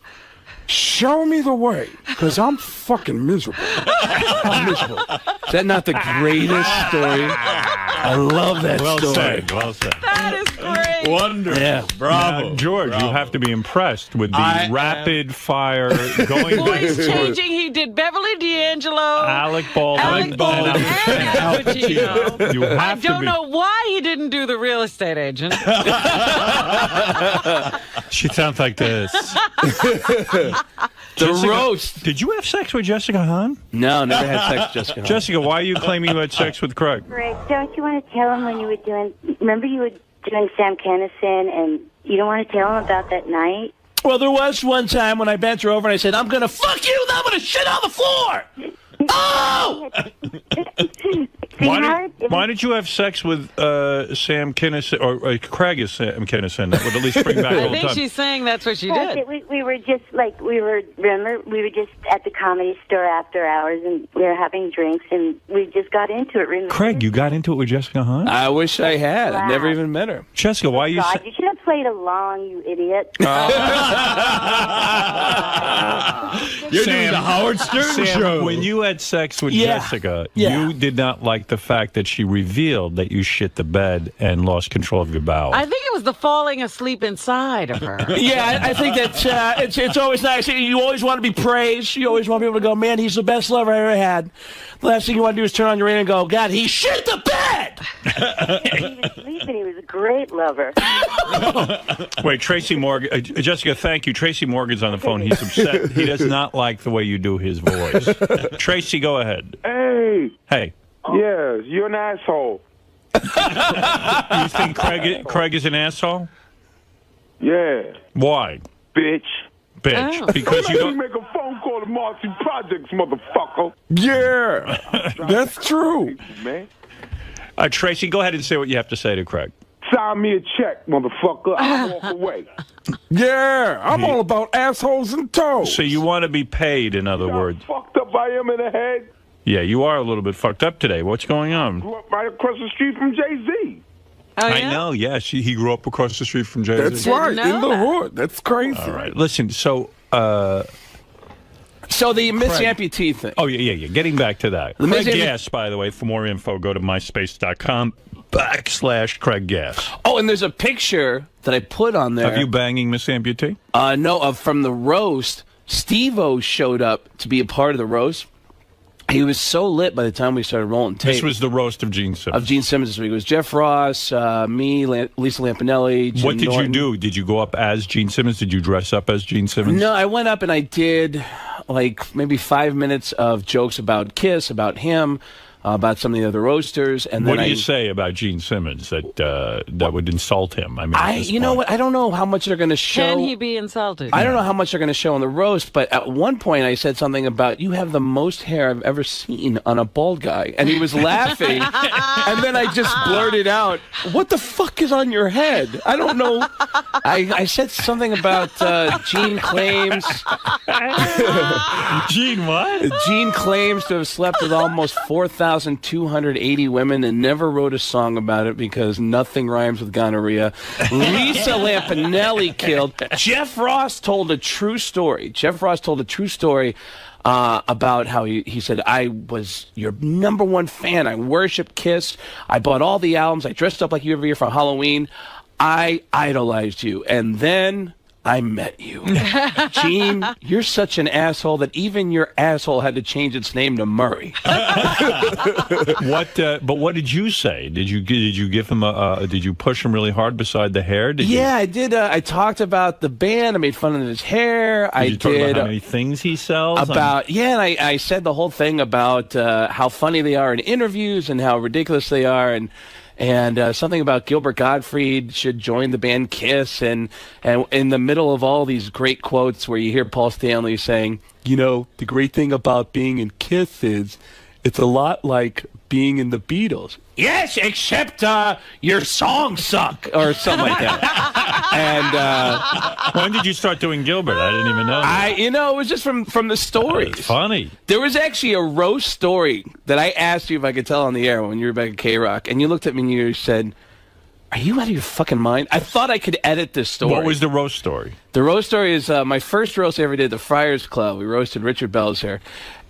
show me the way, because I'm fucking miserable. I'm miserable. Is that not the greatest story? I love that story. Well said. That is great. Wonderful. Yeah. Bravo. Now, George, you have to be impressed with the rapid fire going Voice back changing. He did Beverly D'Angelo, Alec Baldwin, and Al Pacino. You have I don't to be. know why he didn't do the real estate agent. She sounds like this. The roast. Did you have sex with Jessica Hahn? No, never had sex with Jessica Hahn. Jessica, why are you claiming you had sex with Craig? Greg, don't you want to tell him when you were doing, remember you were doing Sam Kinison, and you don't want to tell him about that night? Well, there was one time when I bent her over and I said, I'm going to fuck you, then I'm going to shit on the floor. Oh! Why did you have sex with Sam Kinison, or Craig is Sam Kinison? That would at least bring back I old think time. she's saying that's what she Well, did. we were just like, remember, we were just at the Comedy Store after hours, and we were having drinks, and we just got into it. Remember? Craig, you got into it with Jessica Hahn? I wish I had. Wow. I've never even met her. Jessica, why are you... God, you should have played along, you idiot. You're doing the Howard Stern show. When you had sex with Jessica, you did not like the fact that she revealed that you shit the bed and lost control of your bowels. I think it was the falling asleep inside of her. Yeah, I think that it's always nice. You always want to be praised. You always want people to go, man, he's the best lover I ever had. The last thing you want to do is turn on your radio and go, God, he shit the bed! He was sleeping. He was a great lover. Wait, Tracy Morgan. Jessica, thank you. Tracy Morgan's on the phone. He's upset. He does not like the way you do his voice. Tracy, go ahead. Hey. Hey. Yes, you're an asshole. You think Craig is an asshole? Yeah. Why? Bitch. Bitch. Oh. Because Don't you let don't. me make a phone call to Marcy Projects, motherfucker. Yeah, that's true. Man. Tracy, go ahead and say what you have to say to Craig. Sign me a check, motherfucker. I'll walk away. Yeah, I'm all about assholes and toes. So you want to be paid, in other words. Fucked up I am in the head. Yeah, you are a little bit fucked up today. What's going on? Grew up right across the street from Jay-Z. I know, yeah. He grew up across the street from Jay-Z. That's right, in the hood. That's crazy. All right. Listen, so the Miss Amputee thing. Oh, yeah. Getting back to that. The Craig Miss Gass, by the way, for more info, go to myspace.com/Craig Gass. Oh, and there's a picture that I put on there. Have you banging Miss Amputee? No, from the roast. Steve-O showed up to be a part of the roast. He was so lit by the time we started rolling tape. This was the roast of Gene Simmons. Of Gene Simmons this week. It was Jeff Ross, me, Lisa Lampanelli, Jim What did Norton. you do? Did you go up as Gene Simmons? Did you dress up as Gene Simmons? No, I went up and I did like maybe 5 minutes of jokes about Kiss, about him, about some of the other roasters, and then what do you say about Gene Simmons that would insult him? I mean, you know what? I don't know how much they're going to show. Can he be insulted? I don't know how much they're going to show on the roast, but at one point I said something about, you have the most hair I've ever seen on a bald guy. And he was laughing. And then I just blurted out, what the fuck is on your head? I don't know. I said something about Gene claims. Gene what? Gene claims to have slept with almost 4,280 women and never wrote a song about it because nothing rhymes with gonorrhea. Lisa Lampanelli killed. Jeff Ross told a true story. About how he said, I was your #1 fan. I worship Kiss. I bought all the albums. I dressed up like you every year for Halloween. I idolized you. And then I met you. Gene, you're such an asshole that even your asshole had to change its name to Murray. But what did you say? Did you give him did you push him really hard beside the hair? I did. I talked about the band. I made fun of his hair. Did you talk about how many things he sells? And I said the whole thing about how funny they are in interviews and how ridiculous they are, and something about Gilbert Gottfried should join the band Kiss, and in the middle of all these great quotes where you hear Paul Stanley saying, you know, the great thing about being in Kiss is it's a lot like being in the Beatles. Yes, except your songs suck, or something like that. And when did you start doing Gilbert? I didn't even know. It was just from the stories. That's funny. There was actually a roast story that I asked you if I could tell on the air when you were back at K-Rock, and you looked at me and you said, are you out of your fucking mind? I thought I could edit this story. What was the roast story? The roast story is my first roast I ever did at the Friars Club. We roasted Richard Belzer.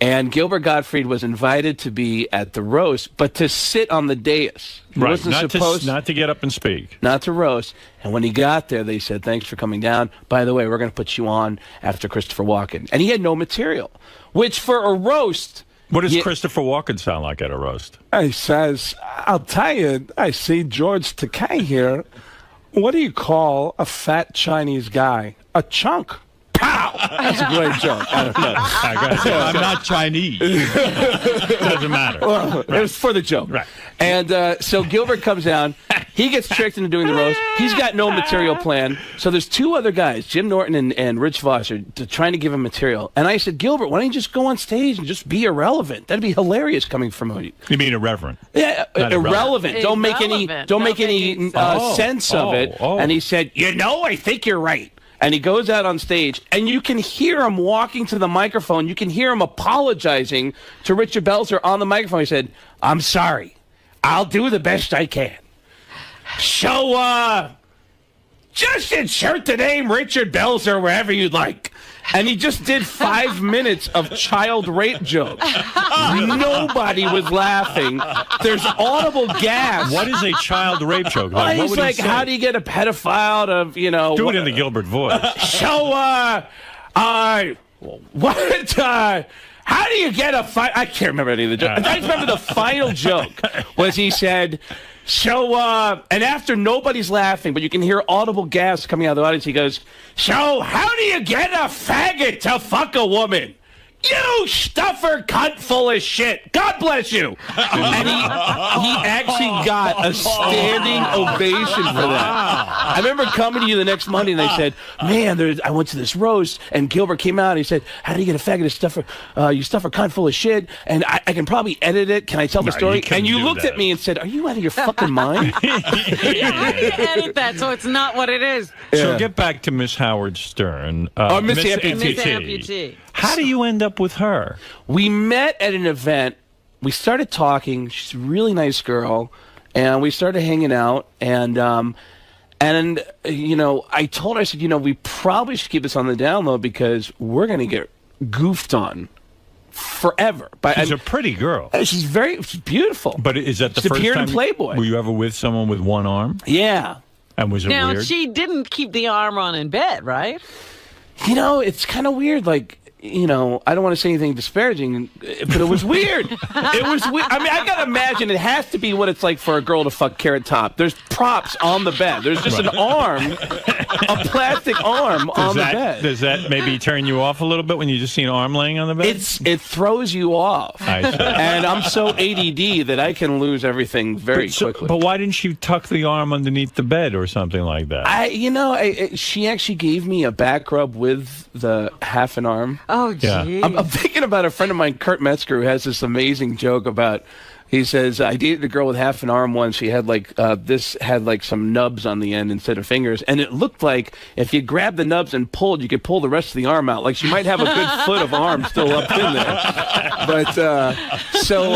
And Gilbert Gottfried was invited to be at the roast, but to sit on the dais. He Right, wasn't supposed not to get up and speak. Not to roast. And when he got there, they said, thanks for coming down. By the way, we're going to put you on after Christopher Walken. And he had no material, which for a roast... What does Christopher Walken sound like at a roast? He says, I'll tell you, I see George Takei here. What do you call a fat Chinese guy? A chunk. Pow! That's a great joke. I don't know. I gotta say, I'm not Chinese. Doesn't matter. Well, it was for the joke. Right. And so Gilbert comes down. He gets tricked into doing the roast. He's got no material plan. So there's two other guys, Jim Norton and Rich Voss, are trying to give him material. And I said, Gilbert, why don't you just go on stage and just be irrelevant? That'd be hilarious coming from you. You mean irreverent? Yeah, Not irrelevant. Don't make any sense of it. And he said, I think you're right. And he goes out on stage, and you can hear him walking to the microphone. You can hear him apologizing to Richard Belzer on the microphone. He said, I'm sorry. I'll do the best I can. So, just insert the name Richard Belzer wherever you'd like. And he just did 5 minutes of child rape jokes. Nobody was laughing. There's audible gas. What is a child rape joke? Well, Like, he's like, how do you get a pedophile to, Do it in the Gilbert voice. So, how do you get I can't remember any of the jokes. I just remember the final joke was he said, and after nobody's laughing, but you can hear audible gasp coming out of the audience, he goes, so how do you get a faggot to fuck a woman? "You stuffer cunt full of shit. God bless you." And he actually got a standing ovation for that. I remember coming to you the next Monday and I said, "Man, I went to this roast and Gilbert came out and he said, 'How do you get a faggot to stuffer? You stuffer cunt full of shit.' And I can probably edit it. Can I tell the story?" And you looked at me and said, "Are you out of your fucking mind?" Yeah, how do you edit that so it's not what it is? So get back to Miss Howard Stern. Miss Miss Amputee. How do you end up with her? We met at an event. We started talking. She's a really nice girl, and we started hanging out. And you know, I told her, I said, you know, we probably should keep this on the down low because we're gonna get goofed on forever. She's a pretty girl. She's beautiful. But is that the She's first appeared time? in Playboy. Were you ever with someone with one arm? Yeah. And was it Now, weird? she didn't keep the arm on in bed, right? You know, it's kind of weird. Like, you know, I don't want to say anything disparaging, but it was weird. It was weird. I mean, I got to imagine it has to be what it's like for a girl to fuck Carrot Top. There's props on the bed. There's just an arm, a plastic arm on the bed. Does that maybe turn you off a little bit when you just see an arm laying on the bed? It throws you off. I see. And I'm so ADD that I can lose everything very quickly. But why didn't you tuck the arm underneath the bed or something like that? She actually gave me a back rub with the half an arm. Oh, geez. I'm thinking about a friend of mine, 𝗏_𝗏, who has this amazing joke about. He says, I dated a girl with half an arm once. She had like this had like some nubs on the end instead of fingers, and it looked like if you grabbed the nubs and pulled, you could pull the rest of the arm out. Like she might have a good foot of arm still up in there. But so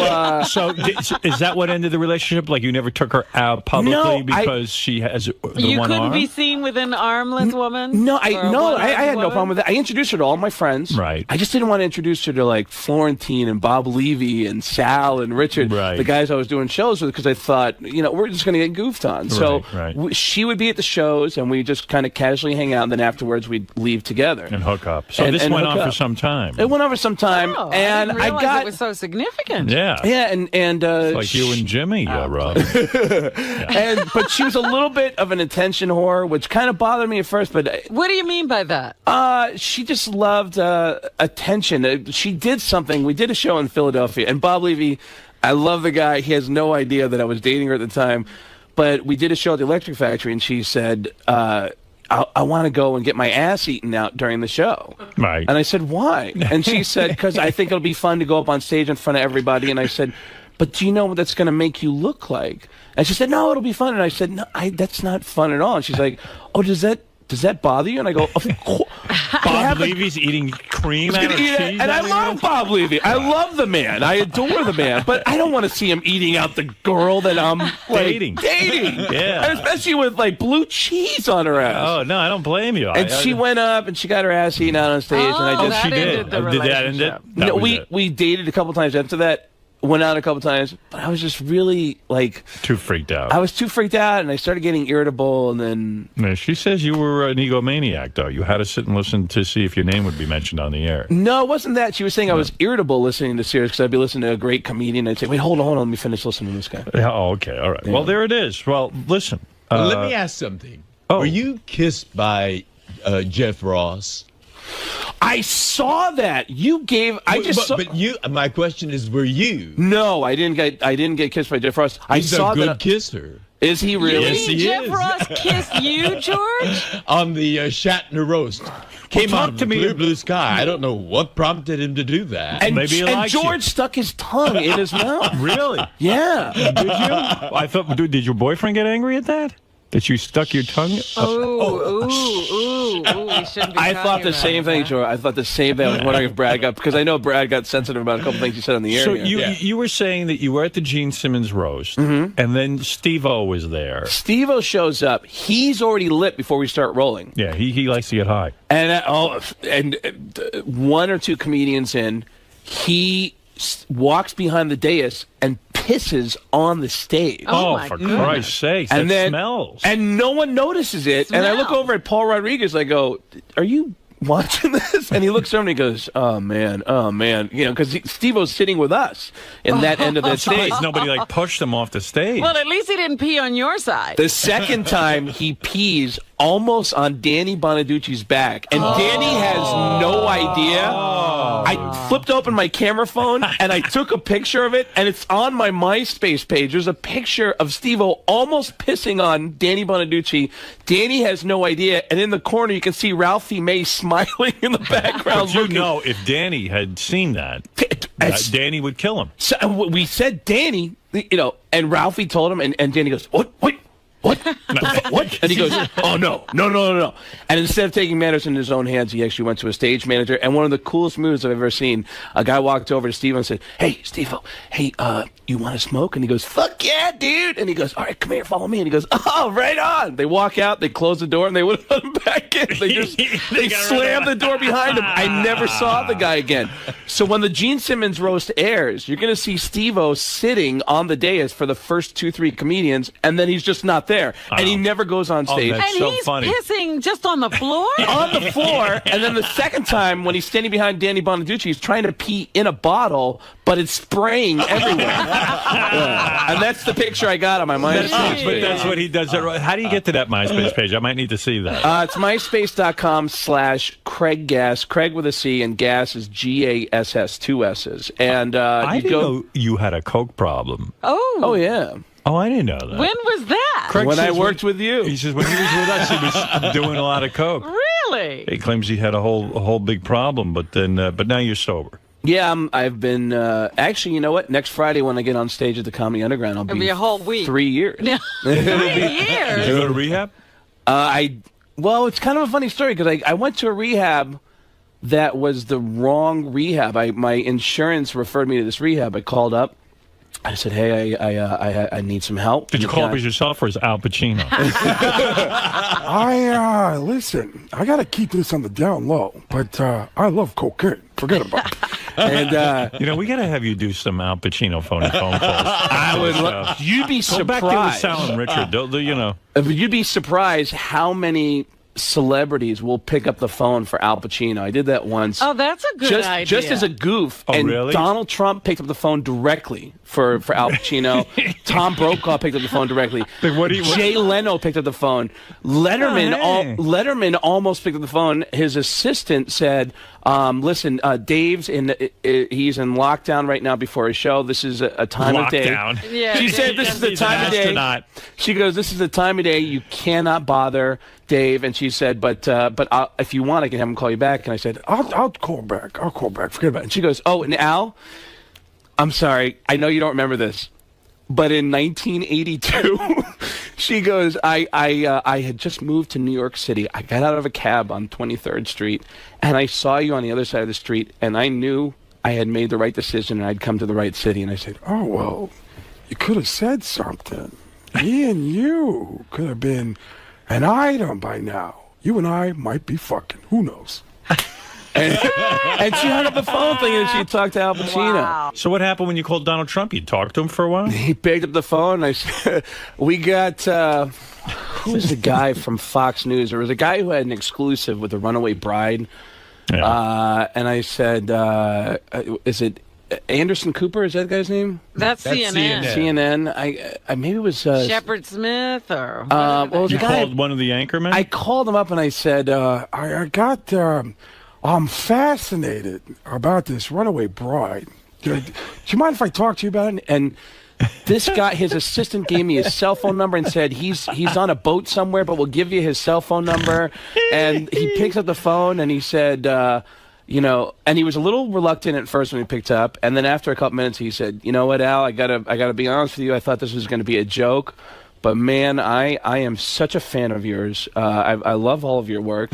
is that what ended the relationship? Like you never took her out publicly because she has the You one couldn't arm? be seen with an armless woman? I had no problem with that. I introduced her to all my friends. Right. I just didn't want to introduce her to like Florentine and Bob Levy and Sal and Richard. Right. The guys I was doing shows with, because I thought, you know, we're just going to get goofed on. So she would be at the shows, and we just kind of casually hang out, and then afterwards we'd leave together. And hook up. So this went on for some time. It went on for some time. Oh, and I didn't realize it was so significant. Yeah. Yeah, and it's like you and Jimmy, Rob. But she was a little bit of an attention whore, which kind of bothered me at first. But what do you mean by that? She just loved attention. She did something. We did a show in Philadelphia, and Bob Levy, I love the guy. He has no idea that I was dating her at the time. But we did a show at the Electric Factory, and she said, I want to go and get my ass eaten out during the show. Right. And I said, why? And she said, because I think it'll be fun to go up on stage in front of everybody. And I said, but do you know what that's going to make you look like? And she said, no, it'll be fun. And I said, no, that's not fun at all. And she's like, oh, does that bother you? And I go, of course. Bob Levy's eating cream out of cheese. And I love Bob Levy. I love the man. I adore the man. But I don't want to see him eating out the girl that I'm dating. Yeah. And especially with like blue cheese on her ass. Oh, no, I don't blame you. And she went up and she got her ass eaten out on stage. And I just, she did. Did that end it? No, we dated a couple times after that. Went out a couple times, but I was just really like too freaked out. I was too freaked out, and I started getting irritable, and then. No, she says you were an egomaniac, though. You had to sit and listen to see if your name would be mentioned on the air. No, it wasn't that. She was saying I was irritable listening to Sirius because I'd be listening to a great comedian, and I'd say, "Wait, hold on, let me finish listening to this guy." Yeah, oh, okay, all right. Yeah. Well, there it is. Well, listen. Let me ask something. Were you kissed by Jeff Ross? I saw that you gave. But you. My question is, were you? No, I didn't get kissed by Jeff Ross. He's a good kisser. Is he really? Yes, he Jeff is. Ross kissed you, George? On the Shatner roast. Came out to me blue sky. I don't know what prompted him to do that. And, George stuck his tongue in his mouth. Really? Yeah. Did you? I thought. Did your boyfriend get angry at that? That you stuck your tongue? Ooh, we shouldn't be I thought the same thing, George. I thought the same thing. I was wondering if Brad got, because I know Brad got sensitive about a couple things he said on the air. So you were saying that you were at the Gene Simmons roast, and then Steve-O was there. Steve-O shows up. He's already lit before we start rolling. Yeah, he likes to get high. And one or two comedians in, he walks behind the dais and pisses on the stage. Oh, for Christ's sake, that smells. And no one notices it. And I look over at Paul Rodriguez, I go, are you watching this? And he looks over and he goes, oh, man. You know, because Steve-O's sitting with us in that end of the stage. Nobody, like, pushed him off the stage. Well, at least he didn't pee on your side. The second time, he pees almost on Danny Bonaducci's back. And Danny has no idea. I flipped open my camera phone and I took a picture of it, and it's on my MySpace page. There's a picture of Steve-O almost pissing on Danny Bonaducci. Danny has no idea, and in the corner you can see Ralphie May smiling in the background. But you know, if Danny had seen that, Danny would kill him. So we said Danny, you know, and Ralphie told him, and Danny goes, what? What? What? And he goes, oh, no. And instead of taking matters in his own hands, he actually went to a stage manager. And one of the coolest moves I've ever seen, a guy walked over to Steve and said, hey, Steve-O, hey, you want to smoke? And he goes, fuck yeah, dude. And he goes, all right, come here, follow me. And he goes, oh, right on. They walk out, they close the door, and they wouldn't let him back in. They slammed the door behind him. I never saw the guy again. So when the Gene Simmons roast airs, you're going to see Steve-O sitting on the dais for the first 2-3 comedians, and then he's just not there. And he never goes on stage. And so he's funny. pissing just on the floor? On the floor. And then the second time, when he's standing behind Danny Bonaducci, he's trying to pee in a bottle, but it's spraying everywhere. And that's the picture I got on my MySpace page. But that's what he does. How do you get to that MySpace page? I might need to see that. It's myspace.com/Craig Gass, Craig with a C, and Gass is Gass, 2 S's. And I didn't know you had a coke problem. Oh, yeah. Oh, I didn't know that. When was that? Craig when I says worked with you. He says when he was with us, he was doing a lot of coke. Really? He claims he had a whole big problem, but now you're sober. Yeah, I've been actually. You know what? Next Friday when I get on stage at the Comedy Underground, I'll It'll be a whole week. 3 years. 3 years. Did you go to rehab? Well, it's kind of a funny story because I went to a rehab that was the wrong rehab. My insurance referred me to this rehab. I called up. I said, hey, I need some help. Did you call up as yourself or as Al Pacino? Listen, I got to keep this on the down low, but I love cocaine. Forget about it. And, we got to have you do some Al Pacino phone calls. I would you'd be surprised. Go back to Sal and Richard. You'd be surprised how many celebrities will pick up the phone for Al Pacino. I did that once. Oh, that's a good idea. Just as a goof. Oh, and really? Donald Trump picked up the phone directly for Al Pacino. Tom Brokaw picked up the phone directly. Jay Leno picked up the phone. Letterman almost picked up the phone. His assistant said, listen, Dave's he's in lockdown right now before his show. This is a time of day. Yeah, she said this is the time of day. She goes, this is the time of day you cannot bother Dave. And she said, but if you want, I can have him call you back. And I said, I'll call back. Forget about it. And she goes, oh, and Al, I'm sorry. I know you don't remember this, but in 1982, she goes, I had just moved to New York City. I got out of a cab on 23rd Street, and I saw you on the other side of the street, and I knew I had made the right decision, and I'd come to the right city. And I said, oh, well, you could have said something. Me and you could have been an item by now. You and I might be fucking. Who knows? And she hung up the phone thing and she talked to Al Pacino. Wow. So what happened when you called Donald Trump? You talked to him for a while? He picked up the phone and I said, we got, who was the guy from Fox News? There was a guy who had an exclusive with the Runaway Bride. Yeah. And I said, is it Anderson Cooper? Is that the guy's name? That's CNN. CNN. I maybe it was Shepard Smith or you called one of the anchormen? I called him up and I said, I'm fascinated about this Runaway Bride. Do you mind if I talk to you about it? And this guy, his assistant gave me his cell phone number and said he's on a boat somewhere, but we'll give you his cell phone number. And he picks up the phone and he said, and he was a little reluctant at first when he picked up, and then after a couple minutes he said, you know what, Al, I gotta be honest with you. I thought this was going to be a joke, but man, I am such a fan of yours. I love all of your work,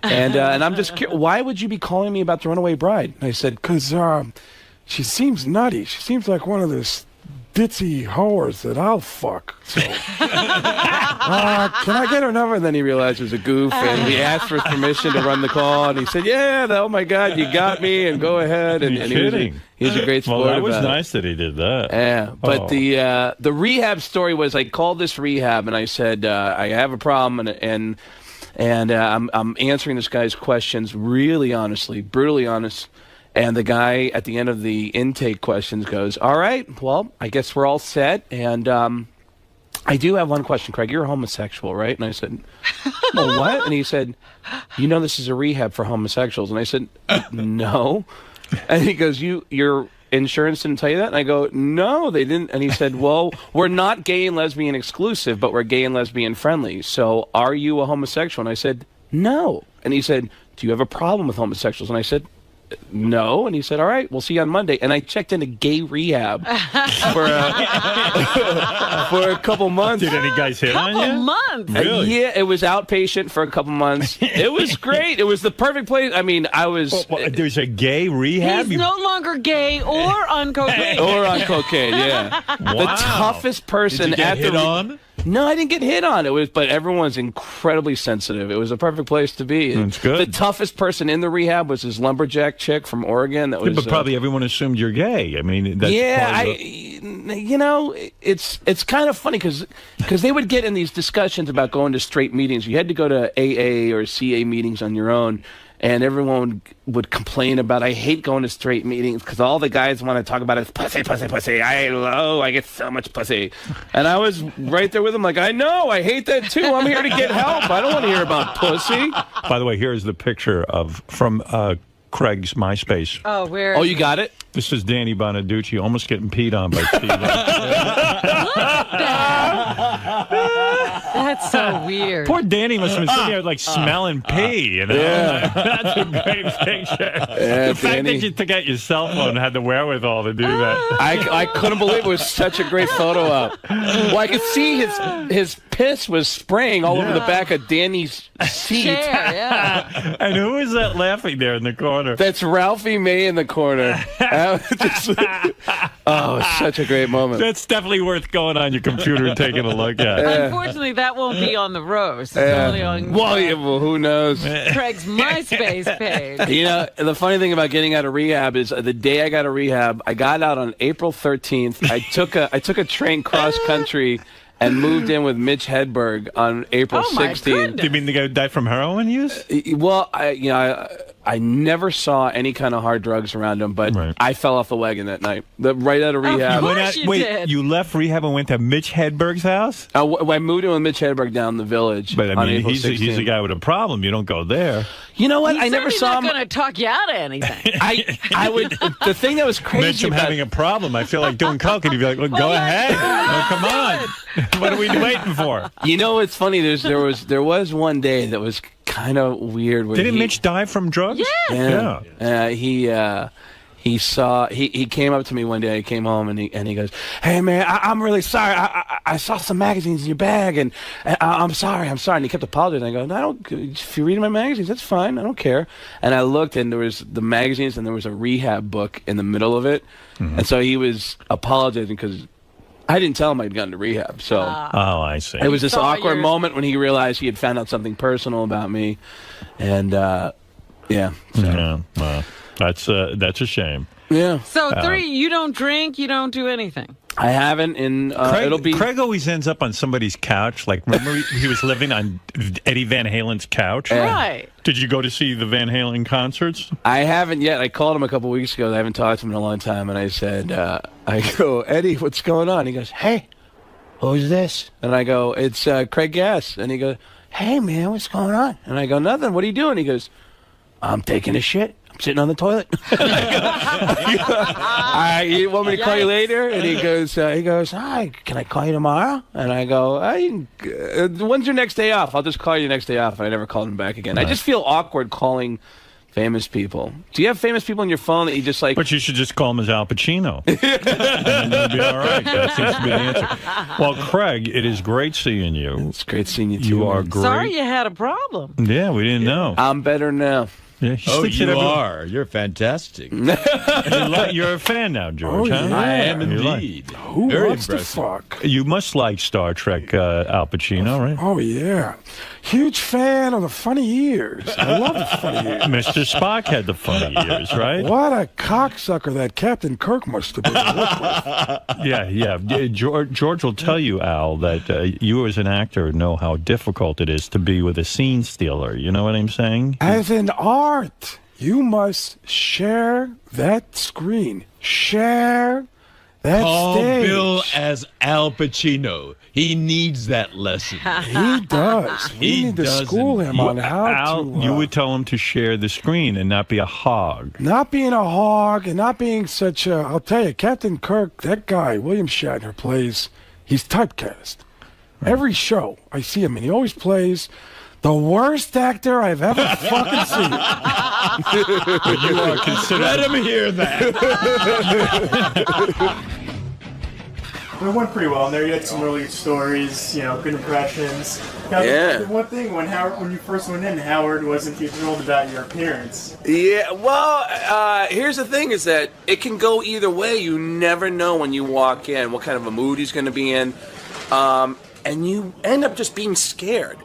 and I'm just curious, why would you be calling me about the Runaway Bride? And I said, because she seems nutty. She seems like one of those ditzy whores that I'll fuck. So, can I get her number? And then he realized it was a goof, and we asked for his permission to run the call, and he said, yeah, oh my God, you got me, and go ahead. And he was a great sport. Well, that was about nice that he did that. Yeah, but the rehab story was, I called this rehab, and I said, I have a problem, and I'm answering this guy's questions really honestly, brutally honest. And the guy at the end of the intake questions goes, all right, well, I guess we're all set. And I do have one question, Craig. You're a homosexual, right? And I said, well, what? And he said, you know this is a rehab for homosexuals. And I said, no. And he goes, your insurance didn't tell you that? And I go, no, they didn't. And he said, well, we're not gay and lesbian exclusive, but we're gay and lesbian friendly. So are you a homosexual? And I said, no. And he said, do you have a problem with homosexuals? And I said, no. And he said, all right, we'll see you on Monday. And I checked into gay rehab for a couple months. Did any guys hit on you? Couple months? Really? Yeah, it was outpatient for a couple months. It was great. It was the perfect place. I mean, I was... There's a gay rehab? He's no longer gay or on cocaine. Or on cocaine, yeah. Wow. The toughest person Did you get at hit the... on? No, I didn't get hit on. But everyone's incredibly sensitive. It was a perfect place to be. That's good. The toughest person in the rehab was this lumberjack chick from Oregon. That was. Yeah, but probably everyone assumed you're gay. I mean, that's you know, it's kind of funny because they would get in these discussions about going to straight meetings. You had to go to AA or CA meetings on your own. And everyone would complain about, I hate going to straight meetings because all the guys want to talk about is pussy, pussy, pussy. I get so much pussy. And I was right there with them like, I know, I hate that too. I'm here to get help. I don't want to hear about pussy. By the way, here's the picture from Craig's MySpace. Oh, where? Oh, you got it? This is Danny Bonaducci almost getting peed on by Steve. That's so weird. Poor Danny must have been sitting there like smelling pee, you know? Yeah. That's a great picture. Yeah, the fact Danny. that you took out your cell phone and had the wherewithal to do that. I couldn't believe it was such a great photo op. Well, I could see his piss was spraying all over the back of Danny's seat. Yeah. And who is that laughing there in the corner? That's Ralphie May in the corner. Oh, it's such a great moment. That's definitely worth going on your computer and taking a look at. Unfortunately, that won't be on the roast. It's only on well, who knows? Craig's MySpace page. You know, the funny thing about getting out of rehab is the day I got out of rehab, I got out on April 13th. I took a train cross country and moved in with Mitch Hedberg on April 16th. Do you mean the guy who died from heroin use? Well, I never saw any kind of hard drugs around him, but I fell off the wagon that night. Right out of rehab. You left rehab and went to Mitch Hedberg's house? I moved in with Mitch Hedberg down the Village. But I on mean, April he's 16th. a guy with a problem. You don't go there. You know what? I never saw him. He's not going to talk you out of anything. I would. The thing that was crazy Mitch, I'm about having a problem. I feel like doing coke, and you'd be like, well, go ahead. Well, come on. What are we waiting for? You know what's funny? There was one day that was kind of weird. Didn't Mitch die from drugs? Yes. Yeah. He came up to me one day. I came home and he goes, "Hey man, I'm really sorry. I saw some magazines in your bag and I'm sorry. And he kept apologizing. I go, "No, I don't. If you're reading my magazines, that's fine. I don't care." And I looked and there was the magazines and there was a rehab book in the middle of it, and so he was apologizing because I didn't tell him I'd gotten to rehab. So I see. It was this awkward moment when he realized he had found out something personal about me, and yeah. Well, that's a shame. Yeah. So you don't drink, you don't do anything. I haven't. Craig always ends up on somebody's couch. Like, remember he was living on Eddie Van Halen's couch? Right. Did you go to see the Van Halen concerts? I haven't yet. I called him a couple weeks ago. I haven't talked to him in a long time, and I said, I go, Eddie, what's going on? He goes, hey, who's this? And I go, it's Craig Gass. And he goes, hey, man, what's going on? And I go, nothing. What are you doing? He goes, I'm taking a shit. I'm sitting on the toilet. You want me to call you later? And he goes, hi, can I call you tomorrow? And I go, when's your next day off? I'll just call you next day off. And I never called him back again. I just feel awkward calling famous people. Do you have famous people on your phone that you just like? But you should just call him as Al Pacino. And then you'll be all right. That seems to be the answer. Well, Craig, it is great seeing you. It's great seeing you, too. You are great. Sorry you had a problem. Yeah, we didn't know. I'm better now. Yeah, you are. You're fantastic. You're a fan now, George. Oh, huh? yeah. I am indeed. Who Very wants to impressive. fuck? You must like Star Trek, Al Pacino, right? Oh, yeah. Huge fan of the funny years. I love the funny years. Mr. Spock had the funny years, right? What a cocksucker that Captain Kirk must have been to work with. Yeah. George will tell you, Al, that you as an actor know how difficult it is to be with a scene stealer. You know what I'm saying? As in art, you must share that screen. Share Call stage. Bill as Al Pacino. He needs that lesson. He does. We need to doesn't. school him on how Al, to. you would tell him to share the screen and not be a hog. Not being a hog and not being such a. I'll tell you, Captain Kirk, that guy, William Shatner, plays. He's typecast. Every show I see him, and he always plays the worst actor I've ever fucking seen. You are considered. Let him hear that. It went pretty well in there. You had some really good stories, good impressions. Now, Yeah. The one thing, when you first went in, Howard wasn't too thrilled about your appearance. Yeah, well, here's the thing is that it can go either way. You never know when you walk in what kind of a mood he's going to be in. And you end up just being scared.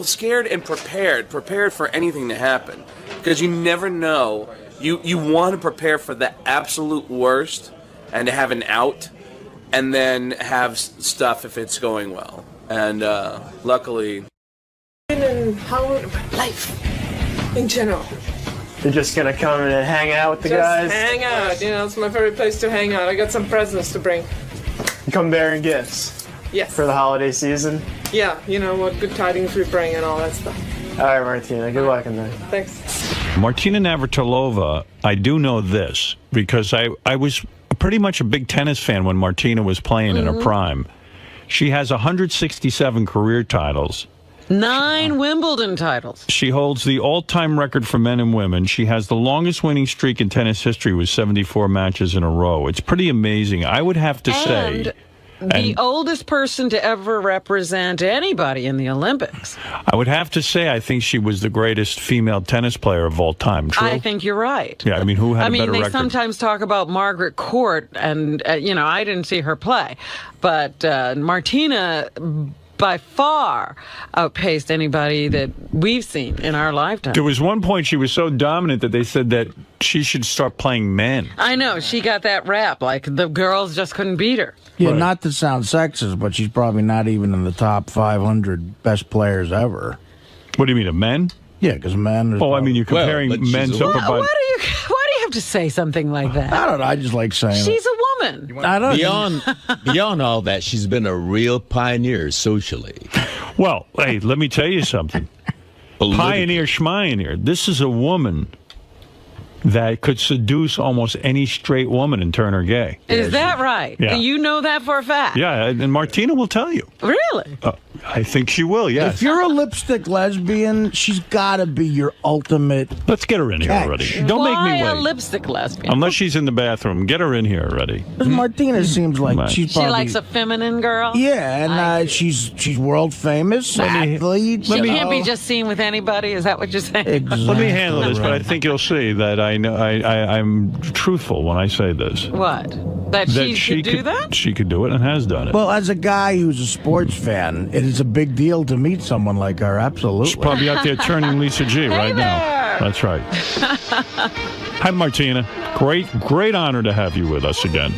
Scared and prepared for anything to happen. Because you never know. You want to prepare for the absolute worst and to have an out. And then have stuff if it's going well. And luckily... And how life in general. You're just going to come in and hang out with the guys? Just hang out. It's my favorite place to hang out. I got some presents to bring. You come bearing gifts? Yes. For the holiday season? Yeah, what good tidings we bring and all that stuff. All right, Martina. Good luck in there. Thanks. Martina Navratilova, I do know this because I was pretty much a big tennis fan when Martina was playing in her prime. She has 167 career titles. 9 Wimbledon titles. She holds the all-time record for men and women. She has the longest winning streak in tennis history with 74 matches in a row. It's pretty amazing. I would have to say... The oldest person to ever represent anybody in the Olympics. I would have to say I think she was the greatest female tennis player of all time. True? I think you're right. Yeah, who had a better they record? sometimes talk about Margaret Court, and, I didn't see her play. But Martina, by far, outpaced anybody that we've seen in our lifetime. There was one point she was so dominant that they said that she should start playing men. I know. She got that rap. Like, the girls just couldn't beat her. Yeah, not to sound sexist, but she's probably not even in the top 500 best players ever. What do you mean, of men? Yeah, because men... Oh, I mean, you're comparing men's upper body. Why do you have to say something like that? I don't know. I just like saying She's it. a woman. I don't Beyond all that, she's been a real pioneer socially. Well, hey, let me tell you something. Pioneer schmioneer. This is a woman that could seduce almost any straight woman and turn her gay. Is that right? Yeah. You know that for a fact? Yeah, and Martina will tell you. Really? I think she will, yes. If you're a lipstick lesbian, she's got to be your ultimate... Let's get her in here already. Don't make me Why a wait. lipstick lesbian? Unless she's in the bathroom. Get her in here already. Martina seems like she's She probably... likes a feminine girl? Yeah, and she's world famous, athlete. She can't be just seen with anybody? Is that what you're saying? Exactly. Let me handle this, but I think you'll see that I'm truthful when I say this. What? That she could do that? She could do it and has done it. Well, as a guy who's a sports fan, it is a big deal to meet someone like her. Absolutely. She's probably out there turning 𝗫𝗄𝗏 right now. That's right. Hi, Martina. Great honor to have you with us again.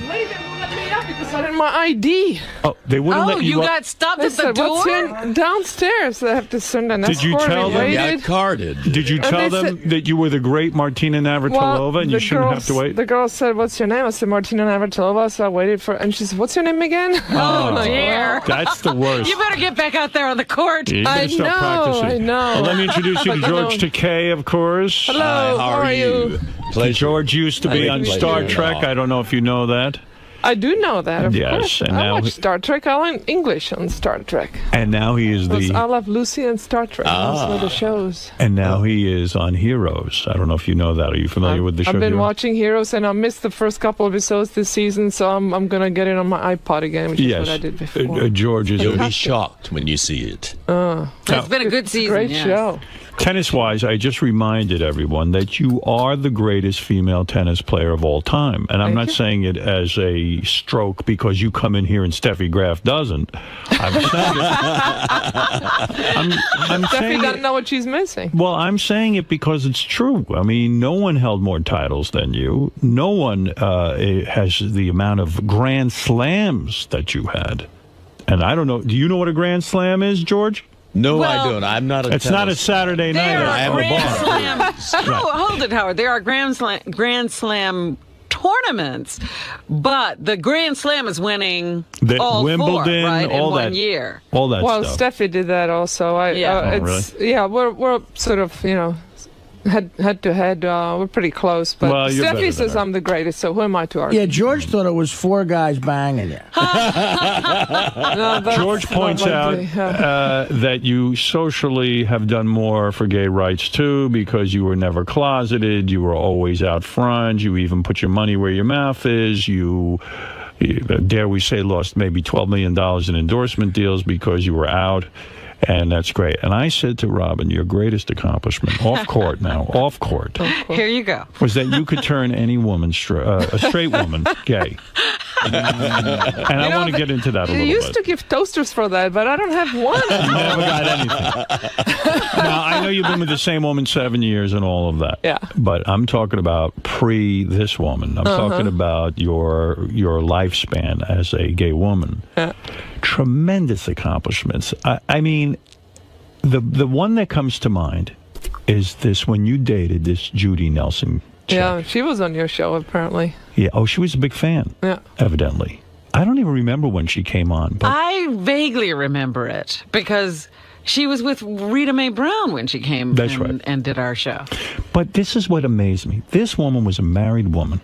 Because I didn't my ID. Oh, they wouldn't let you up. got stopped They at the said, door? "What's in downstairs?" I have to send an Did you escort. tell them? Waited. Carded. Did you And tell they them that you were the great Martina Navratilova and you shouldn't have to wait? The girl said, "What's your name?" I said, "Martina Navratilova." So I waited for, and she said, "What's your name again?" Oh, dear. That's the worst. You better get back out there on the court. Yeah, you better start practicing. I know. Well, let me introduce you to George Takei, of course. Hello, how are you? George used to be on Star Trek. I don't know if you know that. I do know that, of Yes, course. and I now watch Star Trek. I learn English on Star Trek. And now he is I love Lucy and Star Trek. Those were the shows. And now he is on Heroes. I don't know if you know that. Are you familiar with the show? I've been Heroes? watching Heroes, and I missed the first couple of episodes this season, so I'm going to get it on my iPod again, which is what I did before. George is. You'll be shocked when you see it. It's been a good season. Great yes. show. Tennis-wise, I just reminded everyone that you are the greatest female tennis player of all time. And I'm not saying it as a stroke because you come in here and Steffi Graf doesn't. I'm saying I'm Steffi saying doesn't it, know what she's missing. well, I'm saying it because it's true. I mean, no one held more titles than you. No one has the amount of Grand Slams that you had. And I don't know. Do you know what a Grand Slam is, George? No, I don't. I'm not a It's not a Saturday night. There I are have a Grand bar. Slam. Hold it, Howard. There are Grand Slam tournaments, but the Grand Slam is winning all Wimbledon, four, right, all in that, one year. all that Well, stuff. Steffi did that also. We're sort of, head to head. We're pretty close, but Well, you're better Steffi than says her. I'm the greatest, so who am I to argue? Yeah, George thought it was 4 guys banging you. George points out that you socially have done more for gay rights too, because you were never closeted, you were always out front, you even put your money where your mouth is, you dare we say lost maybe $12 million in endorsement deals because you were out. And that's great. And I said to Robin, your greatest accomplishment, off court now, off court, Here you go. was that you could turn any woman, a straight woman, gay. And I want to get into that a You little used bit. to give toasters for that, but I don't have one. Never got anything. Now, I know you've been with the same woman 7 years and all of that. Yeah. But I'm talking about pre this woman. I'm talking about your lifespan as a gay woman. Yeah. Tremendous accomplishments. I mean, the one that comes to mind is this when you dated this Judy Nelson. Yeah, she was on your show, apparently. Yeah. Oh, she was a big fan. Yeah. Evidently. I don't even remember when she came on. But I vaguely remember it because she was with Rita Mae Brown when she came and did our show. But this is what amazed me. This woman was a married woman.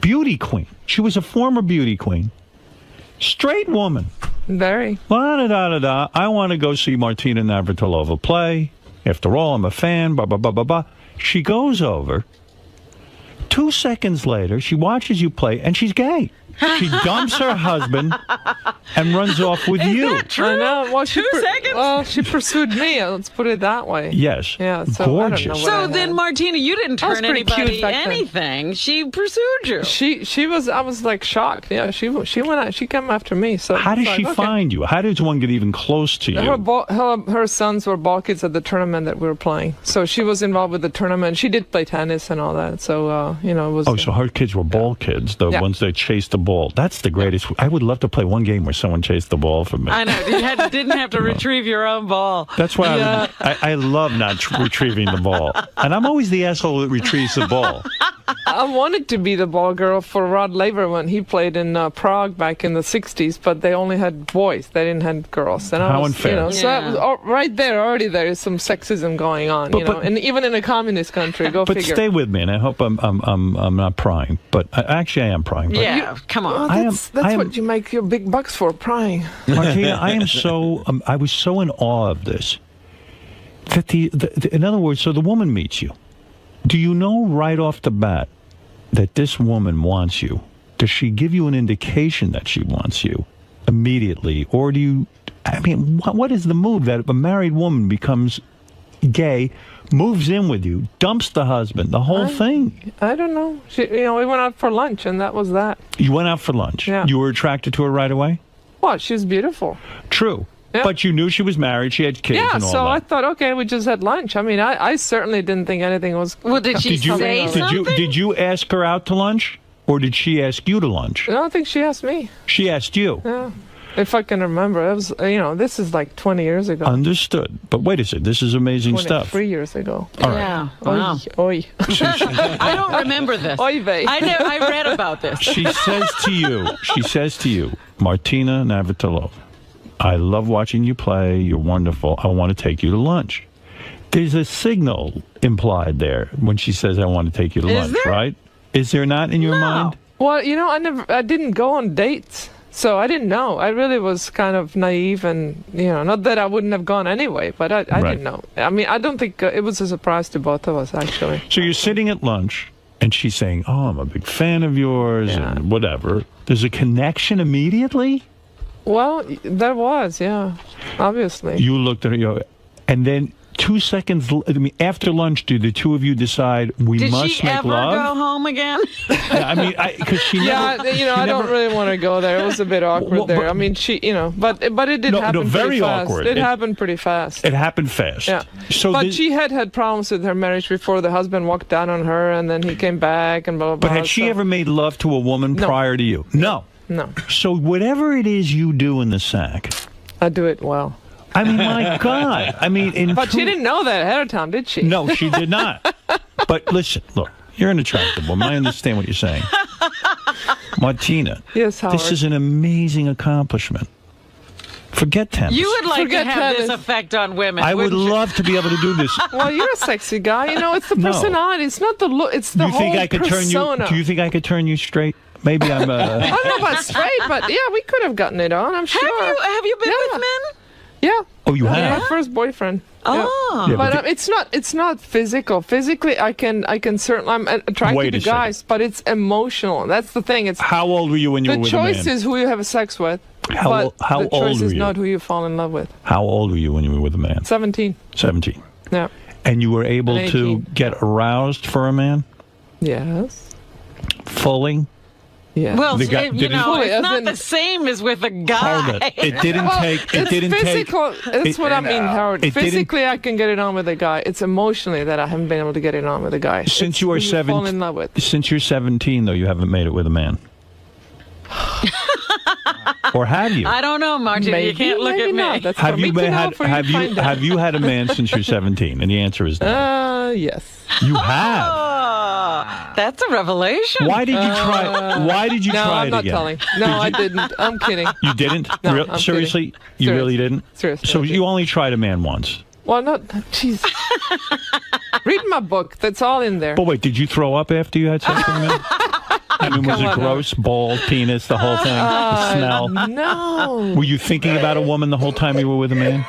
Beauty queen. She was a former beauty queen. Straight woman. Very. La-da-da-da-da. I want to go see Martina Navratilova play. After all, I'm a fan. Blah, blah, blah, blah, blah. She goes over. 2 seconds later, she watches you play, and she's gay. She dumps her husband and runs off with you. I know. Well, 2 seconds? Well, she pursued me. Let's put it that way. Yes. Yeah. So Gorgeous. I don't know So what I then, had. Martina, you didn't I was turn pretty cute anybody back then. anything. She pursued you. She was. I was like shocked. Yeah. She went out. She came after me. So How did it's she like, okay. find you? How does one get even close to you? Her sons were ball kids at the tournament that we were playing. So she was involved with the tournament. She did play tennis and all that. So it was. Oh, so her kids were ball kids, the ones that chased the ball. That's the greatest. I would love to play one game where someone chased the ball for me. I know. You didn't have to retrieve your own ball. That's why I love not retrieving the ball. And I'm always the asshole that retrieves the ball. I wanted to be the ball girl for Rod Laver when he played in Prague back in the 60s, but they only had boys. They didn't have girls. And How unfair. So that was right there, already there is some sexism going on, and even in a communist country, go But figure. stay with me, and I hope I'm not prying. But actually, I am prying. But Yeah, come on. Well, that's what you make your big bucks for, prying. Martina, I am so. I was so in awe of this. That in other words, so the woman meets you. Do you know right off the bat that this woman wants you? Does she give you an indication that she wants you immediately, or do you? I mean, what is the move that a married woman becomes gay, moves in with you, dumps the husband, the whole thing? I don't know. We went out for lunch, and that was that. You went out for lunch. Yeah. You were attracted to her right away? What? She was beautiful. True. Yeah. But you knew she was married, she had kids Yeah, and all so that. I thought, okay, we just had lunch. I mean, I certainly didn't think anything was. Well, did she say something? Did you ask her out to lunch, or did she ask you to lunch? I don't think she asked me. She asked you. Yeah. If I can remember, it was, this is like 20 years ago. Understood. But wait a second, this is amazing stuff. 23 years ago. All right. Yeah. Wow. Oi. I don't remember this. Oy vey. I read about this. She says to you, Martina Navratilova, I love watching you play. You're wonderful. I want to take you to lunch. There's a signal implied there when she says, I want to take you to lunch, there? right? Is there not in your mind? Well, I didn't go on dates. So I didn't know. I really was kind of naive and, not that I wouldn't have gone anyway, but I didn't know. I mean, I don't think it was a surprise to both of us, actually. So you're sitting at lunch, and she's saying, oh, I'm a big fan of yours, and whatever. There's a connection immediately? Well, there was, yeah, obviously. You looked at her, and then 2 seconds, after lunch, do the two of you decide Did must she make ever love? go home again? I mean, because she never. I don't really want to go there. It was a bit awkward there. I mean, but it did happen very pretty fast. awkward. It happened pretty fast. It happened fast. Yeah. So but she had problems with her marriage before. The husband walked out on her, and then he came back, and blah, blah, blah. But had she ever made love to a woman prior to you? No. No. So whatever it is you do in the sack, I do it well. I mean, my God. I mean, But she didn't know that ahead of time, did she? No, she did not. But listen, look, You're an attractive woman. I understand what you're saying. Martina. Yes, Howard. This is an amazing accomplishment. Forget tennis. You would like Forget to have tennis. this effect on women. I would wouldn't you? love to be able to do this. Well, you're a sexy guy. You know, it's the No. personality. It's not the look. It's the Do you think whole I could turn persona. you? Do you think I could turn you straight? Maybe I'm. I don't know about straight, but yeah, we could have gotten it on. I'm sure. Have you been with men? Yeah. Oh, you have? My first boyfriend. Oh. Yeah, but but it's not physical. Physically, I can certainly I'm attracted Wait to a second. guys, but it's emotional. That's the thing. It's How old were you when you were the with a man? choice is who you have sex with. How but ol- how the old choice were is you? not who you fall in love with. How old were you when you were with a man? 17. 17. Yeah. And you were able And to 18. get aroused for a man Yes. fully? Yeah. Well, The guy- you did he- know, Fully, it's as not in- the same as with a guy. Hold it. It didn't Well, take. It it's didn't physical. take. That's what I mean, Howard. It didn't- Physically, I can get it on with a guy. It's emotionally that I haven't been able to get it on with a guy. Since It's you are who fall 17, in love with. since you're 17, though, you haven't made it with a man. Or have you? I don't know, Martina. Maybe, you can't look maybe at not. me. That's Have for you me to been, know, had? for you to Have you find out. have you had a man since you're 17? And the answer is no. Yes. You have. Oh, that's a revelation. Why did you try? Why did you no, try I'm it not again? telling. No, I didn't. I'm kidding. You didn't? No, Real- I'm seriously? kidding. You Serious. really didn't? Seriously. So you only tried a man once. Well, not. Jeez. Read my book. That's all in there. But wait, did you throw up after you had sex with a man? I mean, was Come it on now. gross, bald, penis, the whole thing, the smell? No. Were you thinking about a woman the whole time you were with a man?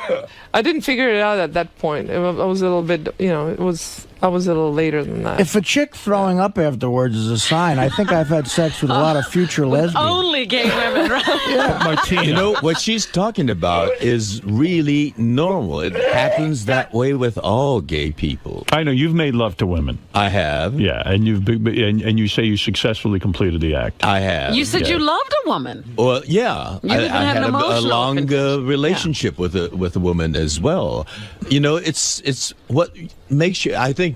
I didn't figure it out at that point. I was a little bit, I was a little later than that. If a chick throwing up afterwards is a sign, I think I've had sex with a lot of future lesbians. Only gay women, right? Martina. You know, what she's talking about is really normal. It happens that way with all gay people. I know you've made love to women. I have. Yeah, and and you say you successfully completed the act. I have. You said Yes. you loved a woman. Well, yeah. You even I had an had a emotional long connection. relationship with a woman as well. You know, it's what makes you. I think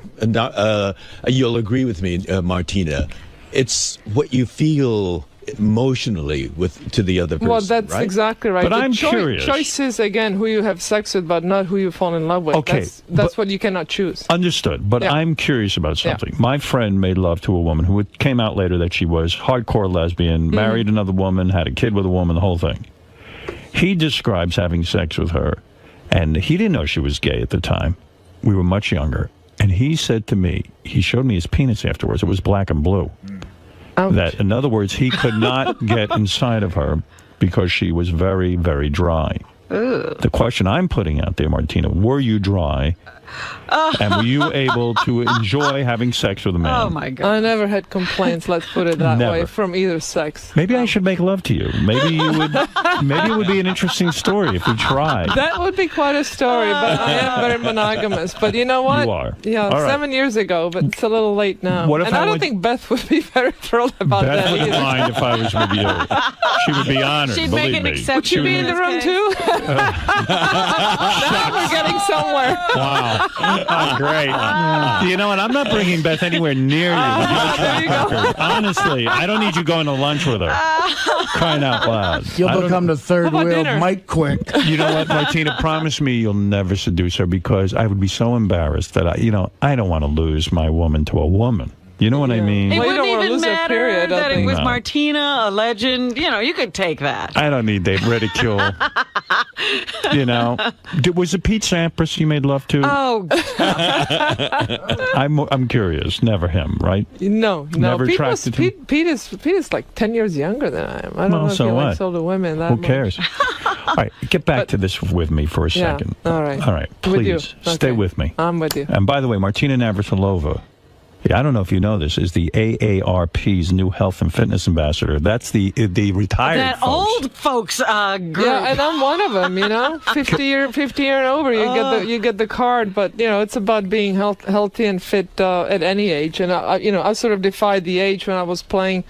you'll agree with me, Martina. It's what you feel emotionally to the other person. Well, that's right? exactly right. But The I'm curious. Choice is, again, who you have sex with, but not who you fall in love with. Okay, That's what you cannot choose. Understood, but Yeah. I'm curious about Yeah. something. My friend made love to a woman who came out later that she was hardcore lesbian, Mm-hmm. married another woman, had a kid with a woman, the whole thing. He describes having sex with her, and he didn't know she was gay at the time. We were much younger. And he said to me, he showed me his penis afterwards. It was black and blue. Ouch. That, in other words, he could not get inside of her because she was very, very dry. The question I'm putting out there, Martina, were you dry? And were you able to enjoy having sex with a man? Oh, my God. I never had complaints, let's put it that way, Never. from either sex. Maybe I should make love to you. Maybe you would. Maybe it would be an interesting story if we tried. That would be quite a story, but I am very monogamous. But you know what? You are. Yeah, All right. 7 years ago, but it's a little late now. What if and I I don't went- think Beth would be very thrilled about Beth that wouldn't either. mind if I was with you. She would be honored. She'd believe make an me. exception. Would you be in the room too? Now we're getting somewhere. Wow. Oh, great. You know what? I'm not bringing Beth anywhere near you. with your track record. Honestly, I don't need you going to lunch with her. Crying out loud. You'll I don't- become the third about wheel dinner? Mike Quick. You know what, Martina? Promise me you'll never seduce her because I would be so embarrassed that I don't want to lose my woman to a woman. You know what I mean? It Well, you wouldn't don't wanna even lose her, matter period, I that it think. was No. Martina, a legend. You know, you could take that. I don't need that ridicule. You know, was it Pete Sampras you made love to? Oh, I'm curious. Never him, right? No. Never Pete, attracted him? Pete is like 10 years younger than I am. I don't Well, know if so he what? likes older women that Who much. cares? All right, get back to this with me for a Yeah, second. all right. All right, With you. please stay Okay. with me. I'm with you. And by the way, Martina Navratilova, I don't know if you know this, is the AARP's new health and fitness ambassador. That's the retired that folks. old folks group. Yeah, and I'm one of them. You know, 50 year and over, you get the card. But you know, it's about being healthy and fit at any age. And I sort of defied the age when I was playing.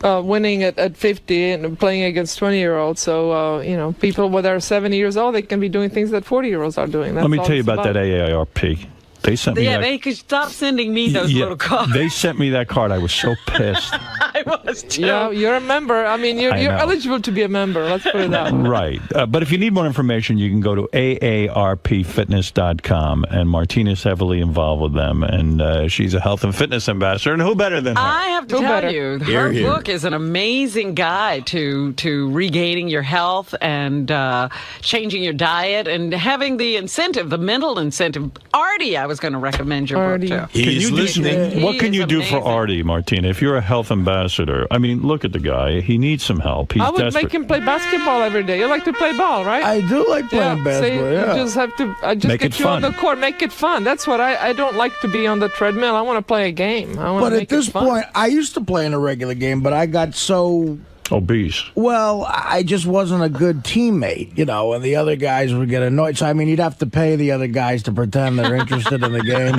Winning at 50 and playing against 20-year-olds. So, people when they're 70 years old, they can be doing things that 40-year-olds are doing. That's Let me all tell you it's about that AARP. They sent me Yeah, that. they could stop sending me those little cards. They sent me that card. I was so pissed. I was too. Yeah, you're a member. I mean, you're know. eligible to be a member. Let's put it that way. Right. But if you need more information, you can go to aarpfitness.com, and Martina's heavily involved with them, and she's a health and fitness ambassador, and who better than her? I have to tell you, her book is an amazing guide to regaining your health and changing your diet and having the incentive, the mental incentive. Artie, I was going to recommend your book to. He's listening. What can you do for Artie, Martina, if you're a health ambassador? I mean, look at the guy. He needs some help. He's I would desperate. make him play basketball every day. You like to play ball, right? I do like playing basketball, You just have to Make get it you on fun. the court. Make it fun. That's what I don't like to be on the treadmill. I want to play a game. I want But to at make this it fun. point, I used to play in a regular game, but I got so obese. Well, I just wasn't a good teammate, you know, and the other guys would get annoyed. So, I mean, you'd have to pay the other guys to pretend they're interested in the game.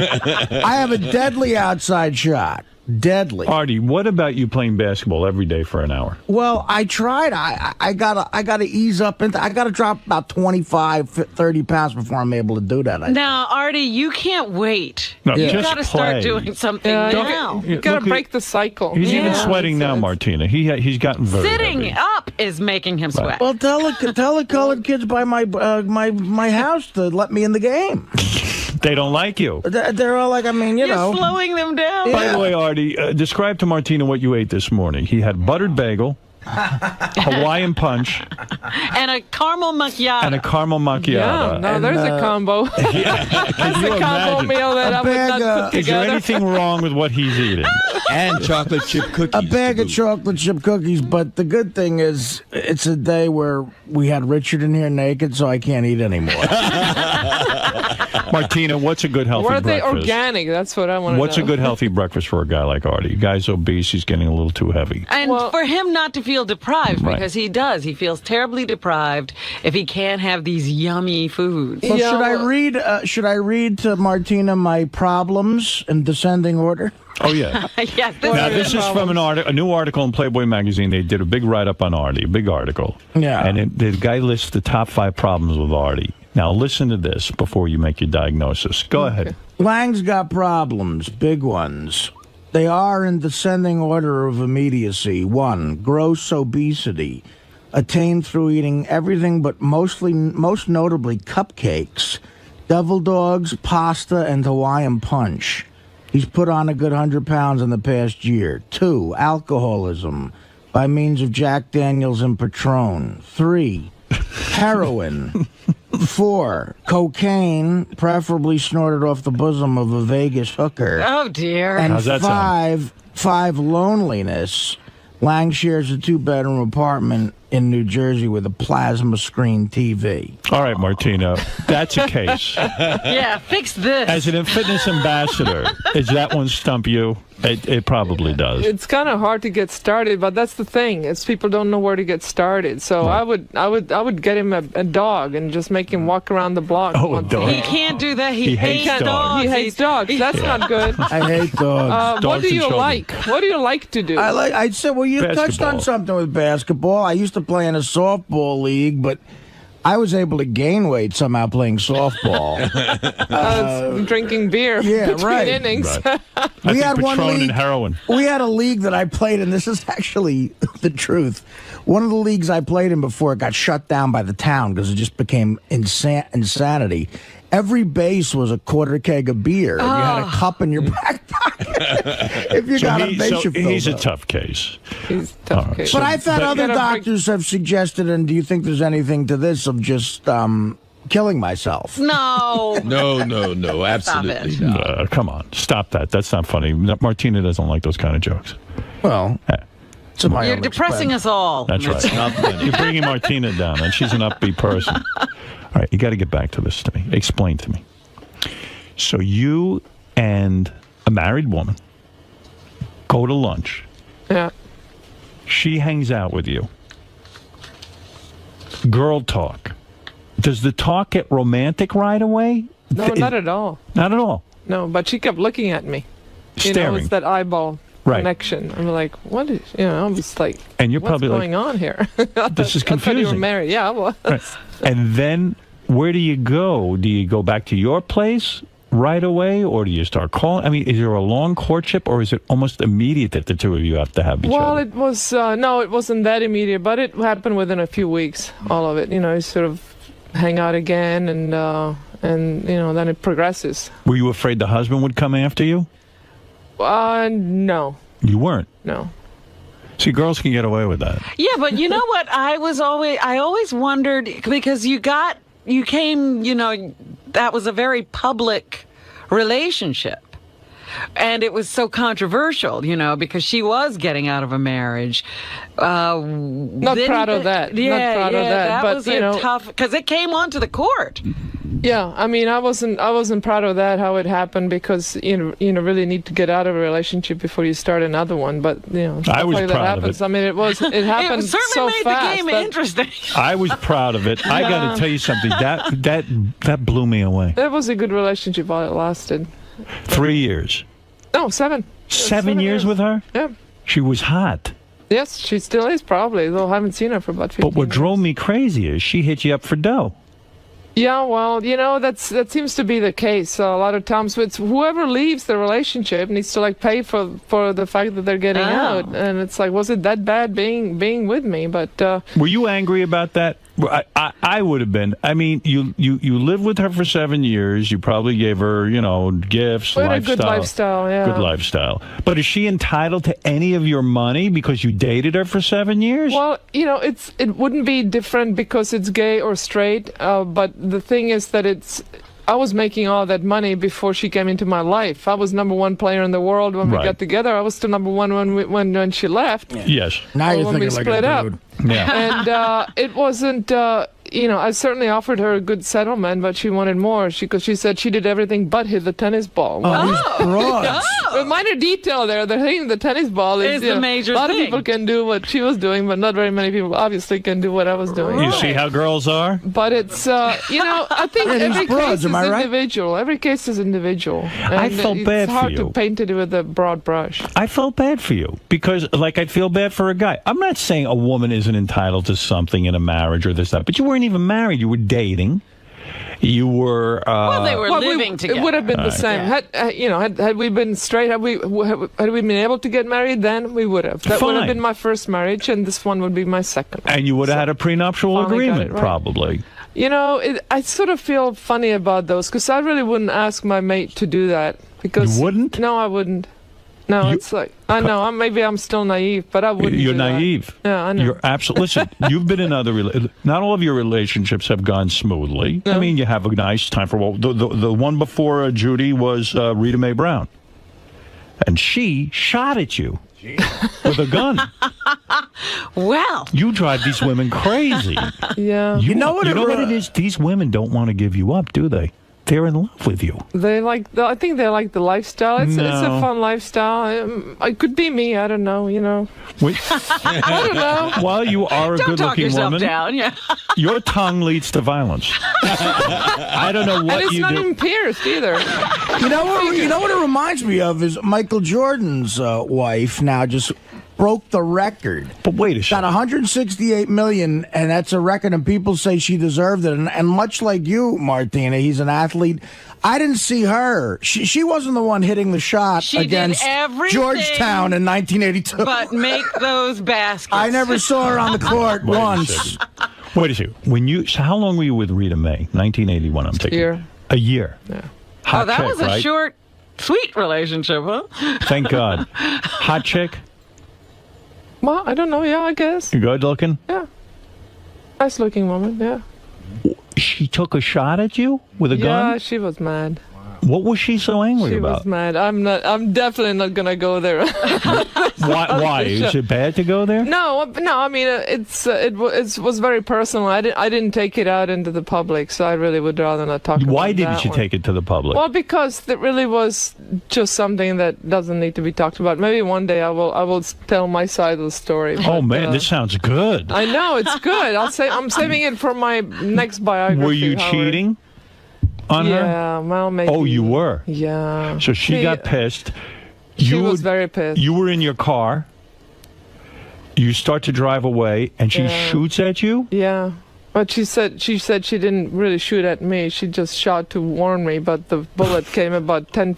I have a deadly outside shot. Deadly. Artie, what about you playing basketball every day for an hour? Well, I tried. I gotta ease up into. I gotta drop about 25, 30 pounds before I'm able to do that. Now, Artie, you can't wait. No, You've just got to start play. doing something now. You got to break the cycle. He's even sweating now, Martina. He's gotten very Sitting heavy. up is making him sweat. Well, tell the colored kids by my house to let me in the game. They don't like you. They're all like, I mean, you You're know. slowing them down. By the way, Artie, describe to Martina what you ate this morning. He had buttered bagel, Hawaiian punch, And a caramel macchiato. and a caramel macchiato. Yeah, no, there's a combo. That's Can a you combo imagine? meal that I would not put Is there together. anything wrong with what he's eating? And chocolate chip cookies. A bag of chocolate chip cookies, but the good thing is it's a day where we had Richard in here naked, so I can't eat anymore. Martina, what's a good healthy Were they breakfast? organic? That's what I want to know. What's a good healthy breakfast for a guy like Artie? Guy's obese, he's getting a little too heavy. And for him not to feel deprived, Right. because he does. He feels terribly deprived if he can't have these yummy foods. Well, should I read to Martina my problems in descending order? Oh, yeah. Yes, Now, this is from a new article in Playboy magazine. They did a big write-up on Artie, a big article. Yeah. And the guy lists the top 5 problems with Artie. Now, listen to this before you make your diagnosis. Go ahead. Lange's got problems, big ones. They are in descending order of immediacy. 1, gross obesity, attained through eating everything but most notably cupcakes, devil dogs, pasta, and Hawaiian punch. He's put on a good 100 pounds in the past year. 2, alcoholism by means of Jack Daniels and Patron. 3, heroin. 4, cocaine, preferably snorted off the bosom of a Vegas hooker. Oh, dear. And How's that sound? 5, loneliness. Lange shares a 2-bedroom apartment in New Jersey with a plasma screen TV. All right, Martina, that's a case. Yeah, fix this. As an fitness ambassador, does that one stump you? It probably does. It's kind of hard to get started, but that's the thing. It's people don't know where to get started. So I would get him a dog and just make him walk around the block. Oh, a dog. He can't do that. He hates dogs. He hates dogs. That's not good. I hate dogs. What Dogs do and you children. like? What do you like to do? I'd say, well, you touched Basketball. on something with basketball. I used to play in a softball league, but I was able to gain weight somehow playing softball. Drinking beer yeah, between right. innings. Right. We had one Patron league. and heroin. We had a league that I played in. This is actually the truth. One of the leagues I played in before it got shut down by the town because it just became insanity. Every base was a quarter keg of beer. And you had a cup in your back pocket. If you got a base, you filled he's a up. tough case. He's a tough case. But I've had other gotta break- doctors have suggested, and do you think there's anything to this of just killing myself? No. No, absolutely not. Come on, stop that. That's not funny. Martina doesn't like those kind of jokes. Well, it's my You're own depressing expense. us all. That's right. Not funny. You're bringing Martina down, and she's an upbeat person. All right, you got to get back to this to me. Explain to me. So you and a married woman go to lunch. Yeah. She hangs out with you. Girl talk. Does the talk get romantic right away? No, not at all. Not at all. No, but she kept looking at me. You know, Staring. it's that eyeball Right. connection. I'm like, what is, I'm just like, And you're what's probably like, going on here? this is I thought you were confusing. married. Yeah, I was. Right. And then where do you go? Do you go back to your place? right away, or do you start calling? I mean, is there a long courtship, or is it almost immediate that the two of you have to have each other? Well, it was no, it wasn't that immediate, but it happened within a few weeks. All of it, you sort of hang out again, and then it progresses. Were you afraid the husband would come after you? No. You weren't? No. See, girls can get away with that. Yeah, but you know what? I always wondered, because you came, that was a very public relationship. And it was so controversial, because she was getting out of a marriage. Not proud of that. Yeah, not proud of that. That but, was tough, because it came onto the court. Yeah, I mean, I wasn't proud of that, how it happened, because you really need to get out of a relationship before you start another one. But I was like proud that happens. of it. I mean, it happened it certainly so made fast. the game interesting. I was proud of it. I got to tell you something. That blew me away. That was a good relationship while it lasted. 3 years. No, 7. 7 years with her? Yeah. She was hot. Yes, she still is, probably, though I haven't seen her for about 15 But what years. drove me crazy is she hit you up for dough. Yeah, well, that seems to be the case a lot of times. It's whoever leaves the relationship needs to pay for the fact that they're getting out, and it's like, was it that bad being with me? But were you angry about that? I would have been. I mean, you lived with her for 7 years. You probably gave her, gifts, we had lifestyle. a good lifestyle, yeah. Good lifestyle. But is she entitled to any of your money because you dated her for 7 years? Well, it wouldn't be different because it's gay or straight. But the thing is that I was making all that money before she came into my life. I was #1 player in the world when we got together. I was still #1 when she left. Yes. Now you're when we thinking split like a up. dude. Yeah. And it wasn't. I certainly offered her a good settlement, but she wanted more. Because she said she did everything but hit the tennis ball. A minor detail there. The hitting the tennis ball is the major thing. A lot of people can do what she was doing, but not very many people obviously can do what I was doing. You see how girls are? But it's, I think every case is individual. Every case is individual. And I felt bad it's for hard you. to paint it with a broad brush. I felt bad for you because, I'd feel bad for a guy. I'm not saying a woman isn't entitled to something in a marriage or this, that, but you weren't even married. You were dating. You were. They were living together. It would have been the same. Yeah. Had we been straight, had we been able to get married, then we would have. That would have been my first marriage, and this one would be my second. And you would have had a prenuptial agreement, right. probably. I sort of feel funny about those because I really wouldn't ask my mate to do that. Because you wouldn't? No, I wouldn't. No, it's like, I know, maybe I'm still naive, but I wouldn't. You're do naive. That. Yeah, I know. You're absolutely. Listen, you've been in other. Not all of your relationships have gone smoothly. No. I mean, you have a nice time for. Well, the one before Judy was Rita Mae Brown, and she shot at you with a gun. Well, you drive these women crazy. Yeah. You know what it is? These women don't want to give you up, do they? They're in love with you. I think they like the lifestyle. It's a fun lifestyle. It could be me. I don't know. I don't know. Well, you are a good-looking woman. Down, yeah. Your tongue leads to violence. I don't know what and it's you not do. even pierced either. You know what it reminds me of is Michael Jordan's wife now just broke the record. But wait a second. Got 168 million, and that's a record, and people say she deserved it. And much like you, Martina, he's an athlete. I didn't see her. She wasn't the one hitting the shot against Georgetown in 1982. But make those baskets. I never saw her on the court once. Wait a second. So how long were you with Rita Mae? 1981, I'm taking. A year. Yeah. Hot that chick, was a right? short, sweet relationship, huh? Thank God. Hot chick? Well, I don't know. Yeah, I guess. You good looking? Yeah. Nice looking woman, yeah. She took a shot at you with a gun? Yeah, she was mad. What was she so angry about? She was mad. I'm definitely not gonna go there. Why? Is it bad to go there? No. I mean, it was very personal. I didn't take it out into the public, so I really would rather not talk about that. Why didn't you take it to the public? Well, because it really was just something that doesn't need to be talked about. Maybe one day I will tell my side of the story. Oh man, this sounds good. I know it's good. I'm saving it for my next biography. Were you cheating on her? Yeah, well, maybe. Oh, you were? Yeah. So she got pissed. She was very pissed. You were in your car. You start to drive away, and she shoots at you? Yeah. But she said she didn't really shoot at me. She just shot to warn me, but the bullet came about 10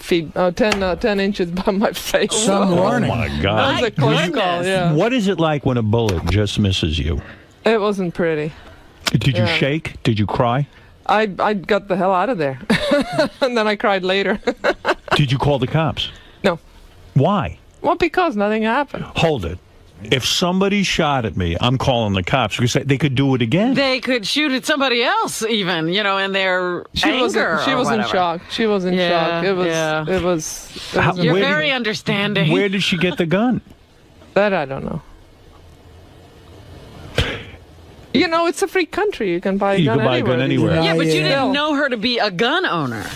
inches by my face. Some warning. Oh, my God. That was a close call, yeah. What is it like when a bullet just misses you? It wasn't pretty. Did you shake? Did you cry? I got the hell out of there. And then I cried later. Did you call the cops? No. Why? Well, because nothing happened. Hold it. If somebody shot at me, I'm calling the cops because they could do it again. They could shoot at somebody else, even, you know, in their anger. She was in whatever. shock. She was in shock. It was. You're very understanding. Where did she get the gun? That I don't know. You know, it's a free country. You can buy a gun anywhere. Yeah, but you didn't know her to be a gun owner.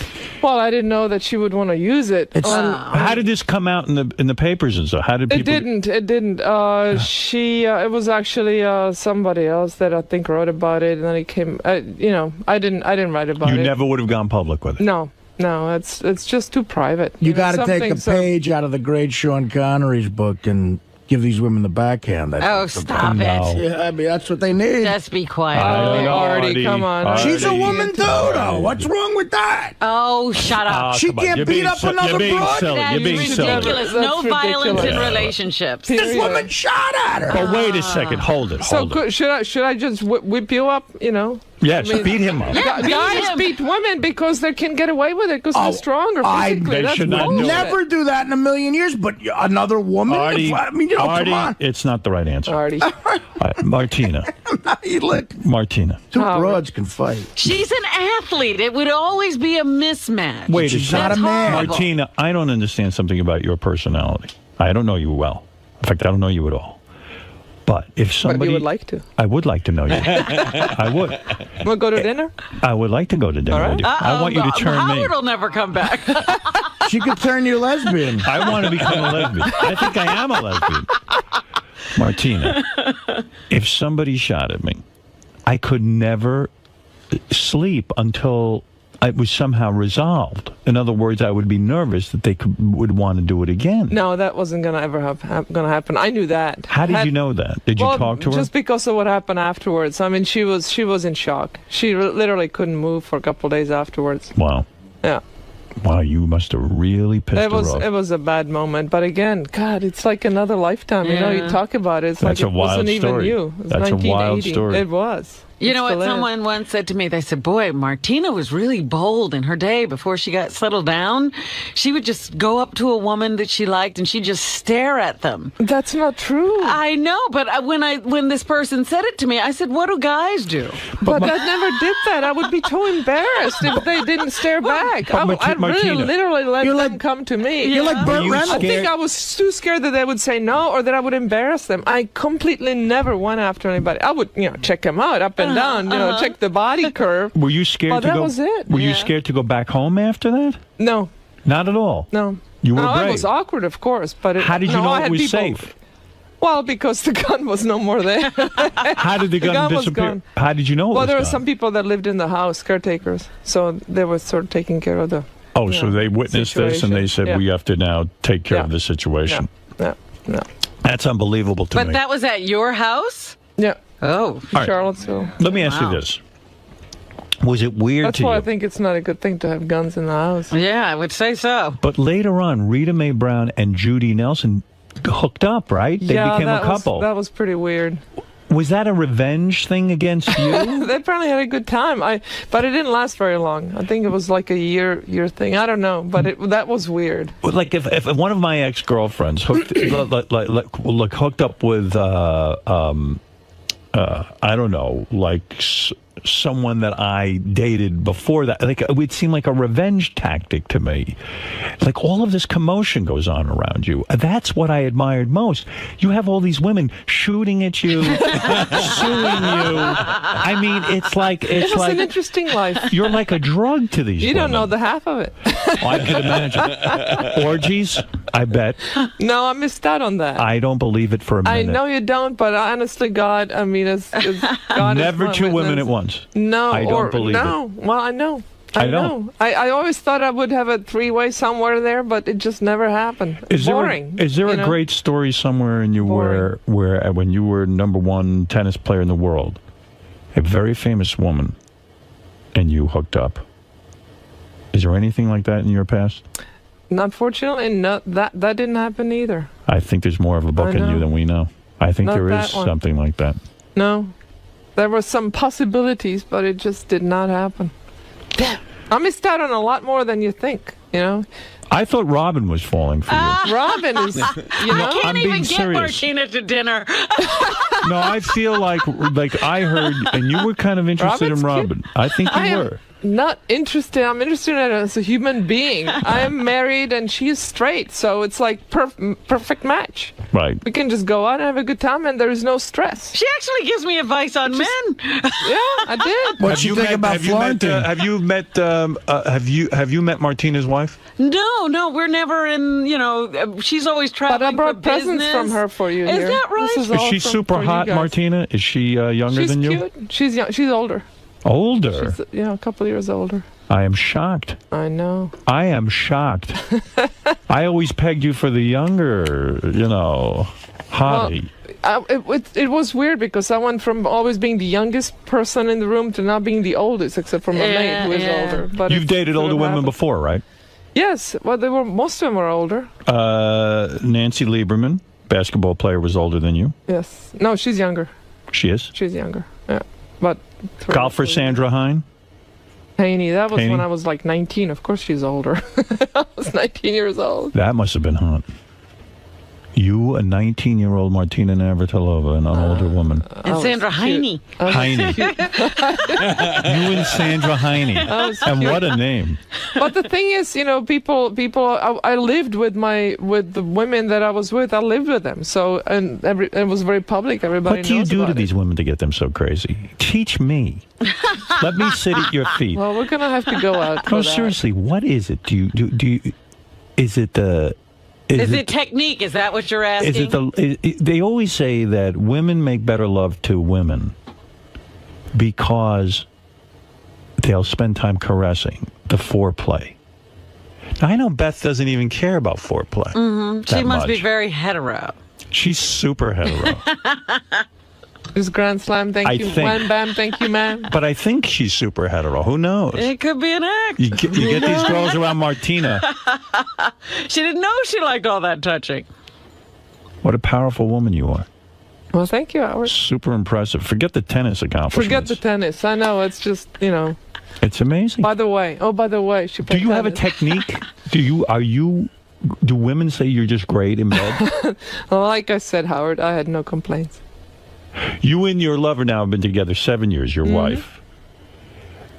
Well, I didn't know that she would want to use it. How did this come out in the papers and so? How did people? It didn't. It was actually somebody else that I think wrote about it, and then it came. You know, I didn't write about it. You never would have gone public with it. No, it's just too private. You got to take a page out of the great Sean Connery's book and give these women the backhand. Stop it. Yeah, I mean, that's what they need. Just be quiet. Artie, come on. She's a woman too, though. What's wrong with that? Oh, shut up. She can't beat up another broad. You're being silly. Ridiculous. No violence in relationships. This woman shot at her. But wait a second. Hold it. Should I just whip you up? You know. Yes, beat him up. Yeah, guys beat women because they can get away with it because they're stronger physically. They should not never do that in a million years. But another woman, Artie, I mean, you know, Artie, come on. it's not the right answer. Artie, Martina. Martina. Two broads can fight. She's an athlete. It would always be a mismatch. Wait, she's not a man. Martina, I don't understand something about your personality. I don't know you well. In fact, I don't know you at all. But if somebody... But you would like to. I would like to know you. I would. We'll go to dinner? I would like to go to dinner with you. I want you to turn me. Howard will never come back. She could turn you lesbian. I want to become a lesbian. I think I am a lesbian. Martina, if somebody shot at me, I could never sleep until it was somehow resolved. In other words, I would be nervous that they would want to do it again. No, that wasn't going to ever going to happen. I knew that. How did you know that? Did you talk to her? Just because of what happened afterwards. I mean, she was in shock. She literally couldn't move for a couple of days afterwards. Wow. Yeah. Wow, you must have really pissed her off. It was a bad moment. But again, God, it's like another lifetime. You know, you talk about it. It's like it wasn't even you. It was That's a wild story. It was. You know what someone once said to me? They said, boy, Martina was really bold in her day before she got settled down. She would just go up to a woman that she liked and she'd just stare at them. That's not true. I know, but when this person said it to me, I said, what do guys do? But I never did that. I would be too embarrassed if they didn't stare back. I'd really literally let them come to me. You're like Burt Reynolds. I think I was too scared that they would say no or that I would embarrass them. I completely never went after anybody. I would, check them out up and down, check the body curve. Were you scared to go? That was it. Were you scared to go back home after that? No. Not at all? No. You were brave? It was awkward, of course. But how did you know it was safe? Well, because the gun was no more there. How did the gun disappear? How did you know it was Well, there were gone? some people that lived in the house, caretakers. So they were sort of taking care of the so they witnessed this and they said, we have to now take care of the situation. Yeah. That's unbelievable to me. But that was at your house? Yeah. Oh. All right. Charlottesville. Let me ask you this. Was it weird That's to why you? I think it's not a good thing to have guns in the house. Yeah, I would say so. But later on, Rita Mae Brown and Judy Nelson hooked up, right? They became a couple. That was pretty weird. Was that a revenge thing against you? They apparently had a good time. But it didn't last very long. I think it was like a year thing. I don't know, but that was weird. Like if one of my ex-girlfriends hooked up with I don't know, like someone that I dated before that, like it would seem like a revenge tactic to me. Like all of this commotion goes on around you. That's what I admired most. You have all these women shooting at you, suing you. I mean, it's like an interesting life. You're like a drug to these. You women. don't know the half of it. Oh, I can imagine. Orgies, I bet. No, I missed out on that. I don't believe it for a minute. I know you don't, but honestly, God, I mean, it's God. Never two women at once. No, I don't believe it. Well, I know. I know. I always thought I would have a three-way somewhere there, but it just never happened. It's boring. Is there a great story somewhere in you where when you were #1 tennis player in the world, a very famous woman and you hooked up. Is there anything like that in your past? Unfortunately, no, that didn't happen either. I think there's more of a book in you than we know. I think Not there is that one. something like that. No. There were some possibilities, but it just did not happen. Damn. I missed out on a lot more than you think, you know? I thought Robin was falling for you. Robin is, you know? Can't I'm even being get serious. Martina to dinner. No, I feel like I heard, and you were kind of interested in Robin. I think you were. Not interested. I'm interested in her as a human being. I am married and she's straight, so it's like perfect match. Right. We can just go out and have a good time, and there is no stress. She actually gives me advice on men. Yeah, I did. What's she think about Florentine? Have you met Martina's wife? No, we're never in. You know, she's always traveling. But I brought for presents business. from her for you. Is here. that right? This Is she all super for you hot, guys. Martina? Is she younger than you? She's cute. She's young. She's older. Older? She's, a couple of years older. I am shocked. I know. I am shocked. I always pegged you for the younger, hottie. It was weird because I went from always being the youngest person in the room to now being the oldest, except for my maid, who is older. But You've dated older women happened. before, right? Yes. Well, most of them were older. Nancy Lieberman, basketball player, was older than you. Yes. No, she's younger. She is? She's younger. Yeah. But Golfer Sandra Hine? Haney, that was Haney? when I was like 19. Of course she's older. I was 19 years old. That must have been hot. You, a 19-year-old Martina Navratilova, and an older woman. And Sandra Heine. Heine. You and Sandra Heine. And what a name. But the thing is, people. I lived with the women that I was with. I lived with them, so it was very public. Everybody. What do you knows do to about these women to get them so crazy? Teach me. Let me sit at your feet. Well, we're gonna have to go out. No, seriously, what is it? Do you? Is it the? Is it technique? Is that what you're asking? Is it they always say that women make better love to women because they'll spend time caressing, the foreplay. Now, I know Beth doesn't even care about foreplay. Mm-hmm. She must be much. very hetero. She's super hetero. This Grand Slam, thank you. Wham bam, thank you, man. But I think she's super hetero. Who knows? It could be an act. You get these girls around Martina. She didn't know she liked all that touching. What a powerful woman you are. Well, thank you, Howard. Super impressive. Forget the tennis accomplishments. Forget the tennis. I know, it's just, It's amazing. By the way, she Do you have a technique? Do women say you're just great in bed? Well, like I said, Howard, I had no complaints. You and your lover now have been together 7 years, your wife.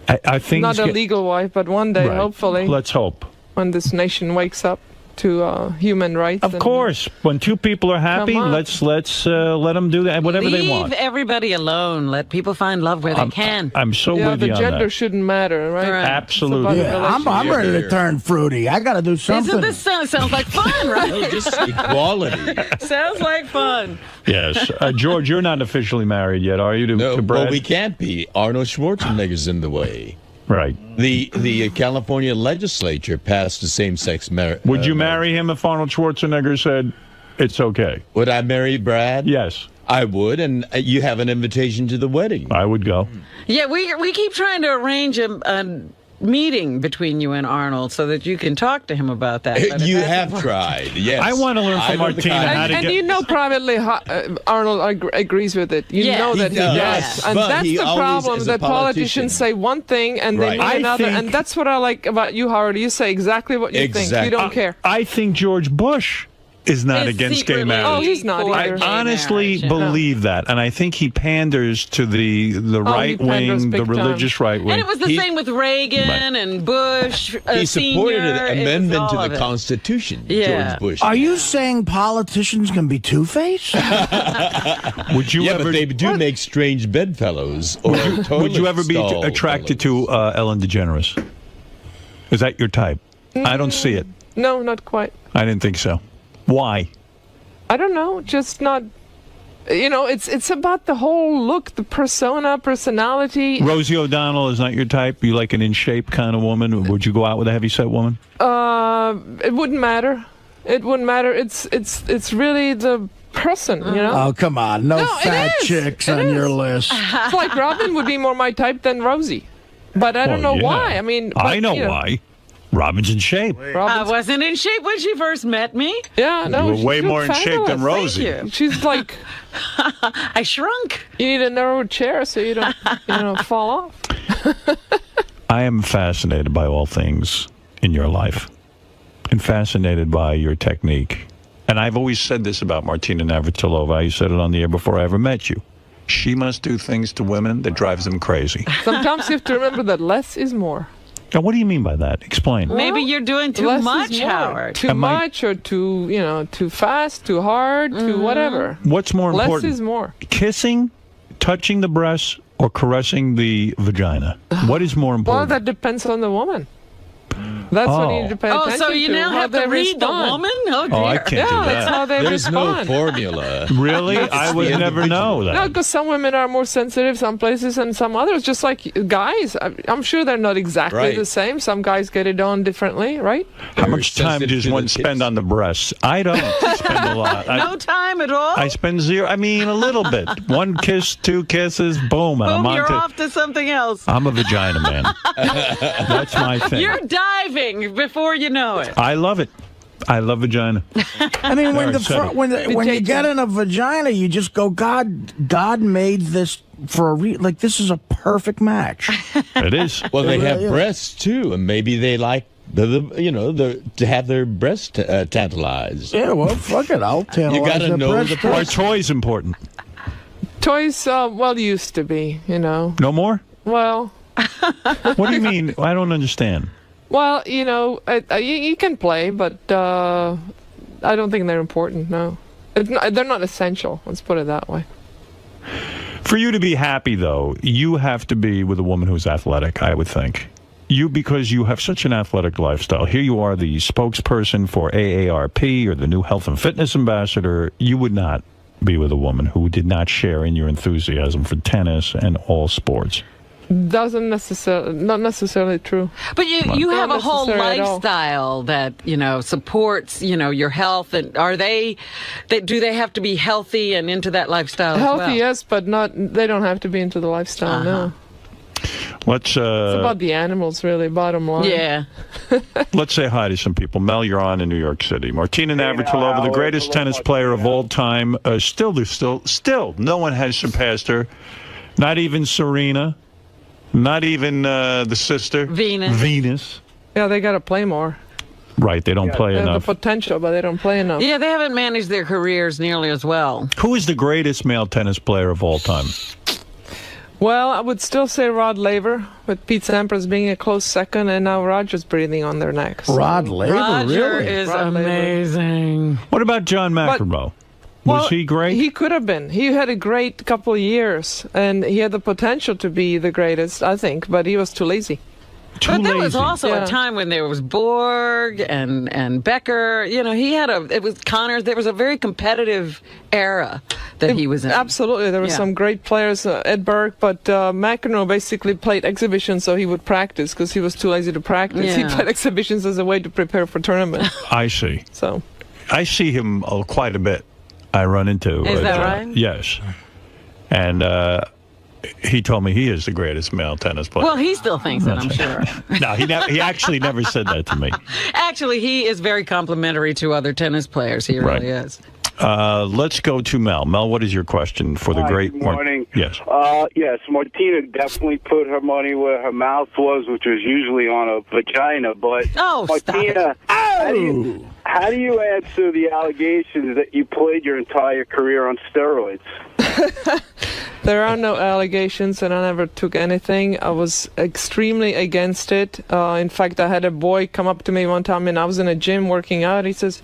I think Not a legal wife, but one day, Right. hopefully. Let's hope. When this nation wakes up to human rights. Of course. When two people are happy, Come on. let's let them do that, whatever they want. Leave everybody alone. Let people find love where they can. I'm so with the you on gender that. shouldn't matter, right? Absolutely. Yeah, I'm ready to turn fruity. I got to do something. Isn't this sounds like fun, right? No, just equality. Sounds like fun. Yes. George, you're not officially married yet, are you, to Brad? Well, we can't be. Arnold Schwarzenegger's in the way. Right. The California legislature passed the same-sex marriage. Would you marry him if Arnold Schwarzenegger said it's okay? Would I marry Brad? Yes. I would, and you have an invitation to the wedding. I would go. Yeah, we keep trying to arrange a meeting between you and Arnold so that you can talk to him about that. but You it hasn't have worked. tried, yes. I want to learn from Martina how to And get... you know privately, Arnold agrees with it. You Yes, know that he he does. does. And But that's he the always, problem, as a that politicians say one thing and they Right. mean I another. think- And that's what I like about you, Howard. You say exactly what you think. You don't care. I think George Bush is not Is against gay secretly marriage. Oh, he's not for either. gay I honestly marriage. believe that, and I think he panders to the right panders wing, the big time. religious right wing. And it was the same with Reagan and Bush. He supported Senior. an It was amendment all to of the it. Constitution, Yeah. George Bush. Are you saying politicians can be two-faced? Would you yeah, ever? but they do make strange bedfellows. Or Would you ever be toilet stall attracted to Ellen DeGeneres? Is that your type? I don't see it. No, not quite. I didn't think so. Why? I don't know. Just not. It's about the whole look, the personality. Rosie O'Donnell is not your type. You like an in shape kind of woman. Would you go out with a heavyset woman? It wouldn't matter. It wouldn't matter. It's really the person, you know? Oh, come on. No fat chicks on your list. It's like Robin would be more my type than Rosie. But I don't know why. I mean, I know why. Robin's in shape. I wasn't in shape when she first met me. Yeah, no. You were way more in shape than Rosie. Thank you. She's like... I shrunk. You need a narrow chair so you don't fall off. I am fascinated by all things in your life and fascinated by your technique. And I've always said this about Martina Navratilova. I said it on the air before I ever met you. She must do things to women that drives them crazy. Sometimes you have to remember that less is more. Now, what do you mean by that? Explain. Maybe you're doing too much, Howard. Too much or too, too fast, too hard, too whatever. What's more important? Less is more. Kissing, touching the breasts, or caressing the vagina? What is more Well, important? that depends on the woman. That's what you need to pay attention to. Oh, so you now have to read the woman? Oh, dear. I can't do that. That's how they respond. formula. Really? I would never know that. No, because some women are more sensitive some places and some others. Just like guys, I'm sure they're not exactly the same. Some guys get it on differently, right? How much time does one spend on the breasts? I don't spend a lot. No time at all? I spend zero. I mean, a little bit. One kiss, two kisses, boom, and I'm on you're to... off to something else. I'm a vagina man. That's my thing. You're diving before you know it. I love it. I love vagina. I mean, when There, when you get in a vagina, you just go, God made this for a like this is a perfect match. It is. Well, they have breasts too, and maybe they like to have their breasts tantalized. Yeah, well, fuck it, I'll tantalize. You got to know the Are toys important? Toys, used to be, No more? Well. What do you mean? I don't understand. Well, you can play, but I don't think they're important, no. They're not essential, let's put it that way. For you to be happy, though, you have to be with a woman who's athletic, I would think. Because you have such an athletic lifestyle. Here you are, the spokesperson for AARP, or the new health and fitness ambassador. You would not be with a woman who did not share in your enthusiasm for tennis and all sports. Not necessarily true. But you have a whole lifestyle that supports your health. And do they have to be healthy and into that lifestyle? Healthy, as well? yes, but they don't have to be into the lifestyle. No. Let's. It's about the animals, really. Bottom line. Yeah. Let's say hi to some people. Mel, you're on in New York City. Martina Navratilova, the greatest tennis player of all time. Still, no one has surpassed her. Not even Serena. Not even the sister. Venus. Yeah, they got to play more. Right, they don't play they enough. Have the potential, but they don't play enough. Yeah, they haven't managed their careers nearly as well. Who is the greatest male tennis player of all time? Well, I would still say Rod Laver, with Pete Sampras being a close second, and now Roger's breathing on their necks. Rod Laver, Roger really? is Rod amazing. What about John McEnroe? Was he great? He could have been. He had a great couple of years, and he had the potential to be the greatest, I think, but he was too lazy. But there was also a time when there was Borg and Becker. It was Connors. There was a very competitive era that he was in. Absolutely. There were some great players, Ed Burke, but McEnroe basically played exhibitions so he would practice because he was too lazy to practice. Yeah. He played exhibitions as a way to prepare for tournaments. I see. So I see him quite a bit. I run into. Is that right? Yes. And he told me he is the greatest male tennis player. Well, he still thinks that, I'm sure. No, he actually never said that to me. Actually, he is very complimentary to other tennis players. He really is. Let's go to Mel. Mel, what is your question for the great... Good morning. Yes. Yes, Martina definitely put her money where her mouth was, which was usually on a vagina. But Martina, how do you answer the allegations that you played your entire career on steroids? there are no allegations, and I never took anything. I was extremely against it. In fact, I had a boy come up to me one time, and I was in a gym working out. He says,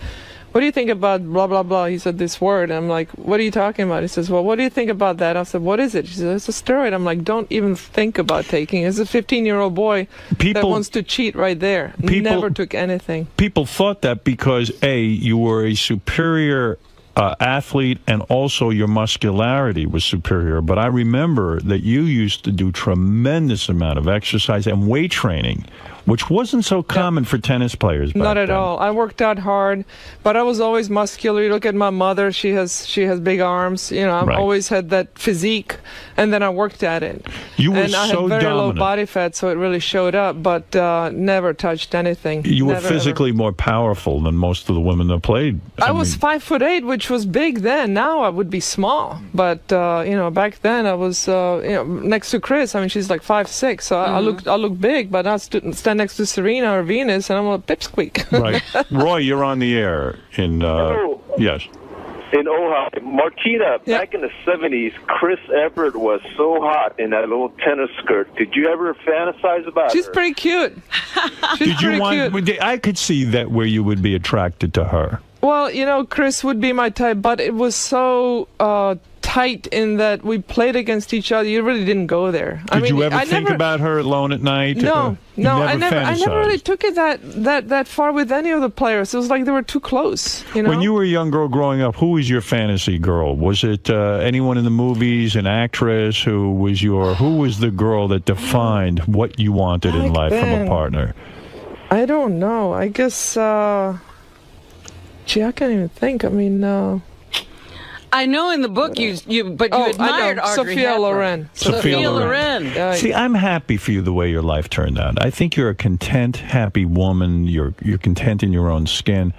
"What do you think about blah, blah, blah?" He said this word. I'm like, "What are you talking about?" He says, "Well, what do you think about that?" I said, "What is it?" He said, "It's a steroid." I'm like, "Don't even think about taking it." It's a 15-year-old boy that wants to cheat right there. Never took anything. People thought that because, A, you were a superior athlete, and also your muscularity was superior. But I remember that you used to do tremendous amount of exercise and weight training, which wasn't so common for tennis players back Not at then. all. I worked out hard, but I was always muscular. You look at my mother; she has big arms. You know, I've always had that physique, and then I worked at it. You were and I so had very low dominant. body fat, so it really showed up. But never touched anything. You were Never, physically more powerful than most of the women that played. I was 5'8", which was big then. Now I would be small, but you know, back then I was next to Chris. I mean, she's like 5'6", so I look big, but I stand next to Serena or Venus, and I'm a pipsqueak. Right, Roy, you're on the air in yes. In 𝗏𝗏, Martina, back in the 70s, Chris Evert was so hot in that little tennis skirt. Did you ever fantasize about She's her? pretty cute. She's Did you want? I could see that where you would be attracted to her. Well, you know, Chris would be my type, but it was so tight in that we played against each other. You really didn't go there. Did you ever think about her alone at night? No, You I never fantasized? really took it that far with any of the players. It was like they were too close. You know. When you were a young girl growing up, who was your fantasy girl? Was it anyone in the movies, an actress? Who was the girl that defined what you wanted in life from a partner? I don't know. I guess. Gee, I can't even think. I mean. I know in the book you admired Audrey Sophia Hepburn. Loren. Sophia Loren. See, I'm happy for you the way your life turned out. I think you're a content, happy woman. You're content in your own skin,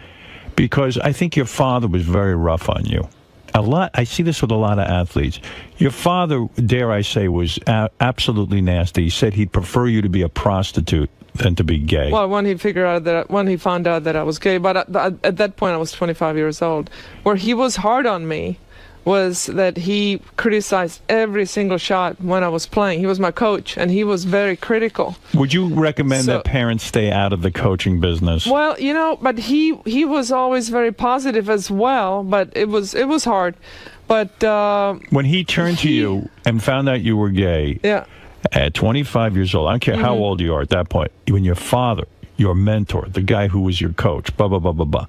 because I think your father was very rough on you. I see this with a lot of athletes. Your father, dare I say, was absolutely nasty. He said he'd prefer you to be a prostitute than to be gay. Well, when he found out that I was gay, but at that point I was 25 years old. Where he was hard on me was that he criticized every single shot when I was playing. He was my coach, and he was very critical. Would you recommend that parents stay out of the coaching business? Well, you know, but he was always very positive as well. But it was hard. But when he turned to you and found out you were gay, yeah. At 25 years old, I don't care how old you are at that point, when your father, your mentor, the guy who was your coach, blah, blah, blah, blah, blah,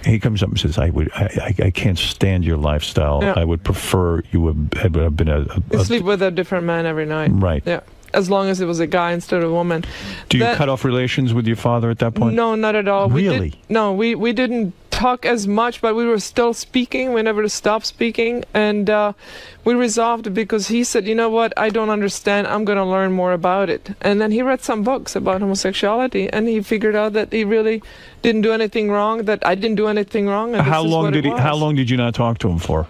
he comes up and says, I can't stand your lifestyle. Yeah. I would prefer you have been you sleep with a different man every night. Right. Yeah. As long as it was a guy instead of a woman. Do you cut off relations with your father at that point? No, not at all. Really? We didn't talk as much, but we were still speaking. We never stopped speaking. And we resolved it because he said, you know what, I don't understand. I'm going to learn more about it. And then he read some books about homosexuality, and he figured out that he really didn't do anything wrong, that I didn't do anything wrong. And How long did you not talk to him for?